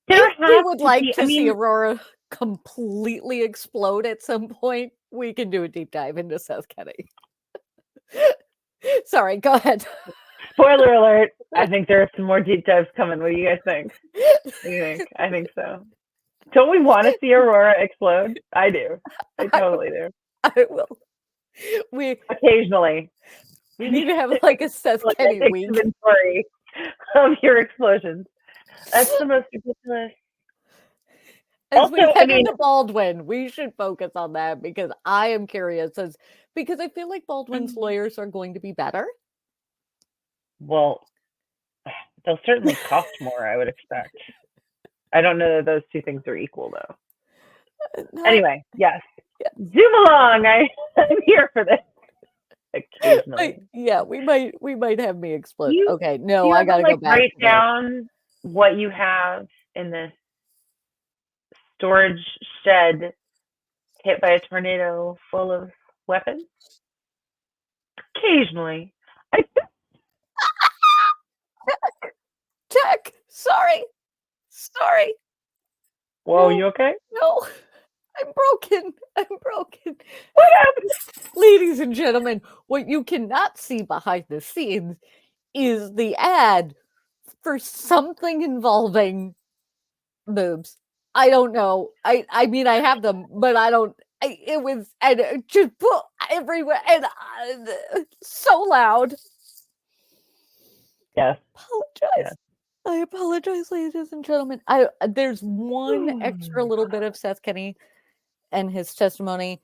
If we would like to see Aurora completely explode at some point, we can do a deep dive into Seth Kenny. Sorry, go ahead. Spoiler alert. I think there are some more deep dives coming. What do you guys think? What do you think? I think so. Don't we want to see Aurora explode? I do. I totally do. I will. We Occasionally. need to have like a Seth Like, Kenny take week. inventory of your explosions. That's the most ridiculous. As we Also, head I mean- into Baldwin, we should focus on that because I am curious because I feel like Baldwin's lawyers are going to be better. Well, they'll certainly cost more, I would expect. I don't know that those two things are equal, though. Anyway, yes. Zoom along. I'm here for this. Occasionally. Yeah, we might have me explode. You- Okay, no, you I ever, gotta go back. Write to that. down what you have in this storage shed hit by a tornado full of weapons? Occasionally. Tech. Sorry. Whoa, No. you okay? No, I'm broken. What happened? Ladies and gentlemen, what you cannot see behind the scenes is the ad for something involving boobs. I don't know. I mean, I have them, but I don't. It was and it just everywhere and so loud. Yes. Apologize. Yes. I apologize, ladies and gentlemen. There's one extra little bit of Seth Kenny and his testimony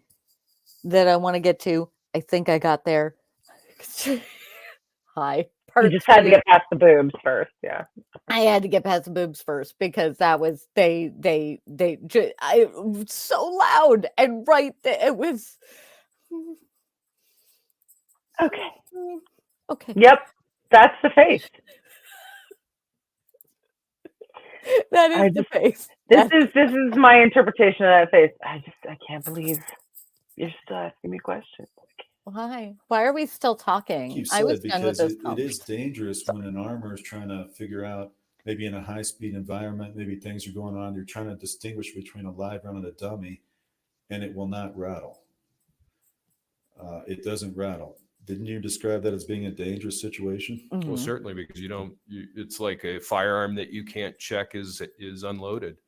that I want to get to. I think I got there. Hi. You just had to get past the boobs first, yeah. I had to get past the boobs first because that was it was so loud and right there. It was Okay. Yep, that's the face. That is the face. This is my interpretation of that face. I can't believe you're still asking me questions. Why are we still talking? You I was said done with because this. it is dangerous when an armor is trying to figure out, maybe in a high-speed environment, maybe things are going on, you're trying to distinguish between a live round and a dummy, and it will not rattle. It doesn't rattle. Didn't you describe that as being a dangerous situation? Well, certainly, because it's like a firearm that you can't check is unloaded.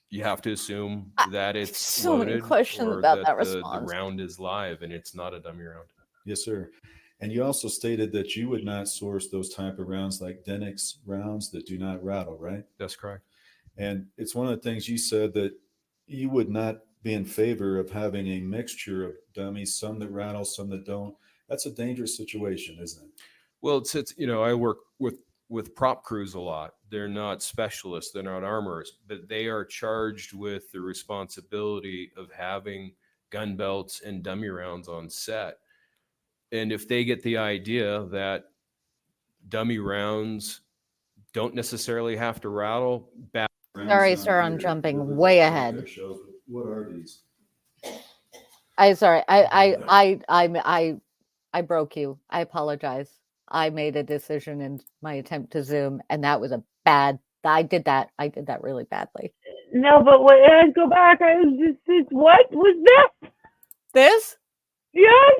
You have to assume that it's so loaded, many questions or about that the response. round is live and it's not a dummy round. Yes, sir. And you also stated that you would not source those type of rounds like Denix rounds that do not rattle, right? That's correct. And it's one of the things you said that you would not be in favor of having a mixture of dummies, some that rattle, some that don't. That's a dangerous situation, isn't it? Well, it's I work with prop crews a lot. They're not specialists, they're not armorers, but they are charged with the responsibility of having gun belts and dummy rounds on set. And if they get the idea that dummy rounds don't necessarily have to rattle, Sorry, sir, I'm jumping way ahead. What are these? I broke you. I apologize. I made a decision in my attempt to Zoom, and that was I did that really badly. No, but I'd go back. I was just, what was this? This? Yes.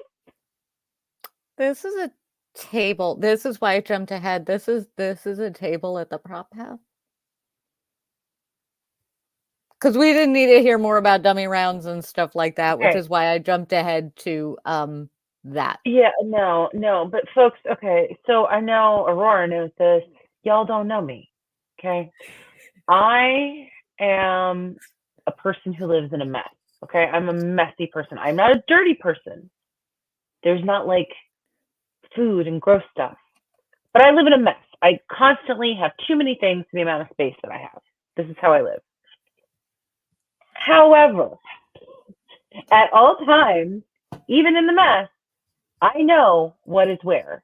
This is a table. This is why I jumped ahead. This is a table at the prop house. Because we didn't need to hear more about dummy rounds and stuff like that, which is why I jumped ahead to that. Yeah, no, but folks, okay, so I know Aurora knows this. Y'all don't know me, okay? I am a person who lives in a mess, okay? I'm a messy person. I'm not a dirty person. There's not like food and gross stuff. But I live in a mess. I constantly have too many things for the amount of space that I have. This is how I live. However, at all times, even in the mess, I know what is where,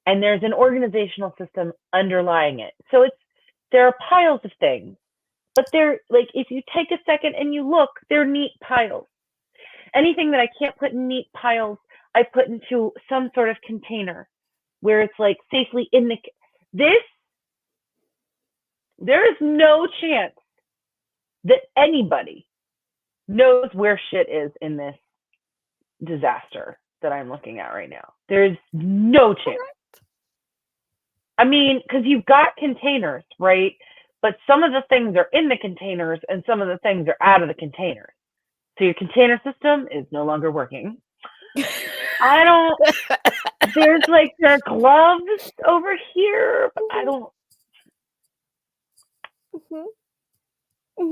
and there's an organizational system underlying it. So there are piles of things, but they're like, if you take a second and you look, they're neat piles. Anything that I can't put in neat piles, I put into some sort of container where it's like safely in there is no chance that anybody knows where shit is in this disaster. that I'm looking at right now. There's no chance. I mean, because you've got containers, right? But some of the things are in the containers and some of the things are out of the containers. So your container system is no longer working. I don't, there's like their gloves over here, but I don't,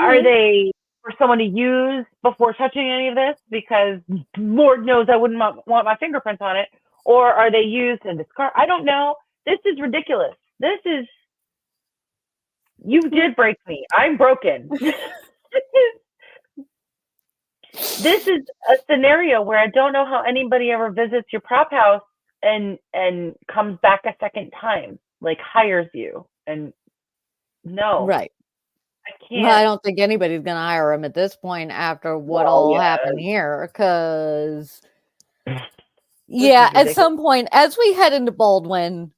are they for someone to use before touching any of this? Because Lord knows I wouldn't want my fingerprints on it. Or are they used and discard? I don't know. This is ridiculous. You did break me. I'm broken. This is a scenario where I don't know how anybody ever visits your prop house and comes back a second time, like hires you. And no, Right. I can't. Well, I don't think anybody's going to hire him at this point after what all happened here. Because, yeah, at some point, as we head into Baldwin's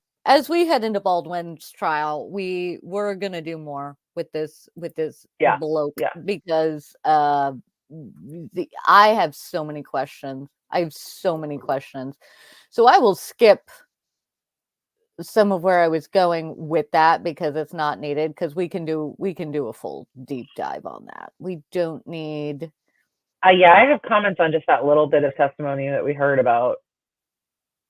trial, we're going to do more with this bloke because I have so many questions. So I will skip some of where I was going with that because it's not needed, because we can do a full deep dive on that. We don't need. I have comments on just that little bit of testimony that we heard about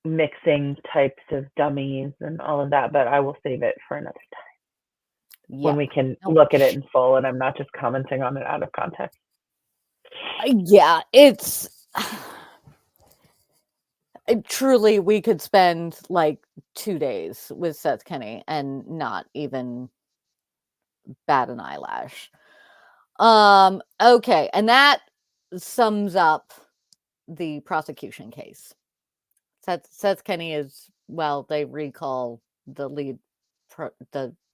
mixing types of dummies and all of that, but I will save it for another time when we can look at it in full and I'm not just commenting on it out of context. Yeah, it's truly, we could spend like 2 days with Seth Kenny and not even bat an eyelash. Okay, and that sums up the prosecution case. Seth Kenny is, well, they recall the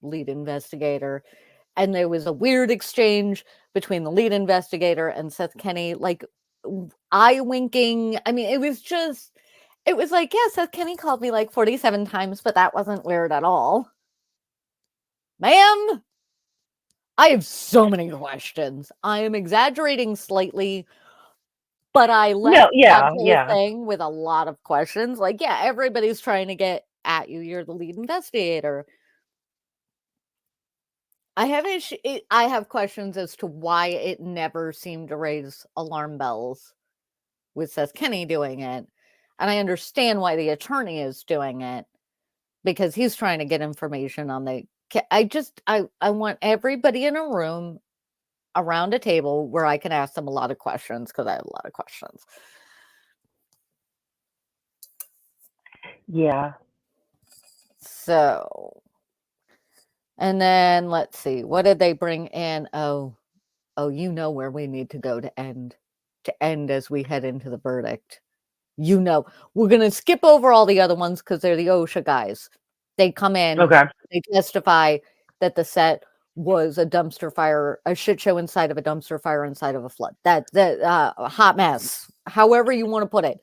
lead investigator, and there was a weird exchange between the lead investigator and Seth Kenny, like eye winking. I mean, it was like, yeah, Seth Kenny called me like 47 times, but that wasn't weird at all. Ma'am, I have so many questions. I am exaggerating slightly, but I left that whole thing with a lot of questions. Like, yeah, everybody's trying to get at you. You're the lead investigator. I have questions as to why it never seemed to raise alarm bells with Seth Kenny doing it. And I understand why the attorney is doing it, because he's trying to get information on the. I want everybody in a room around a table where I can ask them a lot of questions, because I have a lot of questions. Yeah. So, and then let's see, what did they bring in? Oh, you know where we need to go to end as we head into the verdict. You know, we're going to skip over all the other ones because they're the OSHA guys. They come in, they testify that the set was a dumpster fire, a shit show inside of a dumpster fire inside of a flood. A hot mess, however you want to put it.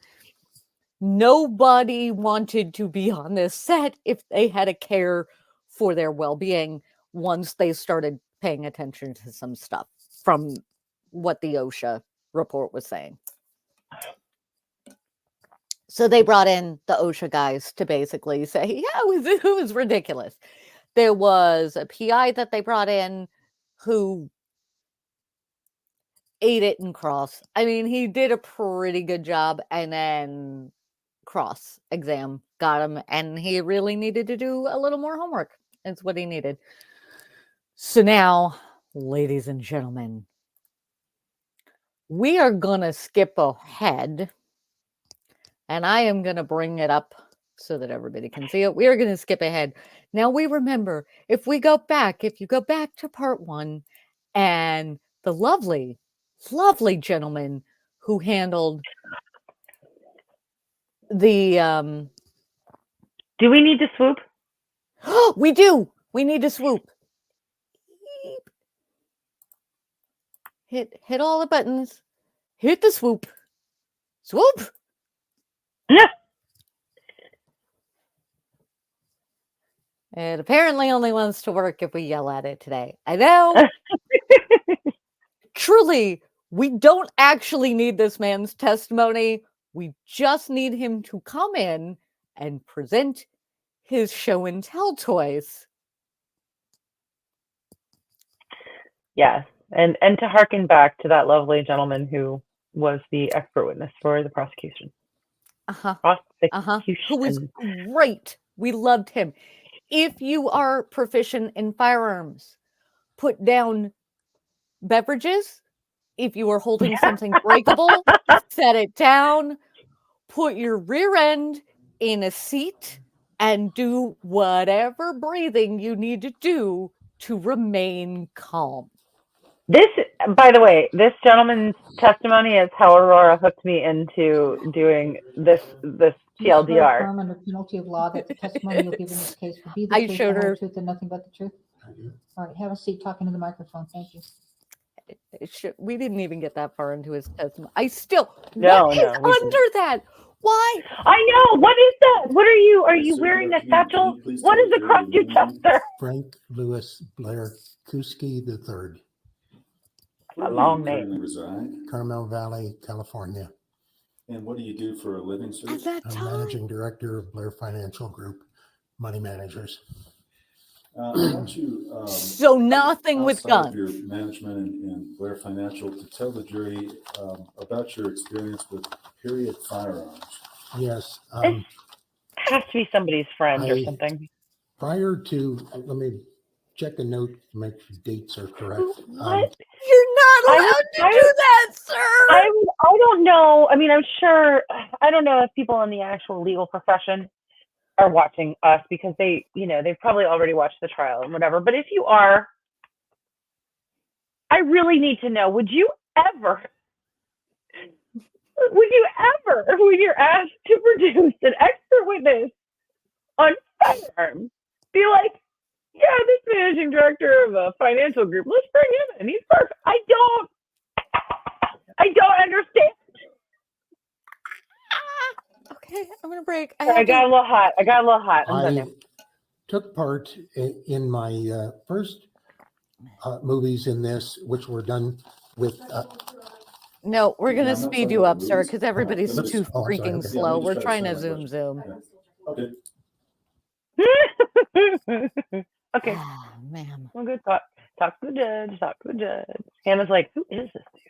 Nobody wanted to be on this set if they had a care for their well-being once they started paying attention to some stuff from what the OSHA report was saying. So they brought in the OSHA guys to basically say, yeah, it was ridiculous. There was a PI that they brought in who ate it and cross. I mean, he did a pretty good job, and then cross exam got him, and he really needed to do a little more homework. That's what he needed. So now, ladies and gentlemen, we are going to skip ahead. And I am going to bring it up so that everybody can see it. We are going to skip ahead. Now we remember, if you go back to part 1, and the lovely, lovely gentleman who handled the... Do we need to swoop? We do. We need to swoop. Hit all the buttons. Hit the swoop. Swoop. Yeah. It apparently only wants to work if we yell at it today. I know. Truly, we don't actually need this man's testimony, We just need him to come in and present his show and tell toys. Yes. And to harken back to that lovely gentleman who was the expert witness for the prosecution. Who was great. We loved him. If you are proficient in firearms, put down beverages. If you are holding something breakable, set it down. Put your rear end in a seat and do whatever breathing you need to do to remain calm. This, by the way, this gentleman's testimony is how Aurora hooked me into doing this TLDR. Under penalty of law that the testimony you'll give in this case will be the I truth, showed the whole her. truth, and nothing but the truth. All right, have a seat talking to the microphone. Thank you. We didn't even get that far into his testimony. What is under that? Why? I know. What is that? What are you wearing a satchel? What is across your chest, sir? Frank Lewis Blair Kuski III. A long name. Reside? Carmel Valley, California. And what do you do for a living, sir? At that I'm time. managing director of Blair Financial Group, money managers. I want you, So nothing with outside of guns. your management and Blair Financial, to tell the jury about your experience with period firearms. Yes. Has to be somebody's friend or something. Prior to, let me check a note to make sure dates are correct. What? You're not allowed to do that, sir. I don't know. I mean, I'm sure. I don't know if people in the actual legal profession are watching us because they've probably already watched the trial and whatever. But if you are, I really need to know, would you ever, when you're asked to produce an expert witness on firearms, be like, yeah, this managing director of a financial group, let's bring him in. He's perfect. I don't understand. Okay, I'm gonna break. I got a little hot. I'm done I now. took part in my first movies in this, which were done with. No, we're gonna I'm not speed talking you about up, sir, movies. because everybody's Let's- too oh, I'm sorry, freaking okay. slow. Yeah, We're just trying to try zoom. Okay. Okay. Oh, man. Well, good. Talk to the judge. Hannah's like, who is this dude?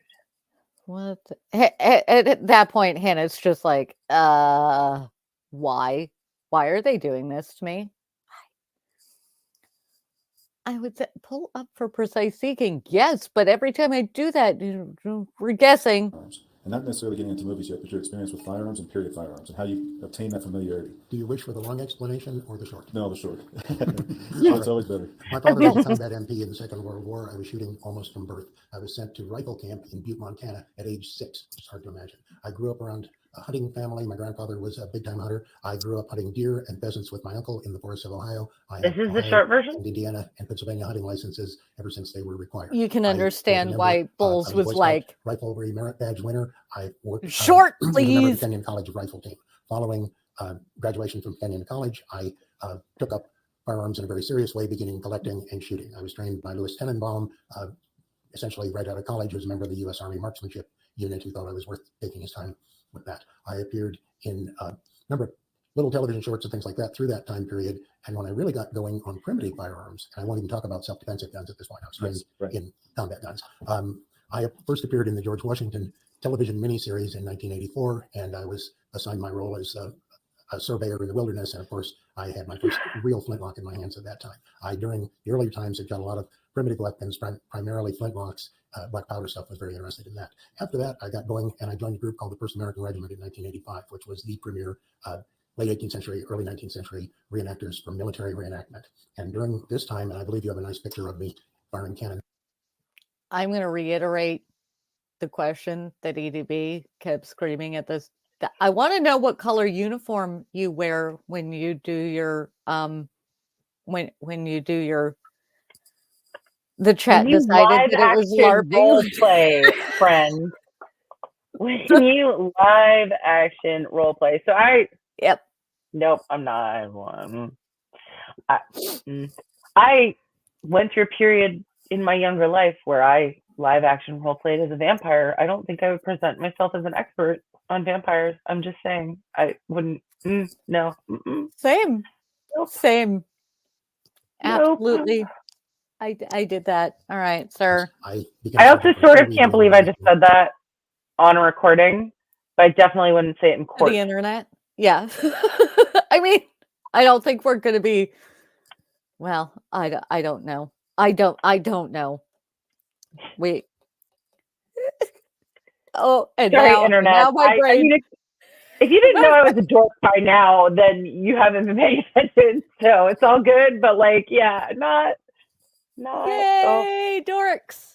What? At that point, Hannah's just like, why? Why are they doing this to me? I would say pull up for precise seeking. Yes, but every time I do that, we're guessing. And not necessarily getting into movies yet, but your experience with firearms and period firearms and how you obtain that familiarity. Do you wish for the long explanation or the short? No, the short. It's always better. My father was a combat MP in the Second World War. I was shooting almost from birth. I was sent to rifle camp in Butte, Montana at age 6. It's hard to imagine. I grew up around a hunting family. My grandfather was a big time hunter. I grew up hunting deer and pheasants with my uncle in the forests of Ohio. I This have is the Ohio short version? and Indiana and Pennsylvania hunting licenses ever since they were required. You can I was a understand member, why Bulls of the was Boy Scout like, Riflery Merit Badge winner. I worked short, as a member of please. the Kenyon College rifle team. Following graduation from Kenyon College, I took up firearms in a very serious way, beginning collecting and shooting. I was trained by Louis Tenenbaum, essentially right out of college, who was a member of the U.S. Army Marksmanship Unit, who thought I was worth taking his time with that. I appeared in a number of little television shorts and things like that through that time period. And when I really got going on primitive firearms, and I won't even talk about self-defensive guns at this point, I was trained in combat guns. I first appeared in the George Washington television miniseries in 1984, and I was assigned my role as a surveyor in the wilderness. And of course, I had my first real flintlock in my hands at that time. During the early times, had got a lot of primitive weapons, primarily flintlocks. Black powder stuff, was very interested in that. After that, I got going and I joined a group called the First American Regiment in 1985, which was the premier late 18th century, early 19th century reenactors for military reenactment. And during this time, and I believe you have a nice picture of me firing cannon. I'm going to reiterate the question that EDB kept screaming at this. I want to know what color uniform you wear when you do your when you do your. The chat decided that it was LARPing. Role play, friend. When you live action role play, so nope, I'm not one. I went through a period in my younger life where I live action role played as a vampire. I don't think I would present myself as an expert on vampires. I'm just saying. I wouldn't. No. Same. Nope. Same. Nope. Absolutely. I did that. All right, sir. I I also sort of can't believe I just said that on a recording, but I definitely wouldn't say it in To court. the internet. Yeah. I mean, I don't think we're going to be. Well, I don't know. I don't know. Wait. Oh, and Sorry, now internet. my I brain. mean, if you didn't know I was a dork by now, then you haven't been paying attention. So it's all good. But like, yeah, not. Oh. Yay, dorks.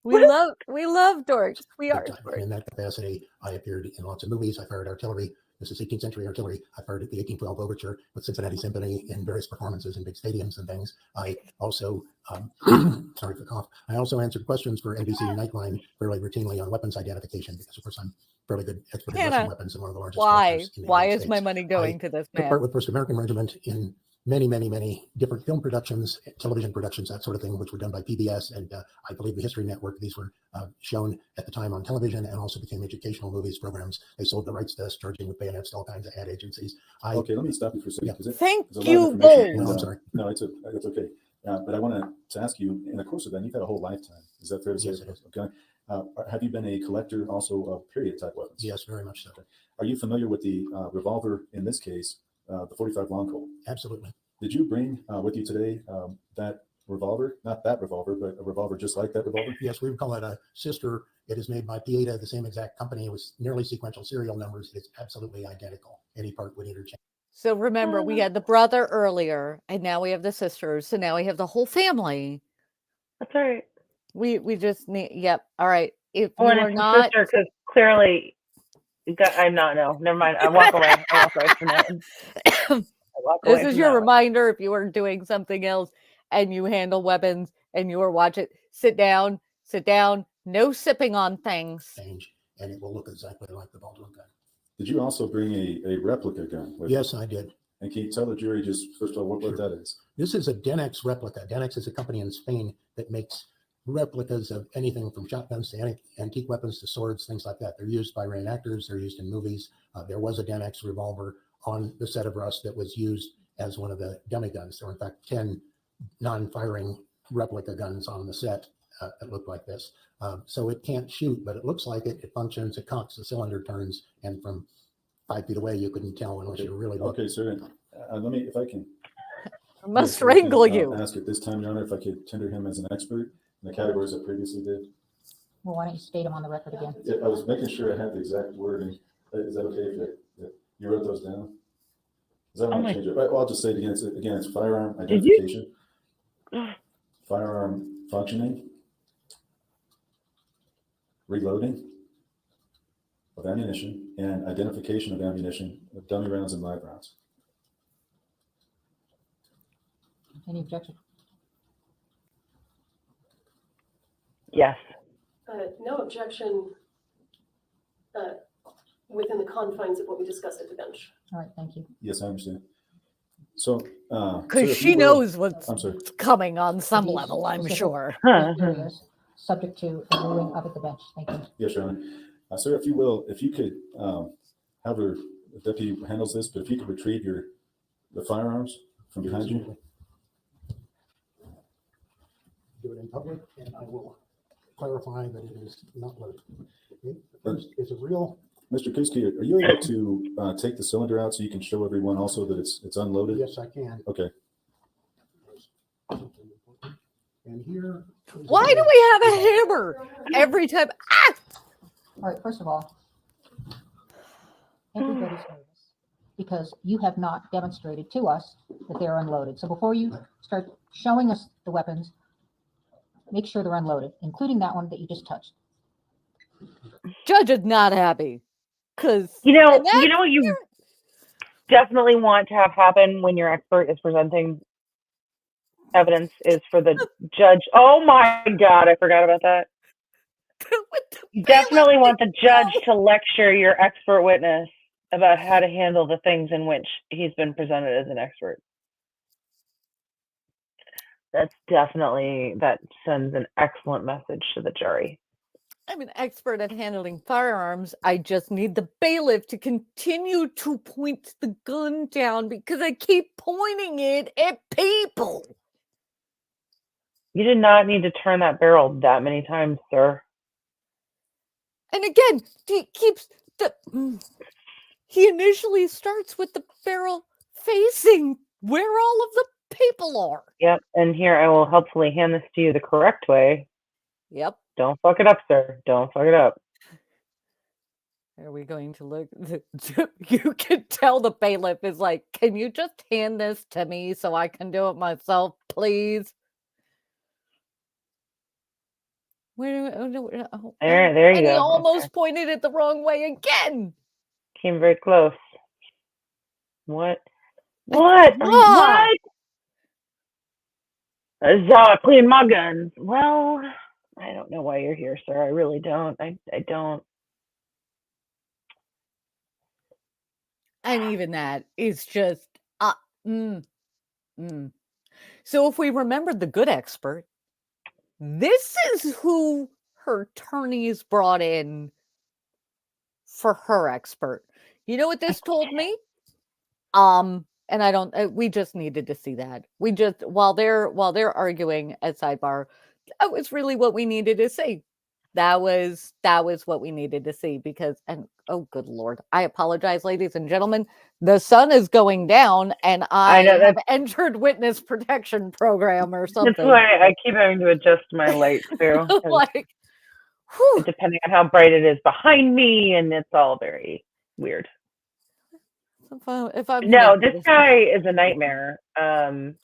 We love dorks. We are And dorks. in that capacity, I appeared in lots of movies. I fired artillery. This is 18th century artillery. I fired at the 1812 Overture with Cincinnati Symphony in various performances in big stadiums and things. I also, sorry for the cough. I also answered questions for NBC Nightline fairly routinely on weapons identification because, of course, I'm fairly good expert in Russian weapons and one of the largest collectors in the Why United is my States. money going to this Took man? part with First American Regiment in many different film productions, television productions, that sort of thing, which were done by PBS and I believe the History Network. These were shown at the time on television and also became educational movies programs. They sold the rights to us, charging with bayonets to all kinds of ad agencies. Okay, let me stop you for a second. Yeah. Thank there's a lot of you, information, Bull. No, I'm sorry. No, it's okay. But I want to ask you, in the course of that, you've had a whole lifetime. Is that fair to say? Yes, it is. Okay. Have you been a collector also of period type weapons? Yes, very much so. Okay. Are you familiar with the revolver in this case, the 45 long Colt? Absolutely. Did you bring with you today that revolver? Not that revolver, but a revolver just like that revolver? Yes, we would call it a sister. It is made by Pieta, the same exact company. It was nearly sequential serial numbers. It's absolutely identical. Any part would interchange. So remember, we had the brother earlier, and now we have the sisters. So now we have the whole family. That's all right. We just need. Yep. All right. If Well, you and are it's not, your sister, because clearly, I'm not. No, never mind. I walk away. I walk away from that. this is your reminder. If you are doing something else and you handle weapons and you are watching, sit down. No sipping on things. Change, and it will look exactly like the Baldwin gun. Did you also bring a replica gun with Yes, you? I did. And can you tell the jury just first of all what that is? This is a Denex replica. Denex is a company in Spain that makes replicas of anything from shotguns to antique weapons to swords, things like that. They're used by reenactors. They're used in movies. There was a Denex revolver on the set of Rust that was used as one of the dummy guns. There were in fact 10 non-firing replica guns on the set that look like this. So it can't shoot, but it looks like it. It functions, it cocks, the cylinder turns, and from 5 feet away, you couldn't tell unless you really looked. Okay, sir. Let me, if I can. I must strangle you. Ask at this time, Your Honor, if I could tender him as an expert in the categories I previously did. Well, why don't you state them on the record again? Yeah, I was making sure I had the exact wording. Is that okay if you wrote those down? Is that want to change it? Well, I'll just say it again. It's firearm identification, firearm functioning, reloading of ammunition, and identification of ammunition of dummy rounds and live rounds. Any objection? Yes. No objection within the confines of what we discussed at the bench. All right, thank you. Yes, I understand. So, Because she knows what's coming on some level, I'm sure. Areas subject to a ruling up at the bench. Thank you. Yes, Your Honor. Sir, if you will, if you could, however the deputy handles this, but if you could retrieve the firearms from behind you. Do it in public, and I will clarify that it is not loaded. Okay? First, it's a real. Mr. Kuski, are you able to take the cylinder out so you can show everyone also that it's unloaded? Yes, I can. Okay. And here. Why do we have a hammer every time? Ah! All right, first of all, everybody's nervous because you have not demonstrated to us that they're unloaded. So before you start showing us the weapons, make sure they're unloaded, including that one that you just touched. Judge is not happy because you know what you definitely want to have happen when your expert is presenting evidence is for the judge. Oh my God, I forgot about that. You definitely want the judge to lecture your expert witness about how to handle the things in which he's been presented as an expert. That sends an excellent message to the jury. I'm an expert at handling firearms. I just need the bailiff to continue to point the gun down because I keep pointing it at people. You did not need to turn that barrel that many times, sir. And again, he initially starts with the barrel facing where all of the people are. Yep, and here I will helpfully hand this to you the correct way. Yep. Don't fuck it up, sir. Don't fuck it up. Are we going to look? You can tell the bailiff is like, can you just hand this to me so I can do it myself, please? There you And he go. almost pointed it the wrong way again. Came very close. What? What? What? Clean my guns. Well, I don't know why you're here, sir. I really don't. I don't. And even that is just So if we remembered the good expert, this is who her attorneys brought in for her expert. You know what this told me? And I don't. We just needed to see that. We just while they're arguing at sidebar, that was really what we needed to see. That was what we needed to see because oh good Lord, I apologize, ladies and gentlemen. The sun is going down, and I have entered witness protection program or something. That's why I keep having to adjust my light too. Like, depending on how bright it is behind me, and it's all very weird. If I'm no, this guy is a nightmare. I'm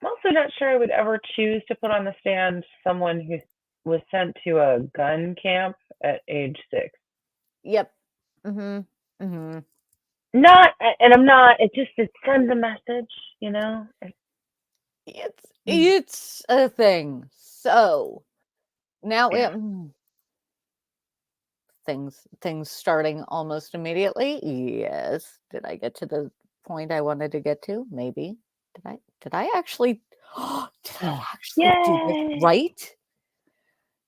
also not sure I would ever choose to put on the stand someone who was sent to a gun camp at age 6. Yep. Not, and I'm not. It sends a message, you know. It's a thing. So now things starting almost immediately. Yes. Did I get to the point I wanted to get to? Maybe. Did I actually do this right?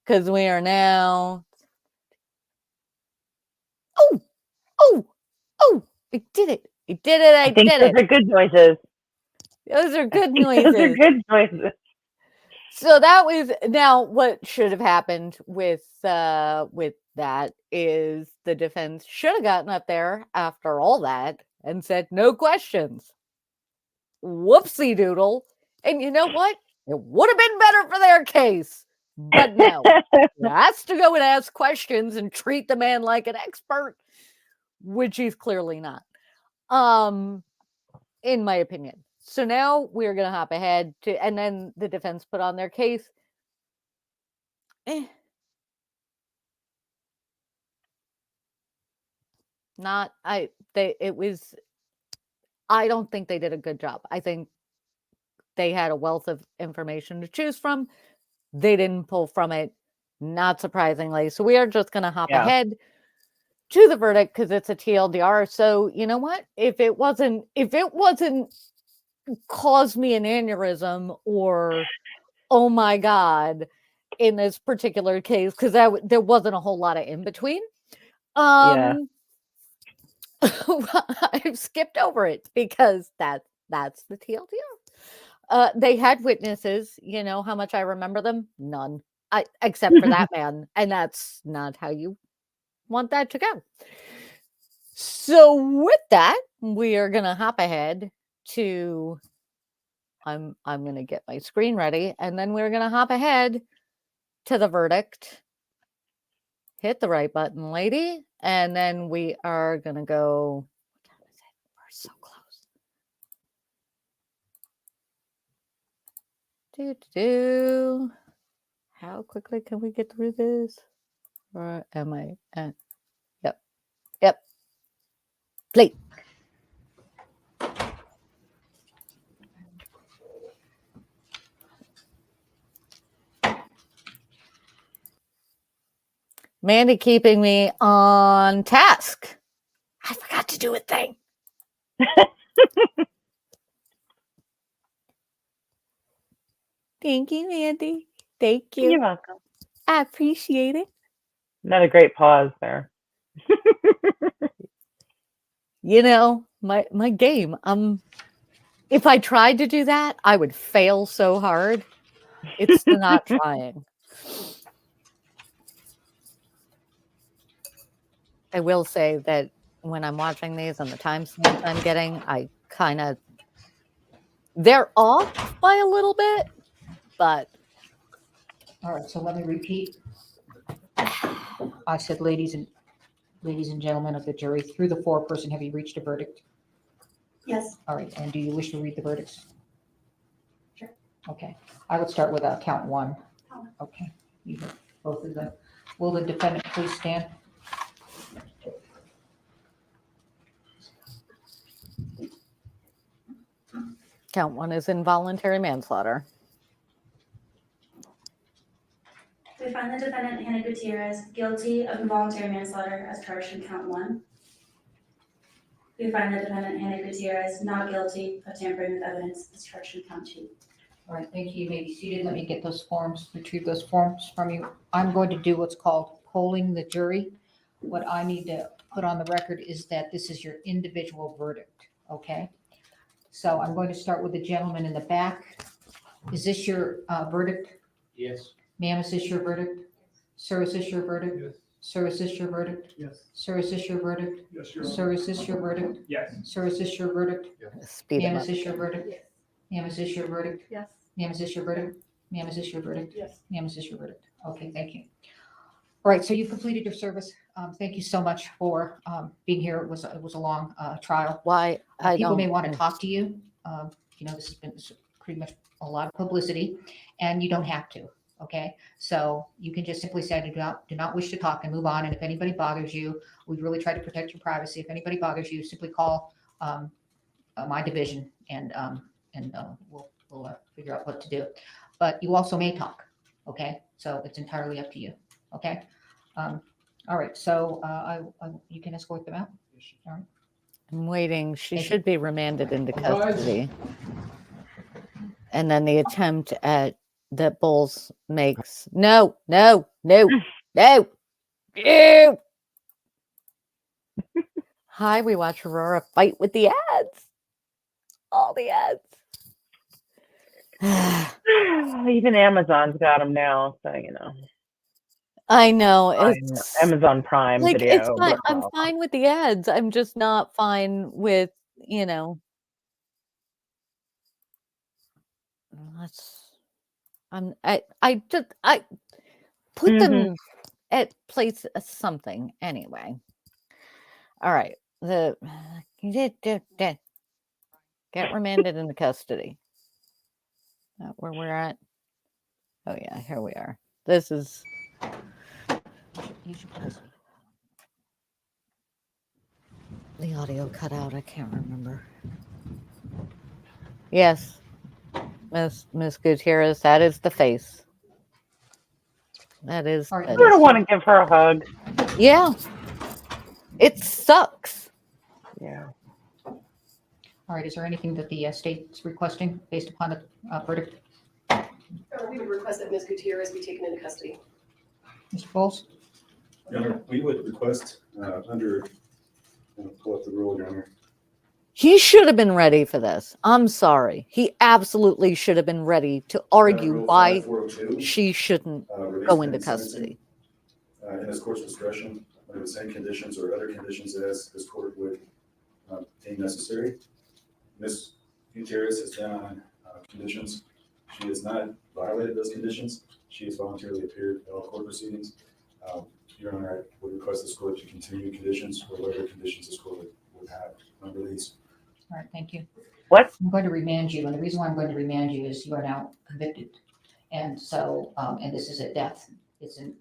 Because we are now. Oh, I did it. I did it. I think did those it. Are good noises. Those are good noises. Those are good noises. So that was now what should have happened with that is the defense should have gotten up there after all that and said no questions. Whoopsie doodle. And you know what? It would have been better for their case. But no, he has to go and ask questions and treat the man like an expert, which he's clearly not. In my opinion. So now we're going to hop ahead to, and then the defense put on their case. I don't think they did a good job. I think they had a wealth of information to choose from. They didn't pull from it, not surprisingly. So we are just going to hop ahead to the verdict because it's a TLDR. So you know what? If it wasn't caused me an aneurysm or oh my God, in this particular case, because there wasn't a whole lot of in between. I've skipped over it because that's the TLDR. They had witnesses. You know how much I remember them? None. Except for that man, and that's not how you want that to go. So with that, we are gonna hop ahead to. I'm gonna get my screen ready, and then we're gonna hop ahead to the verdict. Hit the right button, lady, and then we are gonna go. What time is it? We're so close. How quickly can we get through this? Or am I? Yep. Play. Mandy keeping me on task. I forgot to do a thing. Thank you, Mandy. Thank you. You're welcome. I appreciate it. Another great pause there. You know, my game. If I tried to do that, I would fail so hard. It's the not trying. I will say that when I'm watching these and the timestamps I'm getting, I kind of they're off by a little bit, but All right, so let me repeat. I said, ladies and gentlemen of the jury, through the foreperson, have you reached a verdict? Yes. All right, and do you wish to read the verdicts? Sure. Okay, I would start with count one. Count one. Okay, you have both of them. Will the defendant please stand? count one is involuntary manslaughter. We find the defendant, Hannah Guiterrez, guilty of involuntary manslaughter as charged in count one. We find the defendant, Hannah Guiterrez, not guilty of tampering with evidence as charged in count two. All right, thank you. You may be seated. Let me get those forms, retrieve those forms from you. I'm going to do what's called polling the jury. What I need to put on the record is that this is your individual verdict, okay? So I'm going to start with the gentleman in the back. Is this your verdict? Yes. Ma'am, is this your verdict? Sir, is this your verdict? Yes. Sir, is this your verdict? Yes. Sir, is this your verdict? Yes, Your Sir, is this your verdict? Yes. Sir, is this your verdict? Speed Ma'am, them is up. this your verdict? Yes. Ma'am, is this your verdict? Yes. Ma'am, is this your verdict? Ma'am, is this your verdict? Yes. Ma'am, is this your verdict? Okay, thank you. All right, so you've completed your service. Thank you so much for being here. It was a long trial. Why I People don't may want to talk to you. You know, this has been pretty much a lot of publicity, and you don't have to. Okay, so you can just simply say, I do not wish to talk, and move on. And if anybody bothers you, we've really tried to protect your privacy. If anybody bothers you, simply call my division, and we'll figure out what to do. But you also may talk. Okay, so it's entirely up to you. Okay. All right. So you can escort them out. All right. I'm waiting. She Thank you. should be remanded into custody. And then the attempt at that Bulls makes no. Hi, we watch Aurora fight with the ads. All the ads. Even Amazon's got them now, so you know. I know it's Amazon Prime like Video. it's fine. I'm fine with the ads. I'm just not fine with, you know. I put them at place something anyway. All right. Get remanded into custody. That where we're at? Oh yeah, here we are. This is the audio cut out. I can't remember. Yes, Miss Gutierrez, that is the face. That is. All right. I sort of want to give her a hug. Yeah, it sucks. Yeah. All right. Is there anything that the state's requesting based upon the verdict? We would request that Ms. Gutierrez be taken into custody. Mr. Bowles? Your Honor, we would request under, pull up the rule, Your Honor. He should have been ready for this. I'm sorry. He absolutely should have been ready to argue Rule why 5402, she shouldn't release go into pending custody. sentencing, in this court's discretion, under the same conditions or other conditions as this court would deem necessary. Ms. Gutierrez has been on conditions. She has not violated those conditions. She has voluntarily appeared at all court proceedings. Your Honor, I would request this court to continue conditions or whatever conditions this court would have on release. All right. Thank you. What? I'm going to remand you. And the reason why I'm going to remand you is you are now convicted. And so, and this is a death. It's a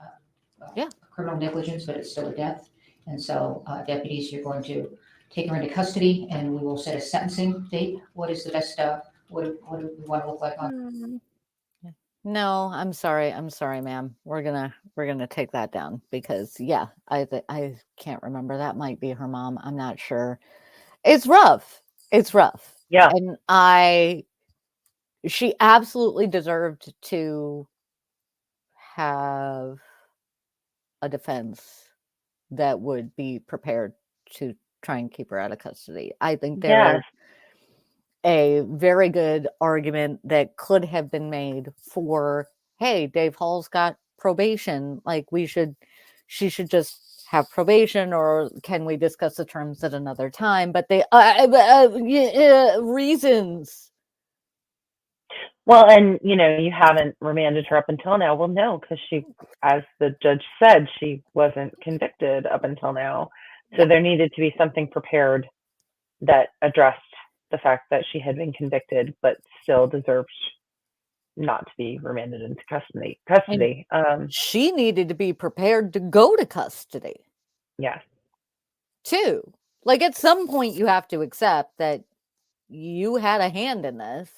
criminal negligence, but it's still a death. And so deputies, you're going to take her into custody and we will set a sentencing date. What is the best, what do we want to look like on? No, I'm sorry, ma'am. We're gonna take that down because I can't remember. That might be her mom. I'm not sure. It's rough. Yeah. And she absolutely deserved to have a defense that would be prepared to try and keep her out of custody. I think there is a very good argument that could have been made for, hey, Dave Hall's got probation. Like she should just have probation, or can we discuss the terms at another time? But they reasons. Well, and you haven't remanded her up until now. Well, no, because she, as the judge said, she wasn't convicted up until now. So there needed to be something prepared that addressed the fact that she had been convicted, but still deserved not to be remanded into custody. She needed to be prepared to go to custody. Yeah. Too. Like at some point you have to accept that you had a hand in this,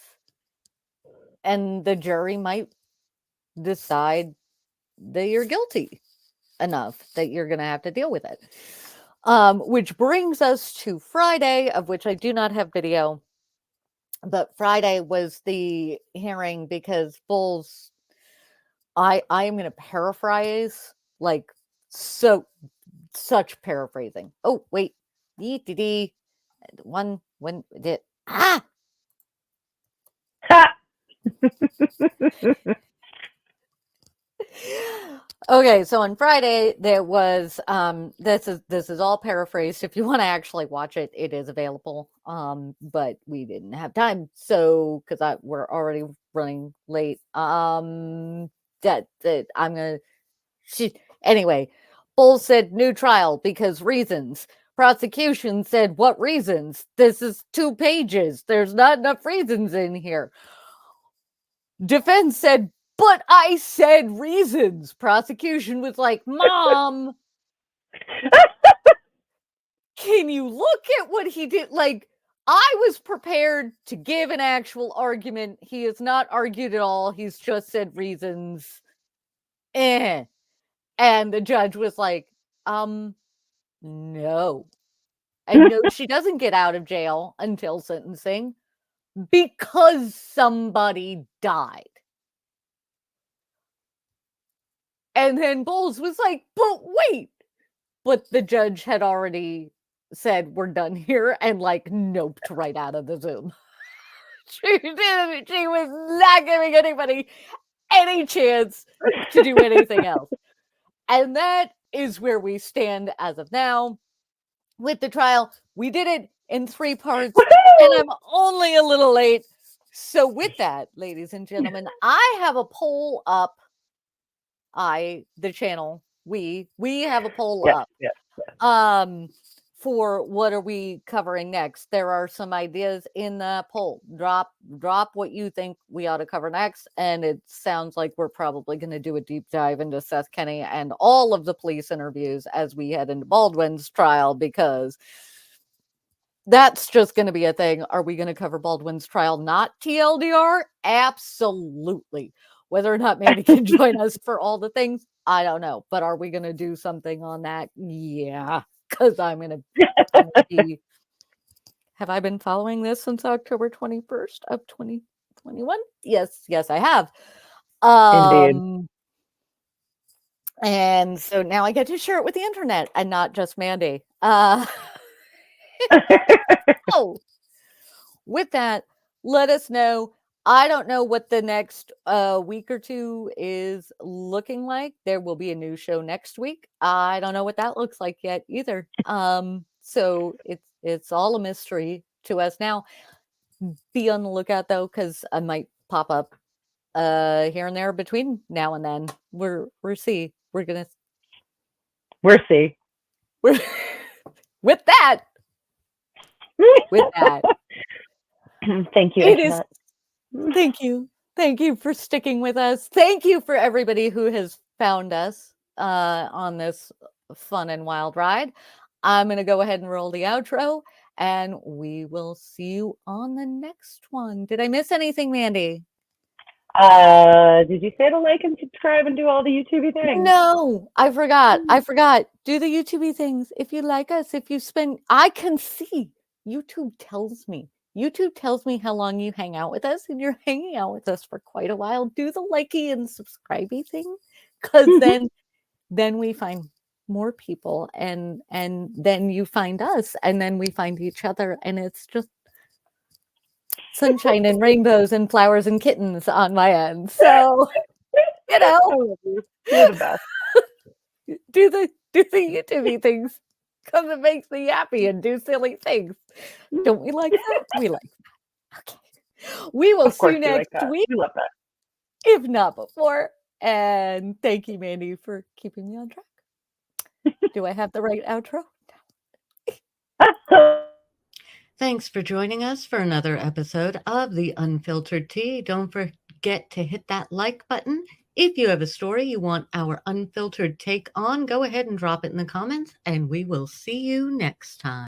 and the jury might decide that you're guilty enough that you're going to have to deal with it. Which brings us to Friday, of which I do not have video. But Friday was the hearing because Bulls, I am going to paraphrase, like, such paraphrasing. Oh, wait. When did, Okay, so on Friday there was this is all paraphrased. If you want to actually watch it, it is available. But we didn't have time, so because we're already running late. I'm gonna anyway. Bull said new trial because reasons. Prosecution said what reasons? This is 2 pages. There's not enough reasons in here. Defense said, but I said reasons. Prosecution was like, Mom, can you look at what he did? Like, I was prepared to give an actual argument. He has not argued at all. He's just said reasons. And the judge was like, no. And no, she doesn't get out of jail until sentencing because somebody died. And then Bowles was like, but wait. But the judge had already said, we're done here, and like noped right out of the Zoom. She was not giving anybody any chance to do anything else. And that is where we stand as of now with the trial. We did it in 3 parts, and I'm only a little late. So with that, ladies and gentlemen, I have a poll up. The channel, we have a poll up. Yes. For what are we covering next? There are some ideas in the poll. Drop what you think we ought to cover next. And it sounds like we're probably going to do a deep dive into Seth Kenny and all of the police interviews as we head into Baldwin's trial, because that's just going to be a thing. Are we going to cover Baldwin's trial, not TLDR? Absolutely. Whether or not Mandy can join us for all the things, I don't know. But are we going to do something on that? Yeah, because I'm going to be... Have I been following this since October 21st of 2021? Yes, I have. Indeed. And so now I get to share it with the internet and not just Mandy. Oh, with that, let us know. I don't know what the next week or 2 is looking like. There will be a new show next week. I don't know what that looks like yet either. So it's all a mystery to us now. Be on the lookout though, because I might pop up here and there between now and then. We're see. With that. Thank you. It is. Thank you for sticking with us. Thank you for everybody who has found us on this fun and wild ride. I'm going to go ahead and roll the outro, and we will see you on the next one. Did I miss anything, Mandy? Did you say to like and subscribe and do all the YouTube things? No, I forgot. Do the YouTube things. If you like us, I can see. YouTube tells me how long you hang out with us, and you're hanging out with us for quite a while. Do the likey and subscribey thing. because then we find more people, and then you find us, and then we find each other, and it's just sunshine and rainbows and flowers and kittens on my end. So, you know, You're the best. do the YouTube things because it makes me happy, and do silly things. Don't we like that? We like that. Okay. We will Of see course you we like next that. week, We love that. if not before. And thank you, Mandy, for keeping me on track. Do I have the right outro? Thanks for joining us for another episode of The Unfiltered Tea. Don't forget to hit that like button. If you have a story you want our unfiltered take on, go ahead and drop it in the comments, and we will see you next time.